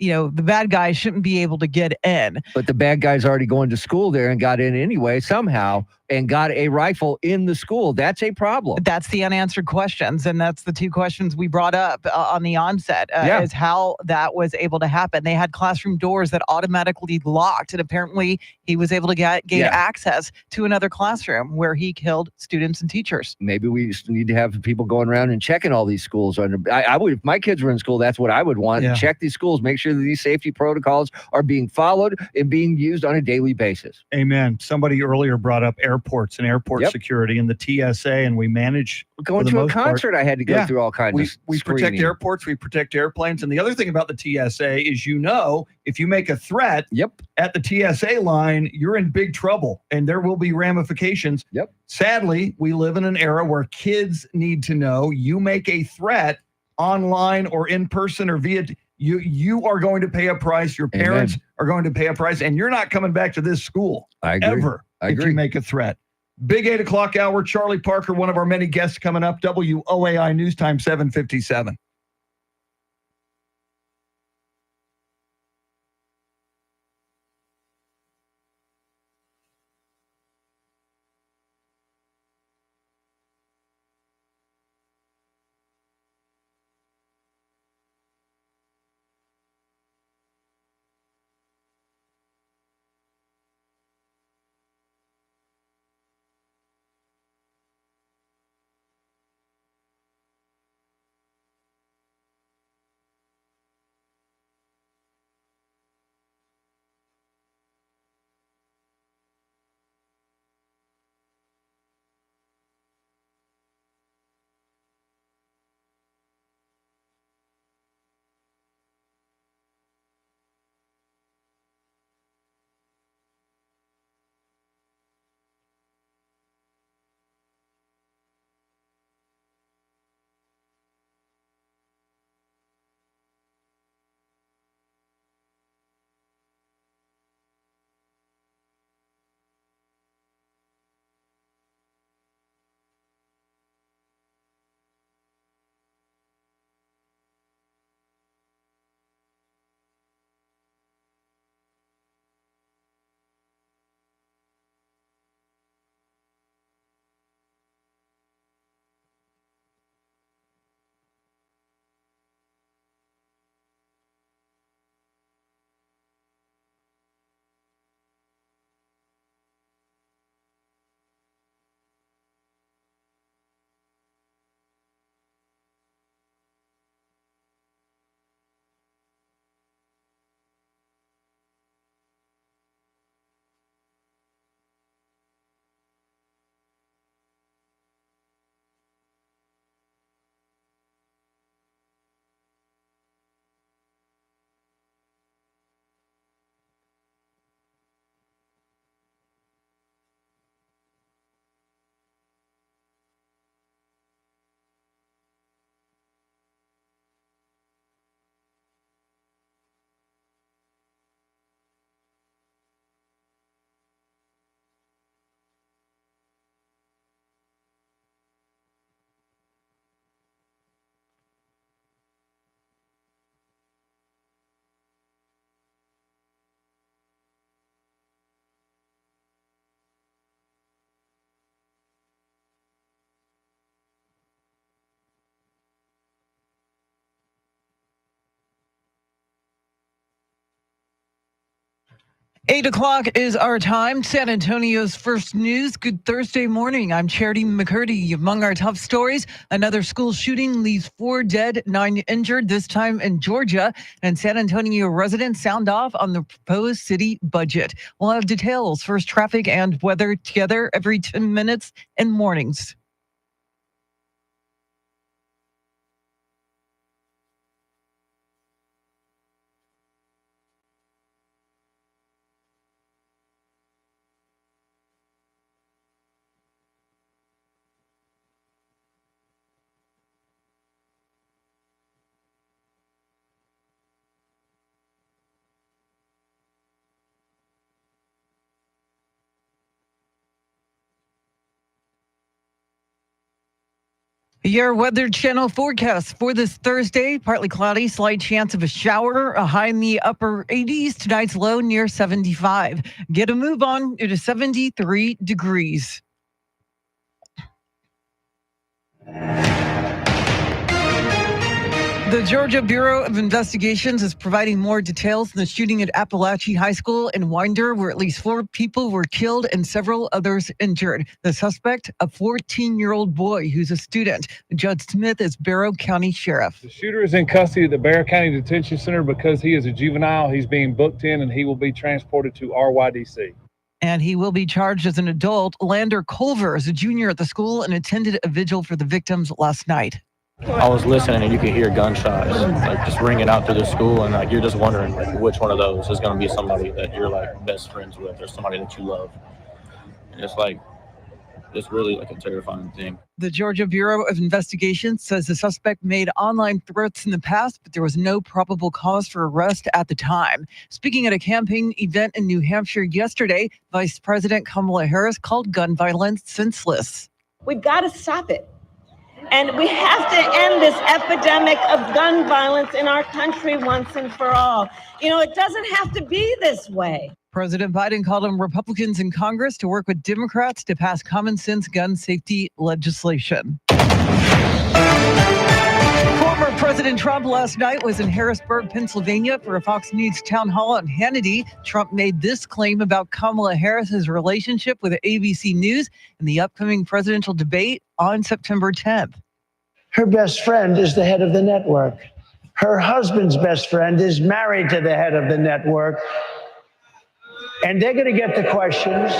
the bad guys shouldn't be able to get in. But the bad guys already going to school there and got in anyway somehow. and got a rifle in the school. That's a problem. That's the unanswered questions. And that's the two questions we brought up on the onset Yeah. is how that was able to happen. They had classroom doors that automatically locked. And apparently he was able to gain Yeah. access to another classroom where he killed students and teachers. Maybe we just need to have people going around and checking all these schools. I would, if my kids were in school, that's what I would want. Yeah. Check these schools, make sure that these safety protocols are being followed and being used on a daily basis. Amen. Somebody earlier brought up airports and airport Yep. security and the TSA, and we manage Going to a concert, I had to go through all kinds of we protect screening. airports, we protect airplanes. And the other thing about the TSA is, if you make a threat at the TSA line, you're in big trouble and there will be ramifications. Yep. Sadly, we live in an era where kids need to know you make a threat online or in person or via you are going to pay a price. Your parents are going to pay a price, and you're not coming back to this school I agree. ever I if agree. you make a threat. Big 8 o'clock hour. Charlie Parker, one of our many guests coming up. WOAI News Time 7:57. Eight o'clock is our time. San Antonio's first news. Good Thursday morning. I'm Charity McCurdy. Among our top stories, another school shooting leaves 4 dead, 9 injured, this time in Georgia. And San Antonio residents sound off on the proposed city budget. We'll have details, first traffic and weather together every 10 minutes and mornings. Your Weather Channel forecast for this Thursday: partly cloudy, slight chance of a shower, a high in the upper 80s, tonight's low near 75. Get a move on, it is 73 degrees. The Georgia Bureau of Investigations is providing more details on the shooting at Appalachian High School in Winder, where at least 4 people were killed and several others injured. The suspect, a 14-year-old boy who's a student. Judge Smith is Barrow County Sheriff. The shooter is in custody at the Barrow County Detention Center because he is a juvenile. He's being booked in and he will be transported to RYDC. And he will be charged as an adult. Lander Culver is a junior at the school and attended a vigil for the victims last night. I was listening and you could hear gunshots like just ringing out through the school, and like you're just wondering like which one of those is going to be somebody that you're like best friends with or somebody that you love. And it's really like a terrifying thing. The Georgia Bureau of Investigation says the suspect made online threats in the past, but there was no probable cause for arrest at the time. Speaking at a campaign event in New Hampshire yesterday, Vice President Kamala Harris called gun violence senseless. We've got to stop it. And we have to end this epidemic of gun violence in our country once and for all. You know, it doesn't have to be this way. President Biden called on Republicans in Congress to work with Democrats to pass common sense gun safety legislation. Former President Trump last night was in Harrisburg, Pennsylvania for a Fox News town hall on Hannity. Trump made this claim about Kamala Harris's relationship with ABC News in the upcoming presidential debate on September 10th. Her best friend is the head of the network. Her husband's best friend is married to the head of the network. And they're going to get the questions.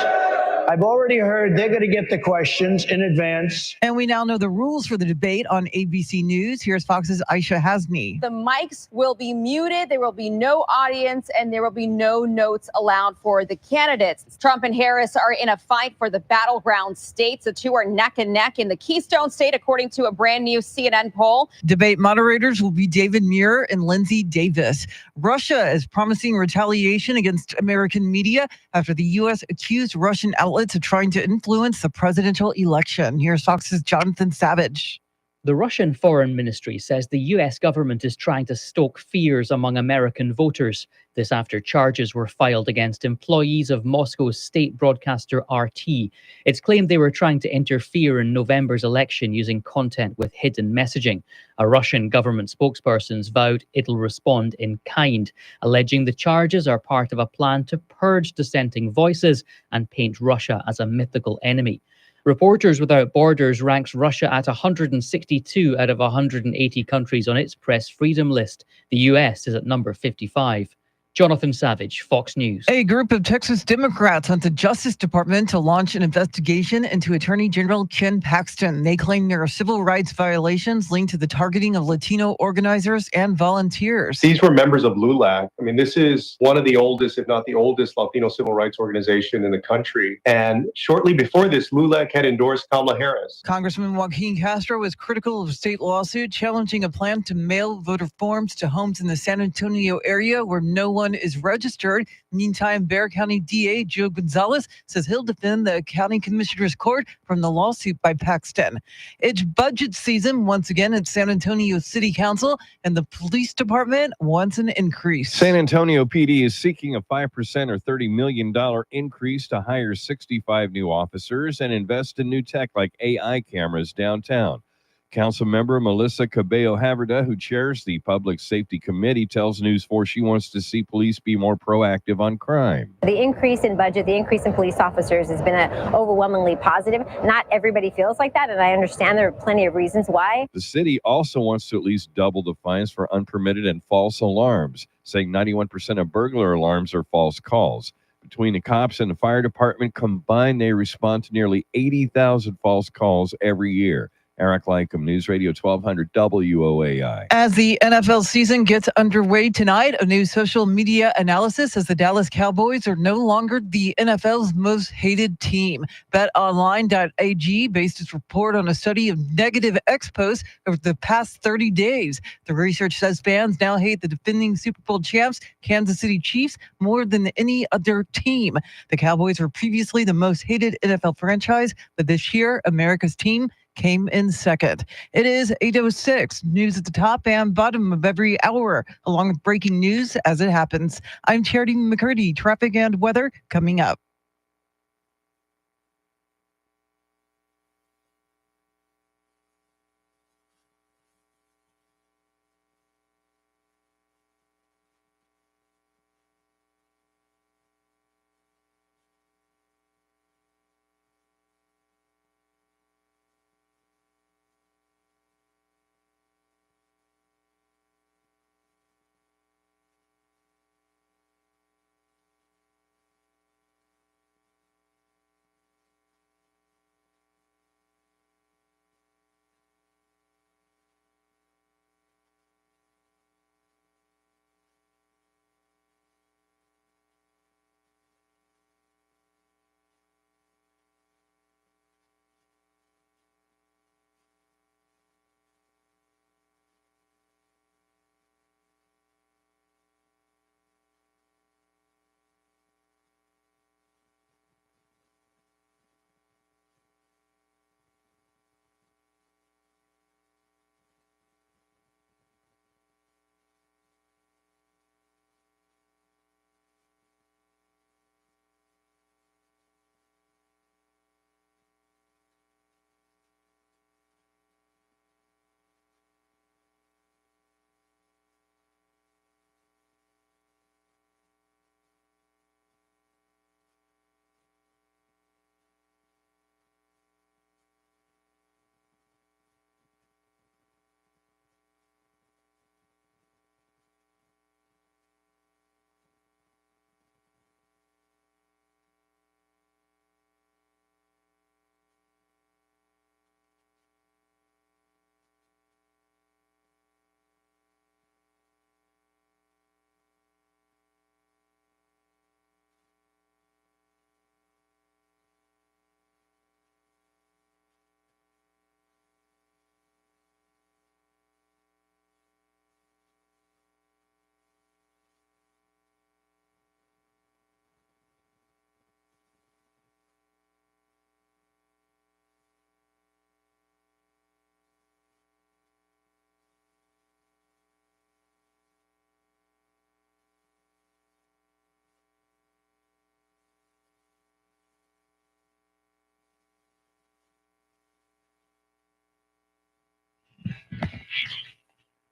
I've already heard they're going to get the questions in advance. And we now know the rules for the debate on ABC News. Here's Fox's Aisha Hasmi. The mics will be muted. There will be no audience and there will be no notes allowed for the candidates. Trump and Harris are in a fight for the battleground states. The two are neck and neck in the Keystone State, according to a brand new CNN poll. Debate moderators will be David Muir and Lindsay Davis. Russia is promising retaliation against American media after the U.S. accused Russian outlets of trying to influence the presidential election. Here's Fox's Jonathan Savage. The Russian Foreign Ministry says the U.S. government is trying to stoke fears among American voters. This after charges were filed against employees of Moscow's state broadcaster RT. It's claimed they were trying to interfere in November's election using content with hidden messaging. A Russian government spokesperson's vowed it'll respond in kind, alleging the charges are part of a plan to purge dissenting voices and paint Russia as a mythical enemy. Reporters Without Borders ranks Russia at 162 out of 180 countries on its press freedom list. The US is at number 55. Jonathan Savage, Fox News. A group of Texas Democrats went to the Justice Department to launch an investigation into Attorney General Ken Paxton. They claim there are civil rights violations linked to the targeting of Latino organizers and volunteers. These were members of LULAC. I mean, this is one of the oldest, if not the oldest, Latino civil rights organization in the country. And shortly before this, LULAC had endorsed Kamala Harris. Congressman Joaquin Castro was critical of a state lawsuit challenging a plan to mail voter forms to homes in the San Antonio area where no one is registered. Meantime, Bexar County DA Joe Gonzalez says he'll defend the county commissioner's court from the lawsuit by Paxton. It's budget season once again at San Antonio City Council, and the police department wants an increase. San Antonio PD is seeking a 5% or $30 million increase to hire 65 new officers and invest in new tech like AI cameras downtown. Council member Melissa Cabello-Haverda, who chairs the Public Safety Committee, tells News 4 she wants to see police be more proactive on crime. The increase in budget, the increase in police officers has been overwhelmingly positive. Not everybody feels like that, and I understand there are plenty of reasons why. The city also wants to at least double the fines for unpermitted and false alarms, saying 91% of burglar alarms are false calls. Between the cops and the fire department combined, they respond to nearly 80,000 false calls every year. Eric Lycum, News Radio 1200 WOAI. As the NFL season gets underway tonight, a new social media analysis says the Dallas Cowboys are no longer the NFL's most hated team. BetOnline.ag based its report on a study of negative X-posts over the past 30 days. The research says fans now hate the defending Super Bowl champs, Kansas City Chiefs, more than any other team. The Cowboys were previously the most hated NFL franchise, but this year, America's team came in second. It is 8:06. News at the top and bottom of every hour, along with breaking news as it happens. I'm Charity McCurdy. Traffic and weather coming up.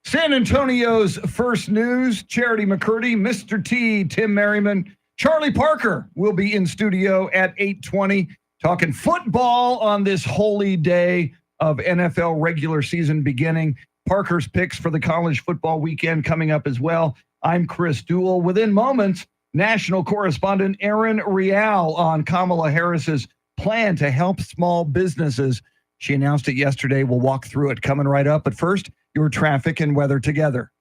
San Antonio's first news, Charity McCurdy, Mr. T, Tim Merriman, Charlie Parker will be in studio at 8:20 talking football on this holy day of NFL regular season beginning. Parker's picks for the college football weekend coming up as well. I'm Chris Duell. Within moments, national correspondent Erin Real on Kamala Harris's plan to help small businesses. She announced it yesterday. We'll walk through it coming right up. But first, your traffic and weather together.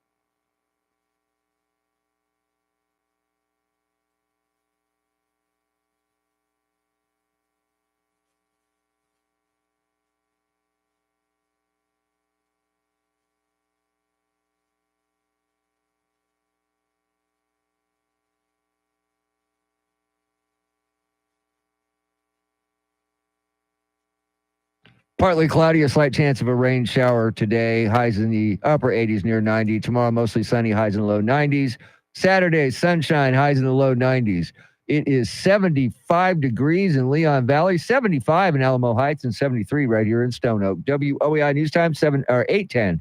Partly cloudy, a slight chance of a rain shower today. Highs in the upper 80s, near 90. Tomorrow, mostly sunny, highs in the low 90s. Saturday, sunshine, highs in the low 90s. It is 75 degrees in Leon Valley, 75 in Alamo Heights, and 73 right here in Stone Oak. WOEI News Time, 8:10.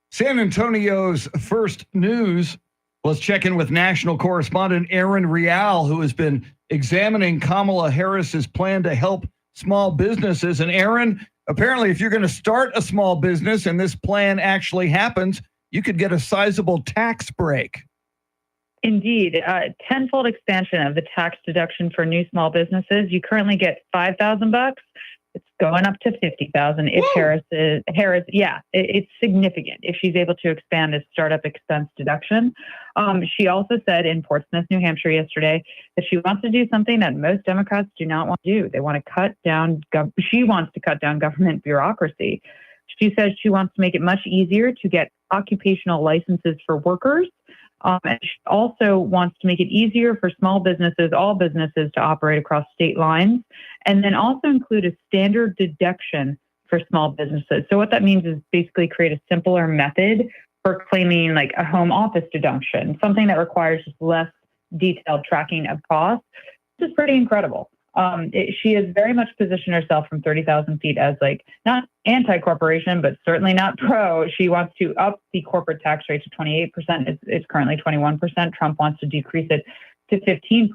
San Antonio's first news. Let's check in with national correspondent Erin Real, who has been examining Kamala Harris's plan to help small businesses. And Erin, apparently, if you're going to start a small business and this plan actually happens, you could get a sizable tax break. Indeed, tenfold expansion of the tax deduction for new small businesses. You currently get $5,000. It's going up to $50,000 if Harris, it's significant if she's able to expand this startup expense deduction. She also said in Portsmouth, New Hampshire yesterday that she wants to do something that most Democrats do not want to do. They want to cut down, she wants to cut down government bureaucracy. She says she wants to make it much easier to get occupational licenses for workers. And she also wants to make it easier for small businesses, all businesses, to operate across state lines, and then also include a standard deduction for small businesses. So what that means is basically create a simpler method for claiming like a home office deduction, something that requires just less detailed tracking of costs. This is pretty incredible. She has very much positioned herself from 30,000 feet as like not anti-corporation, but certainly not pro. She wants to up the corporate tax rate to 28%. It's currently 21%. Trump wants to decrease it to 15%.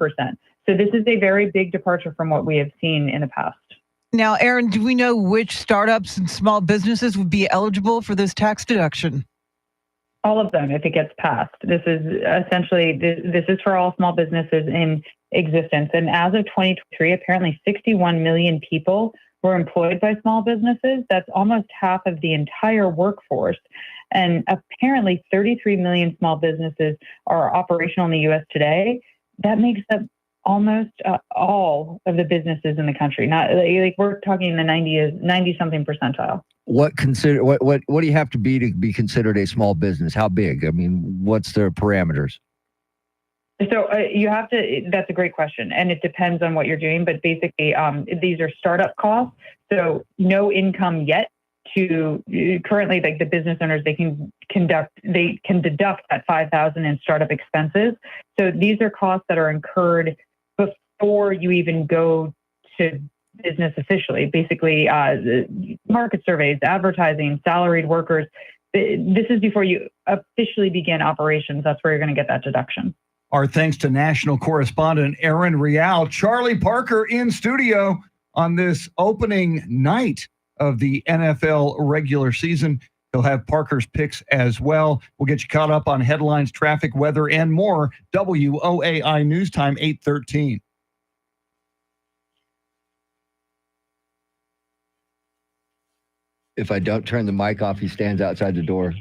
So this is a very big departure from what we have seen in the past. Now, Aaron, do we know which startups and small businesses would be eligible for this tax deduction? All of them, if it gets passed. This is essentially, this is for all small businesses in existence. And as of 2023, apparently 61 million people were employed by small businesses. That's almost half of the entire workforce. And apparently 33 million small businesses are operational in the U.S. today. That makes up almost all of the businesses in the country. Not like we're talking the 90 something percentile. What do you have to be considered a small business? How big? I mean, what's their parameters? So you have to, that's a great question. And it depends on what you're doing, but basically these are startup costs. So no income yet to currently, like the business owners, they can deduct that $5,000 in startup expenses. So these are costs that are incurred before you even go to business officially, basically market surveys, advertising, salaried workers. This is before you officially begin operations. That's where you're going to get that deduction. Our thanks to national correspondent Aaron Real. Charlie Parker in studio on this opening night of the NFL regular season. He'll have Parker's picks as well. We'll get you caught up on headlines, traffic, weather, and more. WOAI News Time, 8:13. If I don't turn the mic off, he stands outside the door.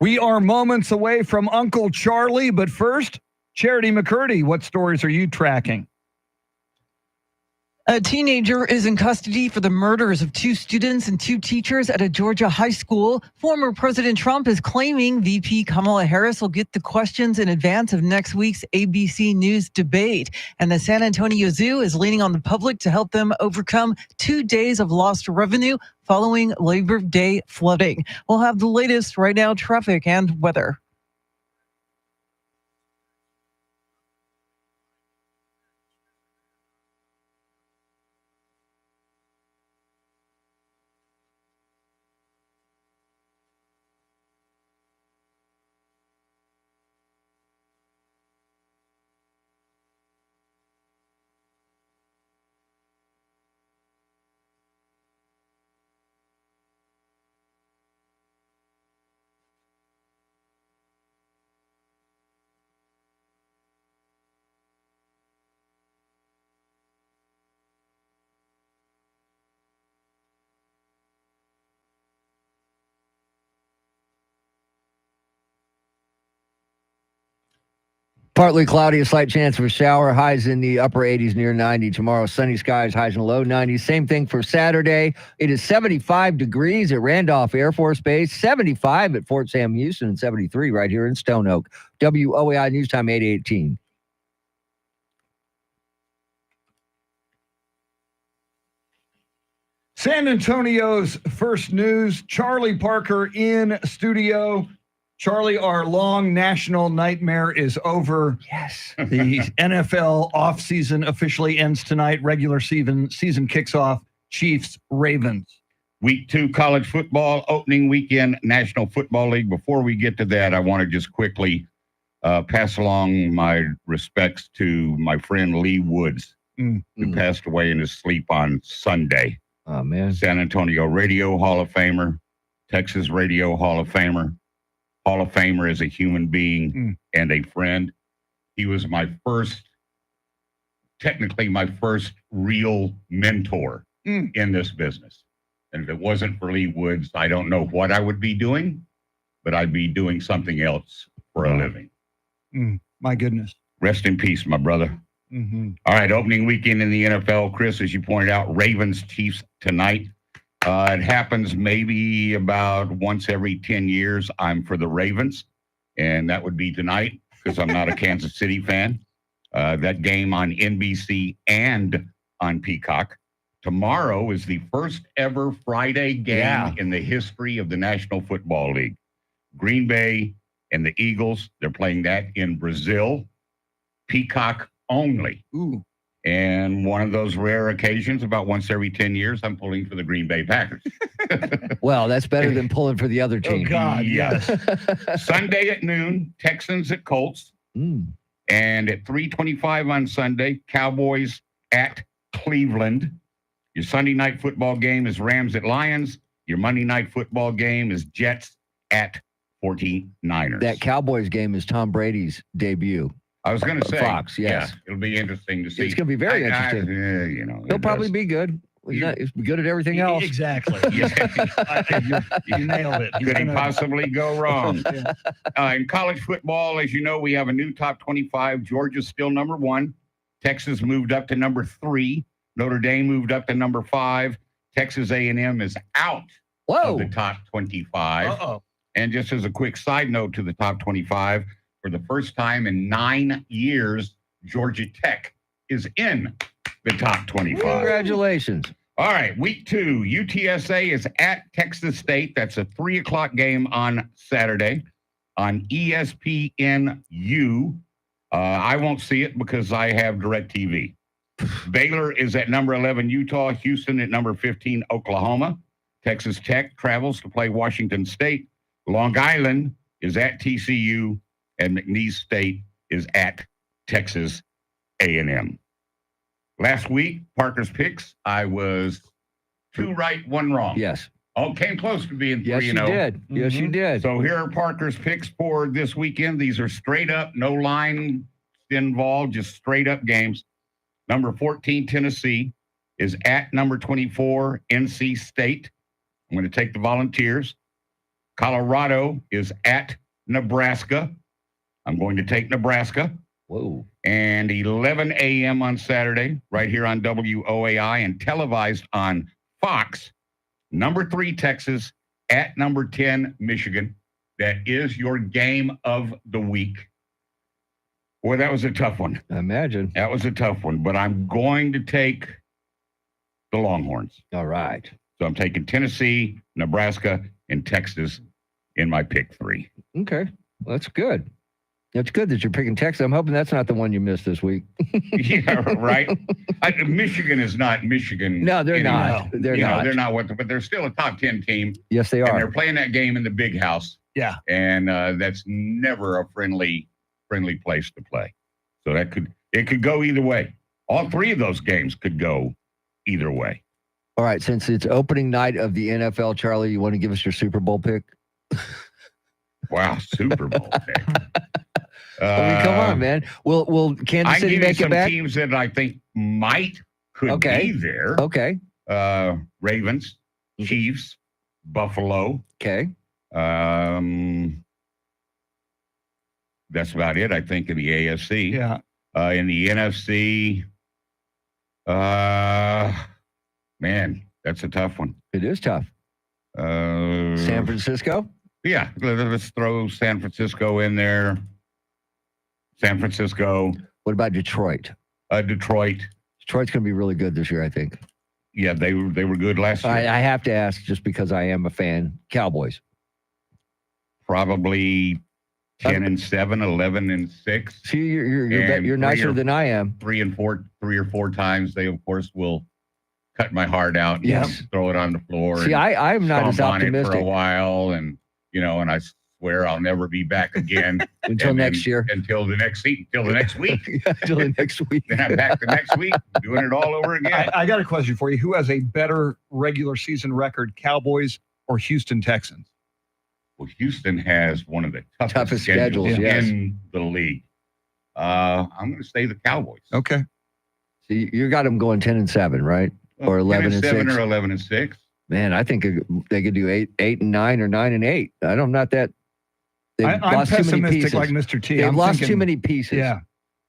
We are moments away from Uncle Charlie, but first, Charity McCurdy, what stories are you tracking? A teenager is in custody for the murders of 2 students and 2 teachers at a Georgia high school. Former President Trump is claiming VP Kamala Harris will get the questions in advance of next week's ABC News debate. And the San Antonio Zoo is leaning on the public to help them overcome 2 days of lost revenue following Labor Day flooding. We'll have the latest right now, traffic and weather. Partly cloudy, a slight chance of a shower. Highs in the upper 80s, near 90. Tomorrow, sunny skies, highs in the low 90s. Same thing for Saturday. It is 75 degrees at Randolph Air Force Base, 75 at Fort Sam Houston, and 73 right here in Stone Oak. WOAI News Time 8:18. San Antonio's first news, Charlie Parker in studio. Charlie, our long national nightmare is over. Yes. The NFL offseason officially ends tonight. Regular season kicks off. Chiefs, Ravens. Week 2 college football, opening weekend, National Football League. Before we get to that, I want to just quickly pass along my respects to my friend Lee Woods, who passed away in his sleep on Sunday. Oh, man. San Antonio Radio Hall of Famer, Texas Radio Hall of Famer. Hall of Famer as a human being and a friend. He was technically my first real mentor in this business. And if it wasn't for Lee Woods, I don't know what I would be doing, but I'd be doing something else for a living. My goodness. Rest in peace, my brother. All right, opening weekend in the NFL. Chris, as you pointed out, Ravens, Chiefs tonight. It happens maybe about once every 10 years. I'm for the Ravens, and that would be tonight because I'm not a Kansas City fan. That game on NBC and on Peacock. Tomorrow is the first ever Friday game in the history of the National Football League. Green Bay and the Eagles, they're playing that in Brazil. Peacock only. Ooh. And one of those rare occasions, about once every 10 years, I'm pulling for the Green Bay Packers. Well, that's better than pulling for the other team. Oh, God, yes. Sunday at noon, Texans at Colts. And at 3:25 on Sunday, Cowboys at Cleveland. Your Sunday night football game is Rams at Lions. Your Monday night football game is Jets at 49ers. That Cowboys game is Tom Brady's debut. I was going to say, Fox, yes. Yeah, it'll be interesting to see. It's going to be very interesting. He'll probably be good. He's good at everything else. Exactly. You nailed it. Could he possibly go wrong? In college football, as you know, we have a new top 25. Georgia's still number 1. Texas moved up to number 3. Notre Dame moved up to number 5. Texas A&M is out of the top 25. And just as a quick side note to the top 25, for the first time in 9 years, Georgia Tech is in the top 25. Congratulations. All right, week 2, UTSA is at Texas State. That's a 3 o'clock game on Saturday on ESPNU. I won't see it because I have DirecTV. Baylor is at number 11, Utah. Houston at number 15, Oklahoma. Texas Tech travels to play Washington State. Long Island is at TCU. And McNeese State is at Texas A&M. Last week, Parker's picks, I was 2 right, 1 wrong. Yes. Oh, came close to being 3-0. Yes, you did. Yes, you did. So here are Parker's picks for this weekend. These are straight up, no line involved, just straight up games. Number 14, Tennessee, is at number 24, NC State. I'm going to take the Volunteers. Colorado is at Nebraska. I'm going to take Nebraska. Whoa. And 11 a.m. on Saturday, right here on WOAI and televised on Fox. Number 3, Texas at number 10, Michigan. That is your game of the week. Boy, that was a tough one. I imagine. That was a tough one, but I'm going to take the Longhorns. All right. So I'm taking Tennessee, Nebraska, and Texas in my pick 3. Okay. Well, that's good. It's good that you're picking Texas. I'm hoping that's not the one you missed this week. Yeah, right. Michigan is not Michigan. No, they're anymore. not. They're not. They're not but they're still a top 10 team. Yes, they are. And they're playing that game in the big house. Yeah. And that's never a friendly place to play. So it could go either way. All 3 of those games could go either way. All right. Since it's opening night of the NFL, Charlie, you want to give us your Super Bowl pick? Wow, Super Bowl pick. I mean, come on, man. Will Kansas City make it back? I give you some teams that I think could be there. Okay. Ravens, Chiefs, Buffalo. Okay. That's about it, I think, in the AFC. Yeah. In the NFC, man, that's a tough one. It is tough. San Francisco? Yeah, let's throw San Francisco in there. San Francisco. What about Detroit? Detroit. Detroit's going to be really good this year, I think. Yeah, they were good last year. I have to ask just because I am a fan. Cowboys. Probably 10-7, 11-6. See, you're nicer than I am. 3 or 4 times. They of course will cut my heart out. Yes. And throw it on the floor. See, I'm not as stomp on it optimistic for a while, and and I swear I'll never be back again until next year. Until the next week. Until the next week. Then I'm back the next week, doing it all over again. I got a question for you. Who has a better regular season record, Cowboys or Houston Texans? Well, Houston has one of the toughest schedules in the league. I'm going to say the Cowboys. Okay. So you got them going 10-7, right? Or 11-6, or 11-6. Man, I think they could do 8-9 or 9-8. I'm not that. I'm lost too many pessimistic pieces. like Mr. T. They've lost too many pieces. Yeah.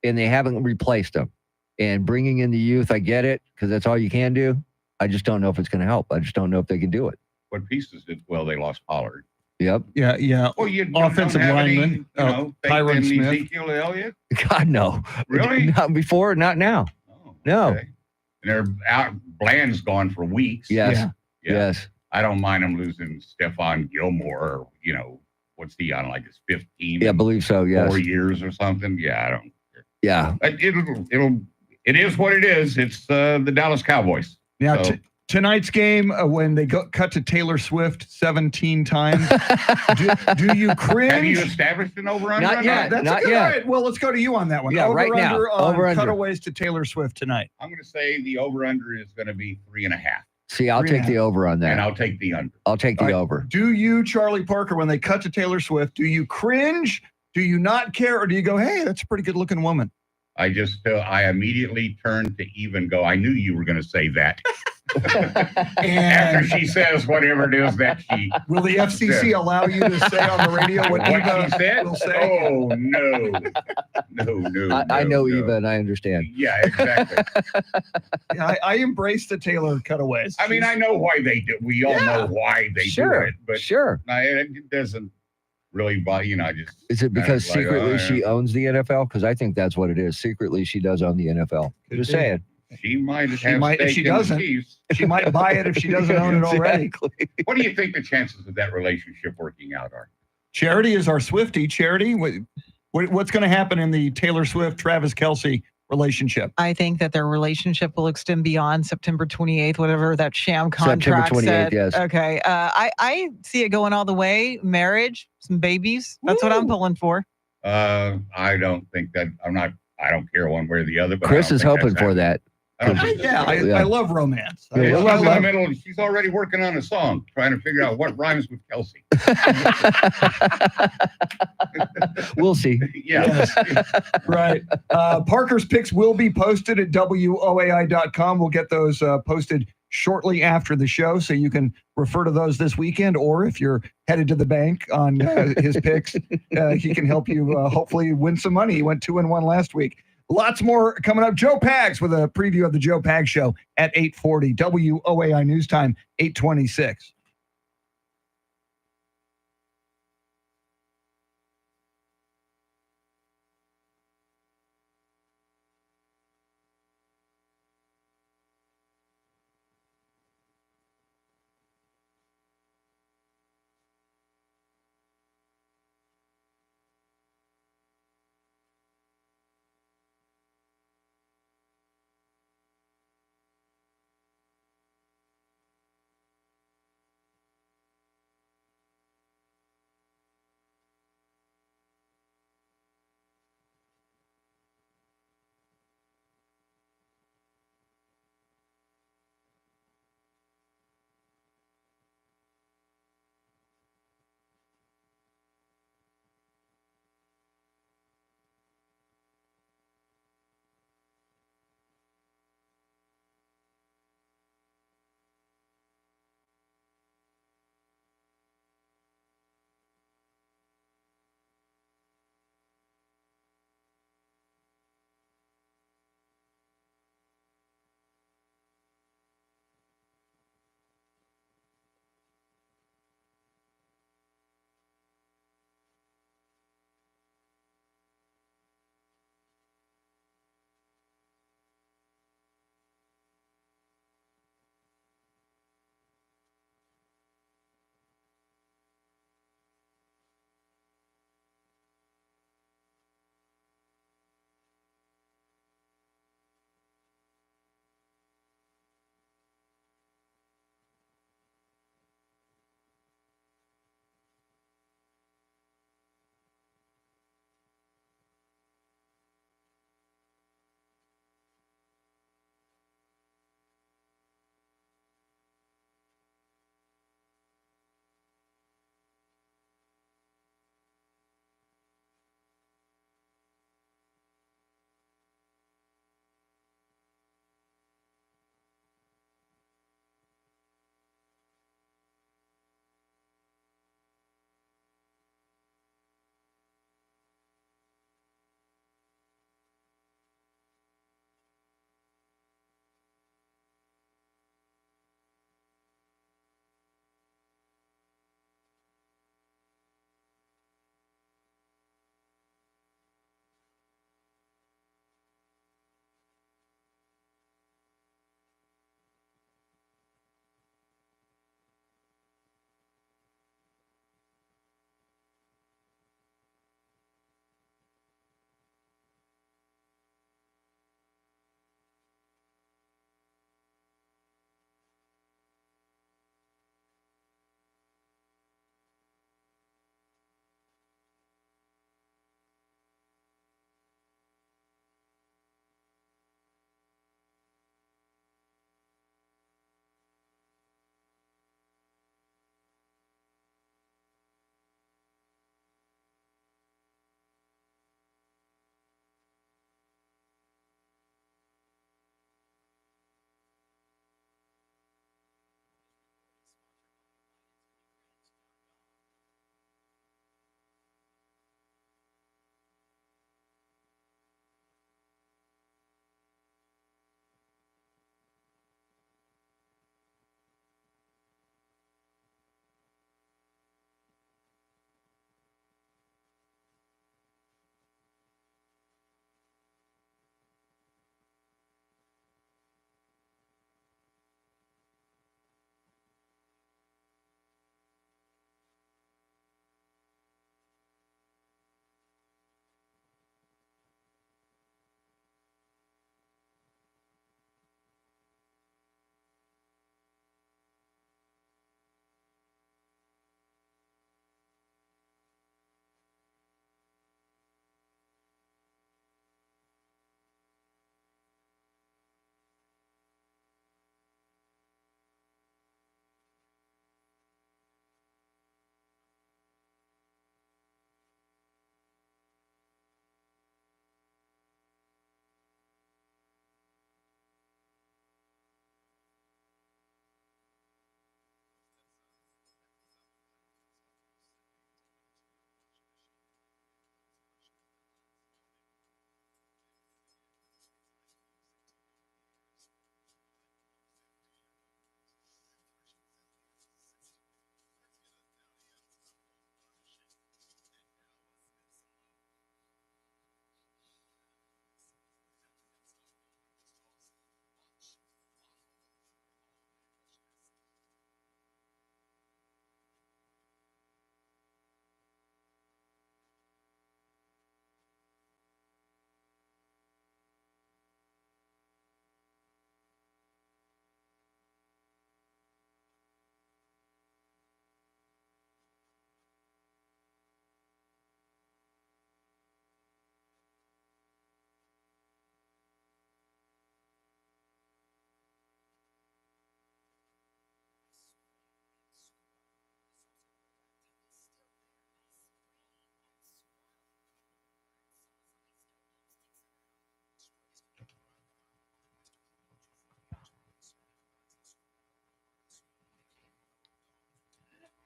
And they haven't replaced them. And bringing in the youth, I get it because that's all you can do. I just don't know if it's going to help. I just don't know if they can do it. What pieces did? Well, they lost Pollard. Yep. Yeah. Well, you offensive don't have lineman. Tyron Smith. Ezekiel Elliott. God, no. Really? Not before, not now. Oh, no. Okay. And they're out. Bland's gone for weeks. Yes. Yeah. Yes. I don't mind them losing Stephon Gilmore. Or, what's he on, like his 15? Yeah, I believe so. Yes. 4 years or something. Yeah, I don't care. Yeah. It is what it is. It's the Dallas Cowboys. Now, So- tonight's game, when they cut to Taylor Swift 17 times, do you cringe? Have you established an over-under? Not on yet. that? That's all right. Well, let's go to you on that one. Yeah, right now. Over-under on Over-under. cutaways to Taylor Swift tonight. I'm going to say the over-under is going to be 3.5. See, I'll take the over on that. And I'll take the under. I'll take the All right. over. Do you, Charlie Parker, when they cut to Taylor Swift, do you cringe? Do you not care? Or do you go, hey, that's a pretty good looking woman? I immediately turned to even go, I knew you were going to say that. And After she says whatever it is that she will the FCC allow you to say on the radio what what Eva she said? will say? Oh, no. I know no. Eva and I understand. Yeah, exactly. I embrace the Taylor cutaways. I mean, I know why they do. We all know why they do it, but it doesn't really bother. I just. Is it because like, secretly oh, she owns the NFL? Because I think that's what it is. Secretly, she does own the NFL. Just saying. She might have if she doesn't. She might buy it if she doesn't own it already. Exactly. What do you think the chances of that relationship working out are? Charity is our Swiftie. Charity, what's going to happen in the Taylor Swift Travis Kelce relationship? I think that their relationship will extend beyond September 28th, whatever that sham contract September 28th, said. yes. Okay. I see it going all the way. Marriage, some babies. That's what I'm pulling for. I don't think that. I don't care one way or the other. But Chris is hoping for that. I love romance. She's already working on a song, trying to figure out what rhymes with Kelsey. We'll see. Yeah. Right. Parker's picks will be posted at WOAI.com. We'll get those posted shortly after the show, so you can refer to those this weekend. Or if you're headed to the bank on his picks, he can help you hopefully win some money. He went 2-1 last week. Lots more coming up. Joe Pags with a preview of the Joe Pags Show at 8:40. WOAI News Time, 8:26.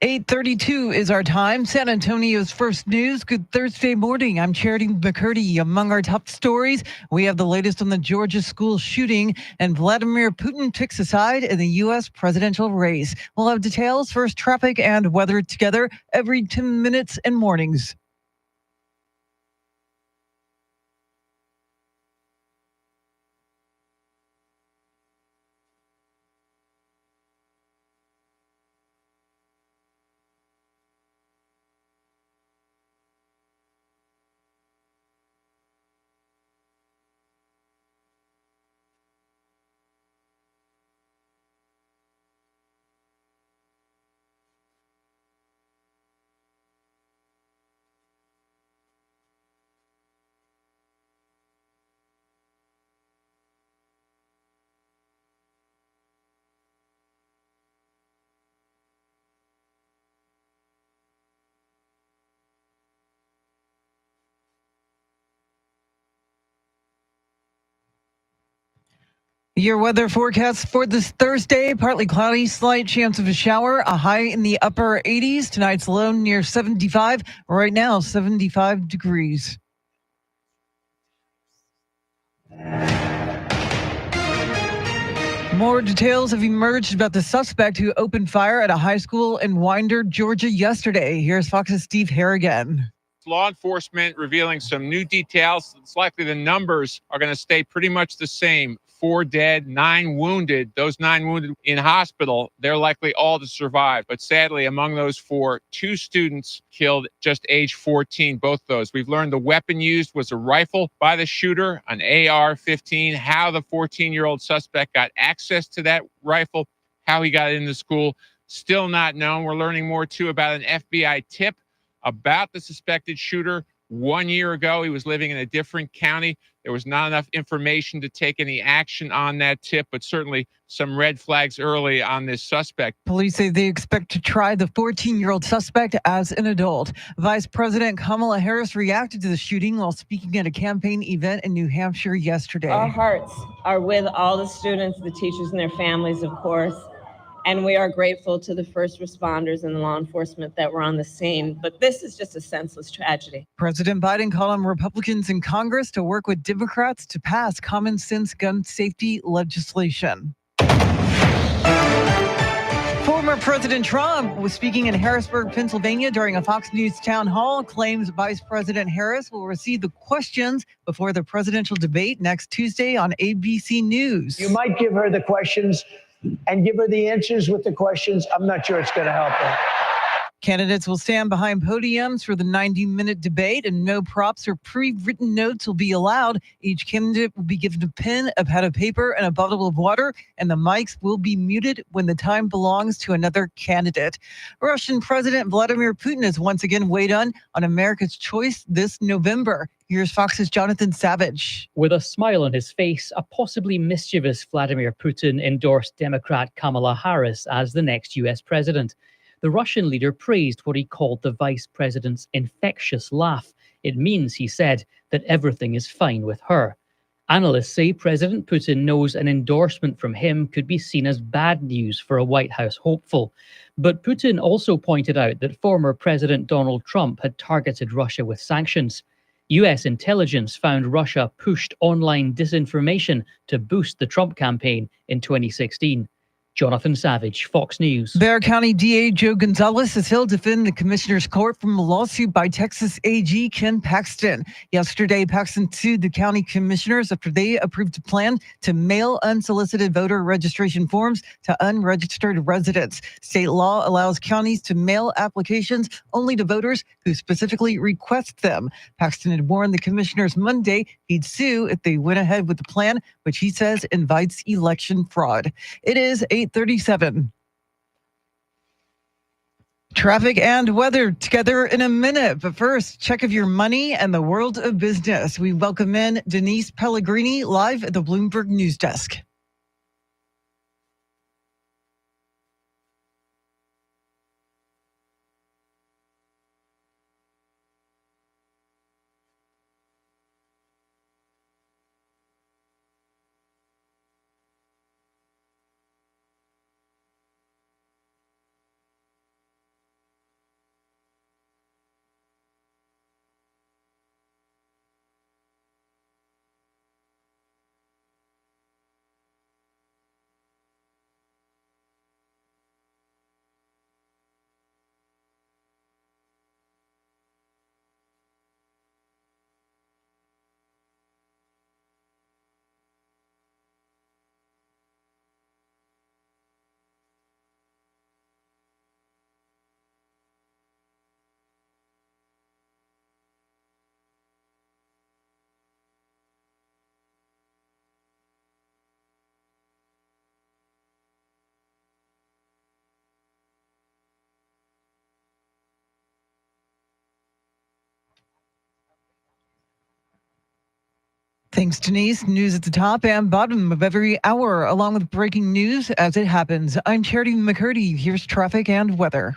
8:32 is our time. San Antonio's first news. Good Thursday morning. I'm Charity McCurdy. Among our top stories, we have the latest on the Georgia school shooting, and Vladimir Putin takes a side in the U.S. presidential race. We'll have details, first traffic and weather together every 10 minutes and mornings. Your weather forecast for this Thursday: partly cloudy, slight chance of a shower, a high in the upper 80s. Tonight's low near 75. Right now, 75 degrees. More details have emerged about the suspect who opened fire at a high school in Winder, Georgia yesterday. Here's Fox's Steve Harrigan. Law enforcement revealing some new details. It's likely the numbers are going to stay pretty much the same. 4 dead, 9 wounded. Those 9 wounded in hospital, they're likely all to survive. But sadly, among those 4, 2 students killed just age 14, both those. We've learned the weapon used was a rifle by the shooter, an AR-15. How the 14-year-old suspect got access to that rifle, how he got into school, still not known. We're learning more, too, about an FBI tip about the suspected shooter. 1 year ago, he was living in a different county. There was not enough information to take any action on that tip, but certainly some red flags early on this suspect. Police say they expect to try the 14-year-old suspect as an adult. Vice President Kamala Harris reacted to the shooting while speaking at a campaign event in New Hampshire yesterday. Our hearts are with all the students, the teachers, and their families, of course. And we are grateful to the first responders and law enforcement that were on the scene. But this is just a senseless tragedy. President Biden called on Republicans in Congress to work with Democrats to pass common sense gun safety legislation. Former President Trump was speaking in Harrisburg, Pennsylvania during a Fox News town hall, claims Vice President Harris will receive the questions before the presidential debate next Tuesday on ABC News. You might give her the questions and give her the answers with the questions. I'm not sure it's going to help her. Candidates will stand behind podiums for the 90-minute debate, and no props or pre-written notes will be allowed. Each candidate will be given a pen, a pad of paper, and a bottle of water, and the mics will be muted when the time belongs to another candidate. Russian President Vladimir Putin has once again weighed in on America's choice this November. Here's Fox's Jonathan Savage. With a smile on his face, a possibly mischievous Vladimir Putin endorsed Democrat Kamala Harris as the next U.S. president. The Russian leader praised what he called the vice president's infectious laugh. It means, he said, that everything is fine with her. Analysts say President Putin knows an endorsement from him could be seen as bad news for a White House hopeful. But Putin also pointed out that former President Donald Trump had targeted Russia with sanctions. U.S. intelligence found Russia pushed online disinformation to boost the Trump campaign in 2016. Jonathan Savage, Fox News. Bexar County DA Joe Gonzalez is still defending the commissioner's court from a lawsuit by Texas AG Ken Paxton. Yesterday, Paxton sued the county commissioners after they approved a plan to mail unsolicited voter registration forms to unregistered residents. State law allows counties to mail applications only to voters who specifically request them. Paxton had warned the commissioners Monday he'd sue if they went ahead with the plan, which he says invites election fraud. It is 8:37. Traffic and weather together in a minute. But first, check of your money and the world of business. We welcome in Denise Pellegrini live at the Bloomberg News Desk. Thanks, Denise. News at the top and bottom of every hour, along with breaking news as it happens. I'm Charity McCurdy. Here's traffic and weather.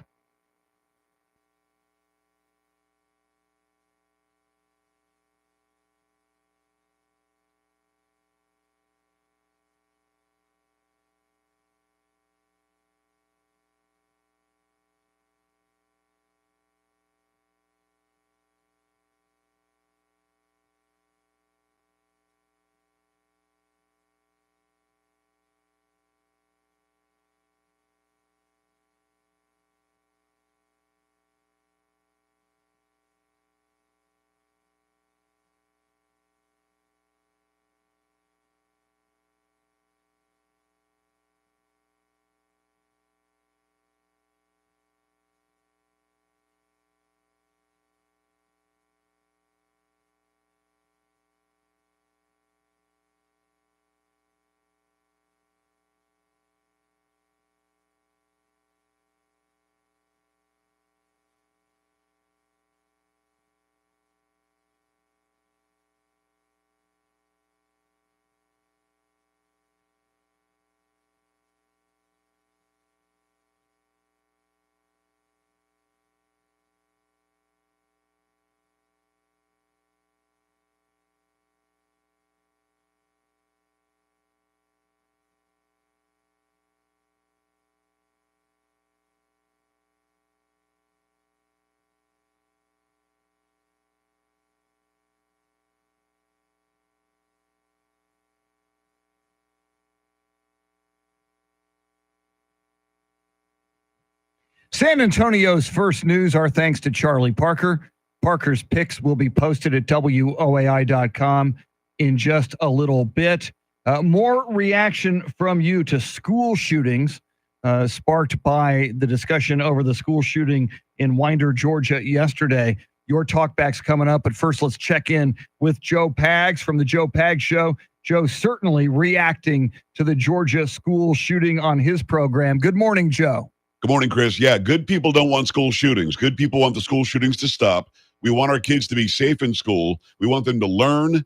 San Antonio's first news are thanks to Charlie Parker. Parker's picks will be posted at WOAI.com in just a little bit. More reaction from you to school shootings sparked by the discussion over the school shooting in Winder, Georgia yesterday. Your talkback's coming up, but first let's check in with Joe Pags from the Joe Pags Show. Joe certainly reacting to the Georgia school shooting on his program. Good morning, Joe. Good morning, Chris. Yeah, good people don't want school shootings. Good people want the school shootings to stop. We want our kids to be safe in school. We want them to learn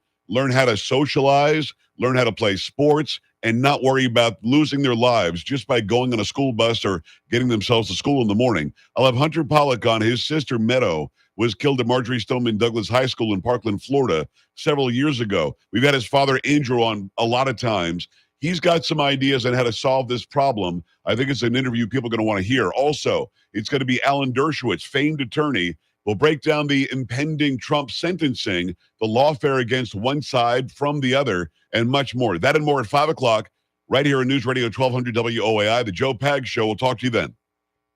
how to socialize, learn how to play sports, and not worry about losing their lives just by going on a school bus or getting themselves to school in the morning. I'll have Hunter Pollock on. His sister, Meadow, was killed at Marjorie Stoneman Douglas High School in Parkland, Florida, several years ago. We've had his father, Andrew, on a lot of times. He's got some ideas on how to solve this problem. I think it's an interview people are going to want to hear. Also, it's going to be Alan Dershowitz, famed attorney, will break down the impending Trump sentencing, the lawfare against one side from the other, and much more. That and more at 5 o'clock, right here on News Radio 1200 WOAI, the Joe Pags Show. We'll talk to you then.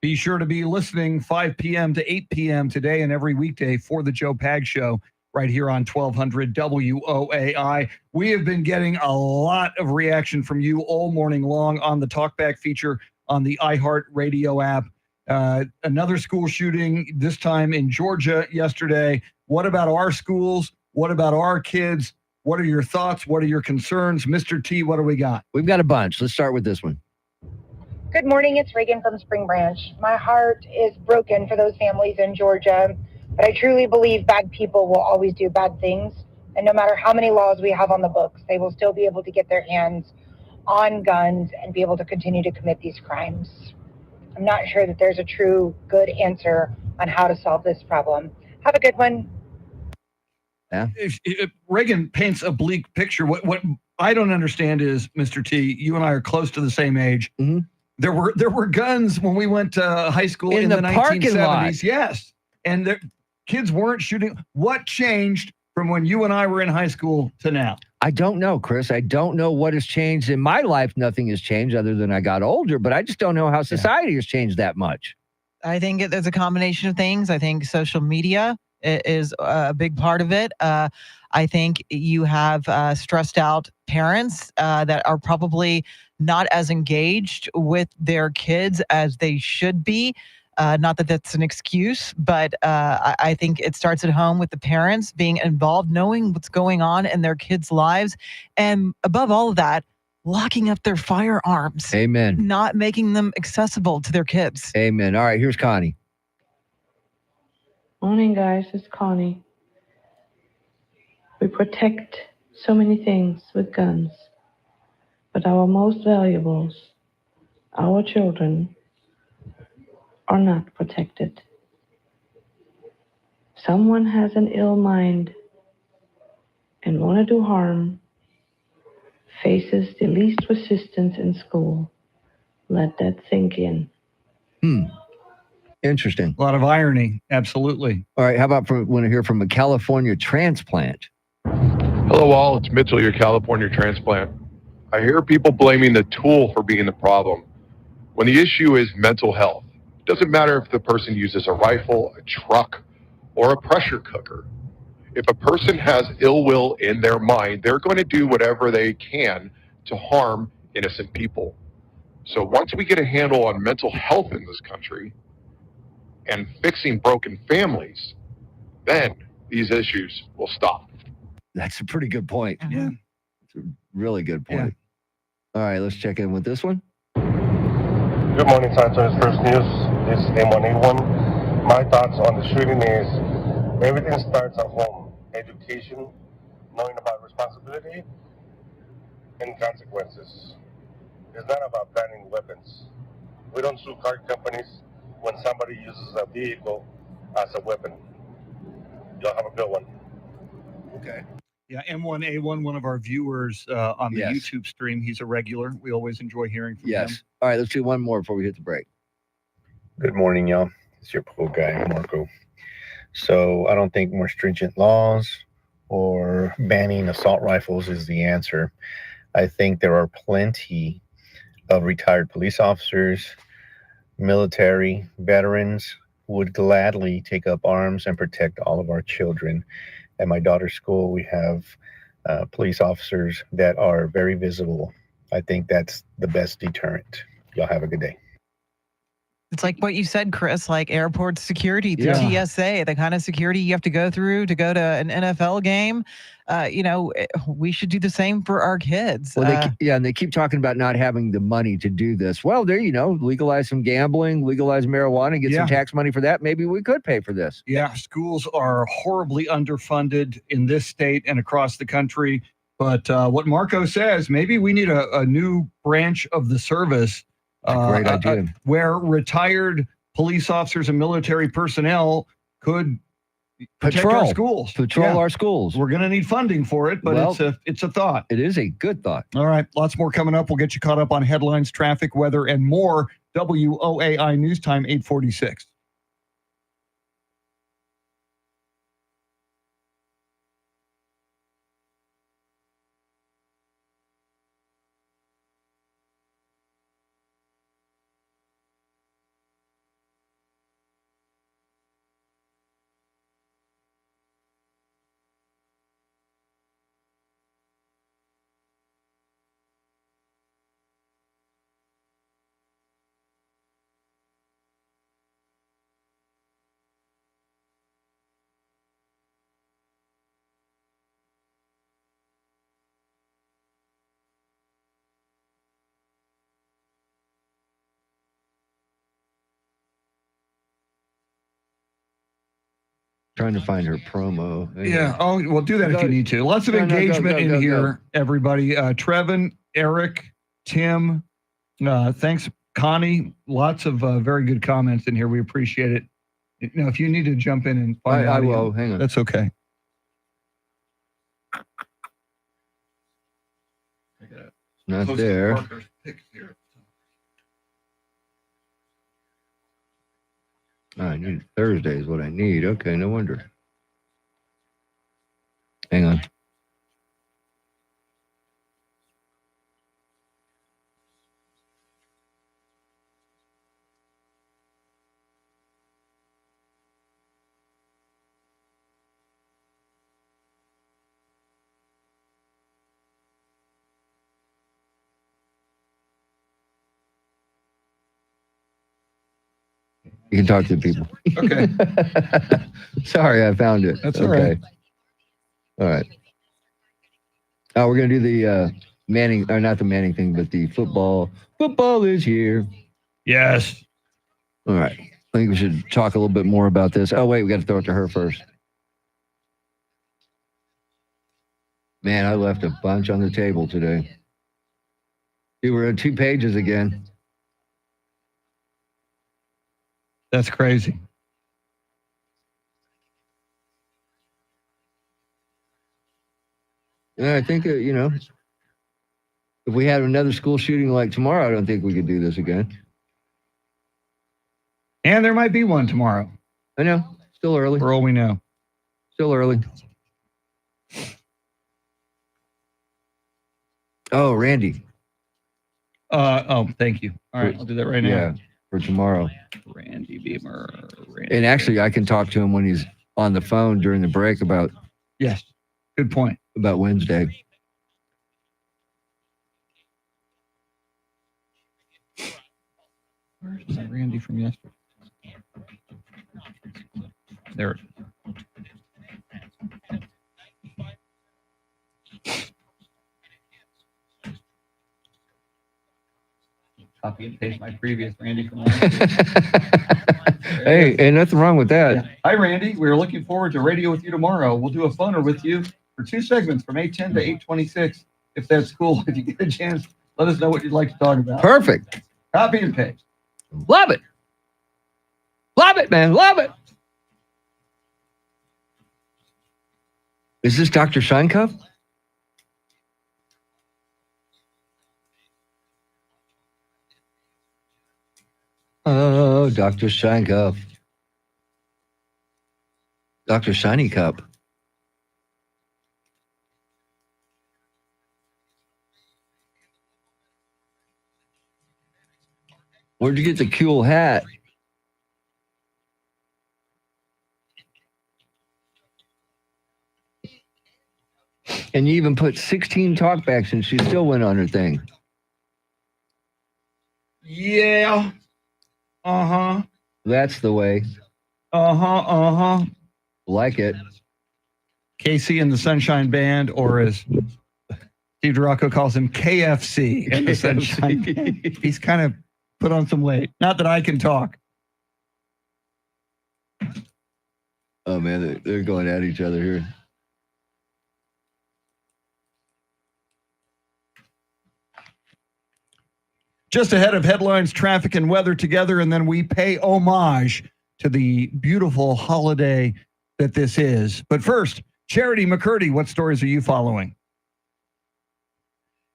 Be sure to be listening 5 p.m. to 8 p.m. today and every weekday for the Joe Pags Show right here on 1200 WOAI. We have been getting a lot of reaction from you all morning long on the Talkback feature on the iHeart Radio app. Another school shooting, this time in Georgia yesterday. What about our schools? What about our kids? What are your thoughts? What are your concerns? Mr. T, what do we got? We've got a bunch. Let's start with this one. Good morning, it's Reagan from Spring Branch. My heart is broken for those families in Georgia, but I truly believe bad people will always do bad things. And no matter how many laws we have on the books, they will still be able to get their hands on guns and be able to continue to commit these crimes. I'm not sure that there's a true good answer on how to solve this problem. Have a good one. Yeah. If Reagan paints a bleak picture. What I don't understand is, Mr. T, you and I are close to the same age. Mm-hmm. There were guns when we went to high school in the parking 1970s. lot. Yes. And the kids weren't shooting. What changed from when you and I were in high school to now? I don't know, Chris. I don't know what has changed in my life. Nothing has changed other than I got older, but I just don't know how society has changed that much. I think there's a combination of things. I think social media is a big part of it. I think you have stressed out parents that are probably not as engaged with their kids as they should be. Not that that's an excuse, but I think it starts at home with the parents being involved, knowing what's going on in their kids' lives. And above all of that, locking up their firearms. Amen. Not making them accessible to their kids. Amen. All right, here's Connie. Morning, guys. It's Connie. We protect so many things with guns, but our most valuables, our children, are not protected. Someone has an ill mind and want to do harm, faces the least resistance in school. Let that sink in. Interesting. A lot of irony. Absolutely. All right. How about want to hear from a California transplant? Hello, all. It's Mitchell, your California transplant. I hear people blaming the tool for being the problem when the issue is mental health. It doesn't matter if the person uses a rifle, a truck, or a pressure cooker. If a person has ill will in their mind, they're going to do whatever they can to harm innocent people. So once we get a handle on mental health in this country and fixing broken families, then these issues will stop. That's a pretty good point. Yeah. It's a really good point. All right, let's check in with this one. Good morning, San Antonio's First News. This is M181. My thoughts on the shooting is everything starts at home. Education, knowing about responsibility, and consequences. It's not about banning weapons. We don't sue car companies when somebody uses a vehicle as a weapon. Y'all have a good one. Okay. Yeah, M1A1, one of our viewers on the YouTube stream. He's a regular. We always enjoy hearing from him. All right, let's do one more before we hit the break. Good morning, y'all. It's your pool guy, Marco. So I don't think more stringent laws or banning assault rifles is the answer. I think there are plenty of retired police officers, military, veterans who would gladly take up arms and protect all of our children. At my daughter's school, we have police officers that are very visible. I think that's the best deterrent. Y'all have a good day. It's like what you said, Chris, like airport security through Yeah. TSA, the kind of security you have to go through to go to an NFL game. We should do the same for our kids. Well, and they keep talking about not having the money to do this. Well, there, legalize some gambling, legalize marijuana, get some tax money for that. Maybe we could pay for this. Yeah, schools are horribly underfunded in this state and across the country. But what Marco says, maybe we need a new branch of the service. Great idea. Where retired police officers and military personnel could protect our schools. Patrol our schools. We're going to need funding for it, but it's a thought. It is a good thought. All right, lots more coming up. We'll get you caught up on headlines, traffic, weather, and more. WOAI News Time, 8:46. Trying to find her promo. Yeah. Oh, well, do that if you need to. Lots of engagement in here, everybody. Trevin, Eric, Tim, thanks, Connie. Lots of very good comments in here. We appreciate it. If you need to jump in and find I audio, will. Hang on. That's okay. Not there. I need Thursday is what I need. Okay, no wonder. Hang on. You can talk to the people. Okay. Sorry, I found it. That's all right. All right. We're going to do the Manning, or not the Manning thing, but the football. Football is here. Yes. All right. I think we should talk a little bit more about this. Oh, wait, we got to throw it to her first. Man, I left a bunch on the table today. We were at 2 pages again. That's crazy. Yeah, I think, if we had another school shooting like tomorrow, I don't think we could do this again. And there might be one tomorrow. I know. Still early. For all we know. Still early. Oh, Randy. Thank you. All right, I'll do that right now. Yeah, for tomorrow. Randy Beamer. And actually, I can talk to him when he's on the phone during the break about. Yes, good point. About Wednesday. Where's that Randy from yesterday? There it is. Copy and paste my previous Randy from last week. Hey, ain't nothing wrong with that. Yeah. Hi, Randy. We're looking forward to radio with you tomorrow. We'll do a phoner with you for 2 segments from 8:10 to 8:26. If that's cool, if you get a chance, let us know what you'd like to talk about. Perfect. Copy and paste. Love it. Love it, man. Love it. Is this Dr. Scheinkampf? Oh, Dr. Scheinkampf. Dr. Shiny Cup. Where'd you get the cool hat? And you even put 16 talkbacks and she still went on her thing. Yeah. Uh-huh. That's the way. Uh-huh. Like it. KC and the Sunshine Band, or as Steve DeRocco calls him, KFC and the Sunshine Band. He's kind of put on some weight. Not that I can talk. Oh, man, they're going at each other here. Just ahead of headlines, traffic and weather together, and then we pay homage to the beautiful holiday that this is. But first, Charity McCurdy, what stories are you following?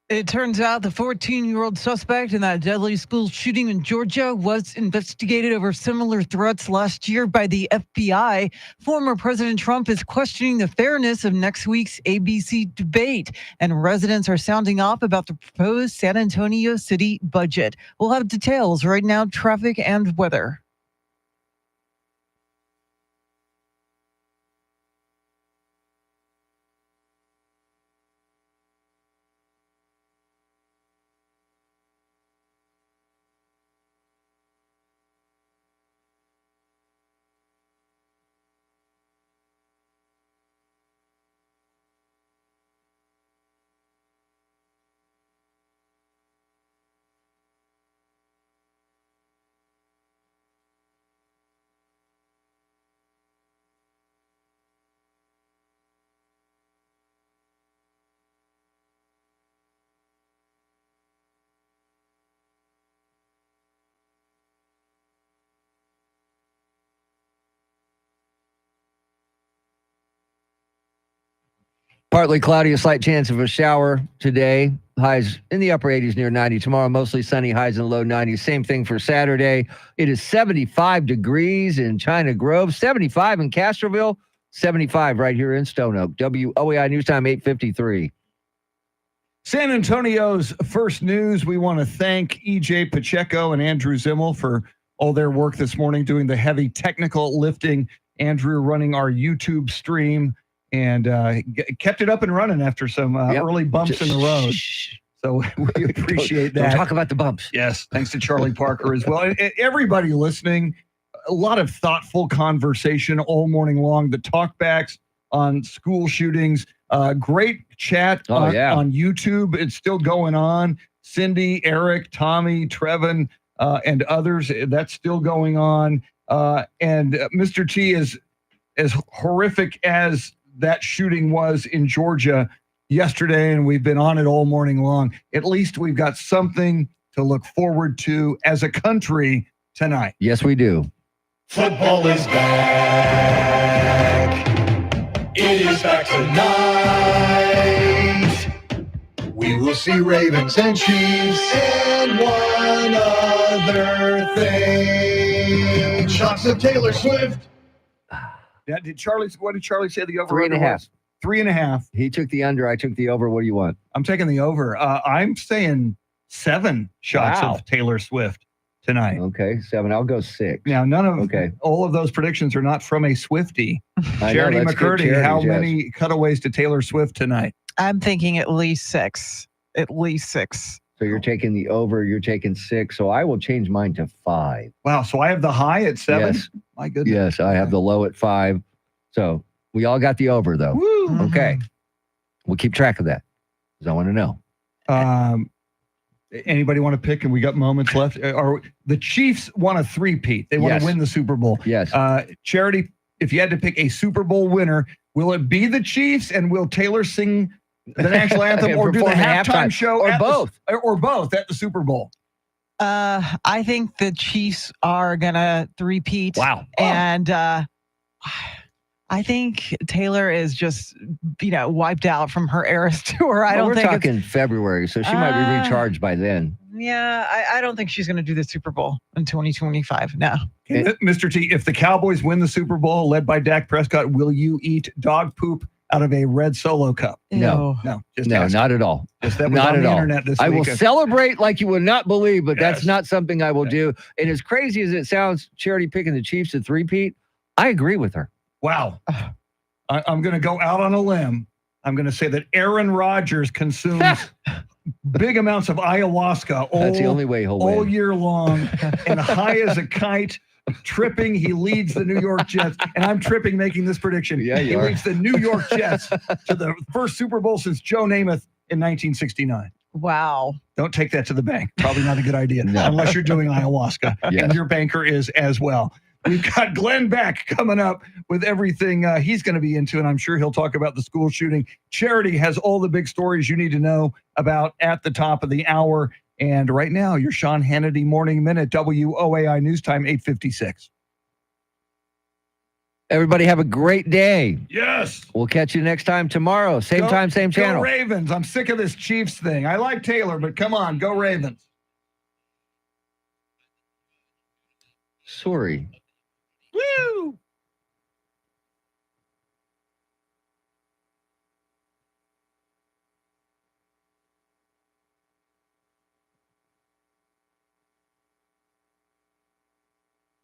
It turns out the 14-year-old suspect in that deadly school shooting in Georgia was investigated over similar threats last year by the FBI. Former President Trump is questioning the fairness of next week's ABC debate, and residents are sounding off about the proposed San Antonio city budget. We'll have details right now, traffic and weather. Partly cloudy, a slight chance of a shower today. Highs in the upper 80s, near 90. Tomorrow, mostly sunny, highs in the low 90s. Same thing for Saturday. It is 75 degrees in China Grove, 75 in Castroville, 75 right here in Stone Oak. WOAI News Time 8:53. San Antonio's first news. We want to thank EJ Pacheco and Andrew Zimmel for all their work this morning, doing the heavy technical lifting. Andrew running our YouTube stream and kept it up and running after some early bumps in the road. So we appreciate that. Don't talk about the bumps. Yes, thanks to Charlie Parker as well. And everybody listening, a lot of thoughtful conversation all morning long. The talkbacks on school shootings, great chat on YouTube. It's still going on. Cindy, Eric, Tommy, Trevin, and others, that's still going on. And Mr. T, is as horrific as that shooting was in Georgia, yesterday, and we've been on it all morning long. At least we've got something to look forward to as a country tonight. Yes, we do. Football is back. It is back tonight. We will see Ravens and Chiefs and one other thing. Shots of Taylor Swift. Yeah, what did Charlie say the over? 3.5. Was? 3.5. He took the under. I took the over. What do you want? I'm taking the over. I'm saying 7 shots of Taylor Swift tonight. Okay, 7. I'll go 6. Now, all of those predictions are not from a Swiftie. Charity McCurdy, how many cutaways to Taylor Swift tonight? I'm thinking at least 6. At least 6. So you're taking the over, you're taking 6. So I will change mine to 5. Wow. So I have the high at 7? Yes. My goodness. Yes, I have the low at 5. So we all got the over, though. Woo. Okay. We'll keep track of that because I want to know. Anybody want to pick? And we got moments left. Or the Chiefs want a three-peat. They want to win the Super Bowl. Yes. Charity, if you had to pick a Super Bowl winner, will it be the Chiefs? And will Taylor sing the national anthem or do the halftime show? Or both. Or both at the Super Bowl? I think the Chiefs are going to three-peat. Wow. And I think Taylor is just, wiped out from her Eras tour. We're talking February, so she might be recharged by then. Yeah, I don't think she's going to do the Super Bowl in 2025. No. Mr. T, if the Cowboys win the Super Bowl led by Dak Prescott, will you eat dog poop out of a red Solo cup? No. No, not at all. Just that was not on at the all. internet this I will weekend. celebrate like you would not believe, but that's not something I will do. And as crazy as it sounds, Charity picking the Chiefs at three-peat, I agree with her. Wow. I'm going to go out on a limb. I'm going to say that Aaron Rodgers consumes big amounts of ayahuasca That's the only way he'll all win. year long and high as a kite, tripping. He leads the New York Jets. And I'm tripping making this prediction. Yeah, he leads the New York Jets to the first Super Bowl since Joe Namath in 1969. Wow. Don't take that to the bank. Probably not a good idea unless you're doing ayahuasca. Yes. And your banker is as well. We've got Glenn Beck coming up with everything he's going to be into, and I'm sure he'll talk about the school shooting. Charity has all the big stories you need to know about at the top of the hour. And right now, your Sean Hannity Morning Minute, WOAI News Time, 8:56. Everybody have a great day. Yes. We'll catch you next time tomorrow. Same time, same channel. Go Ravens. I'm sick of this Chiefs thing. I like Taylor, but come on, go Ravens. Sorry.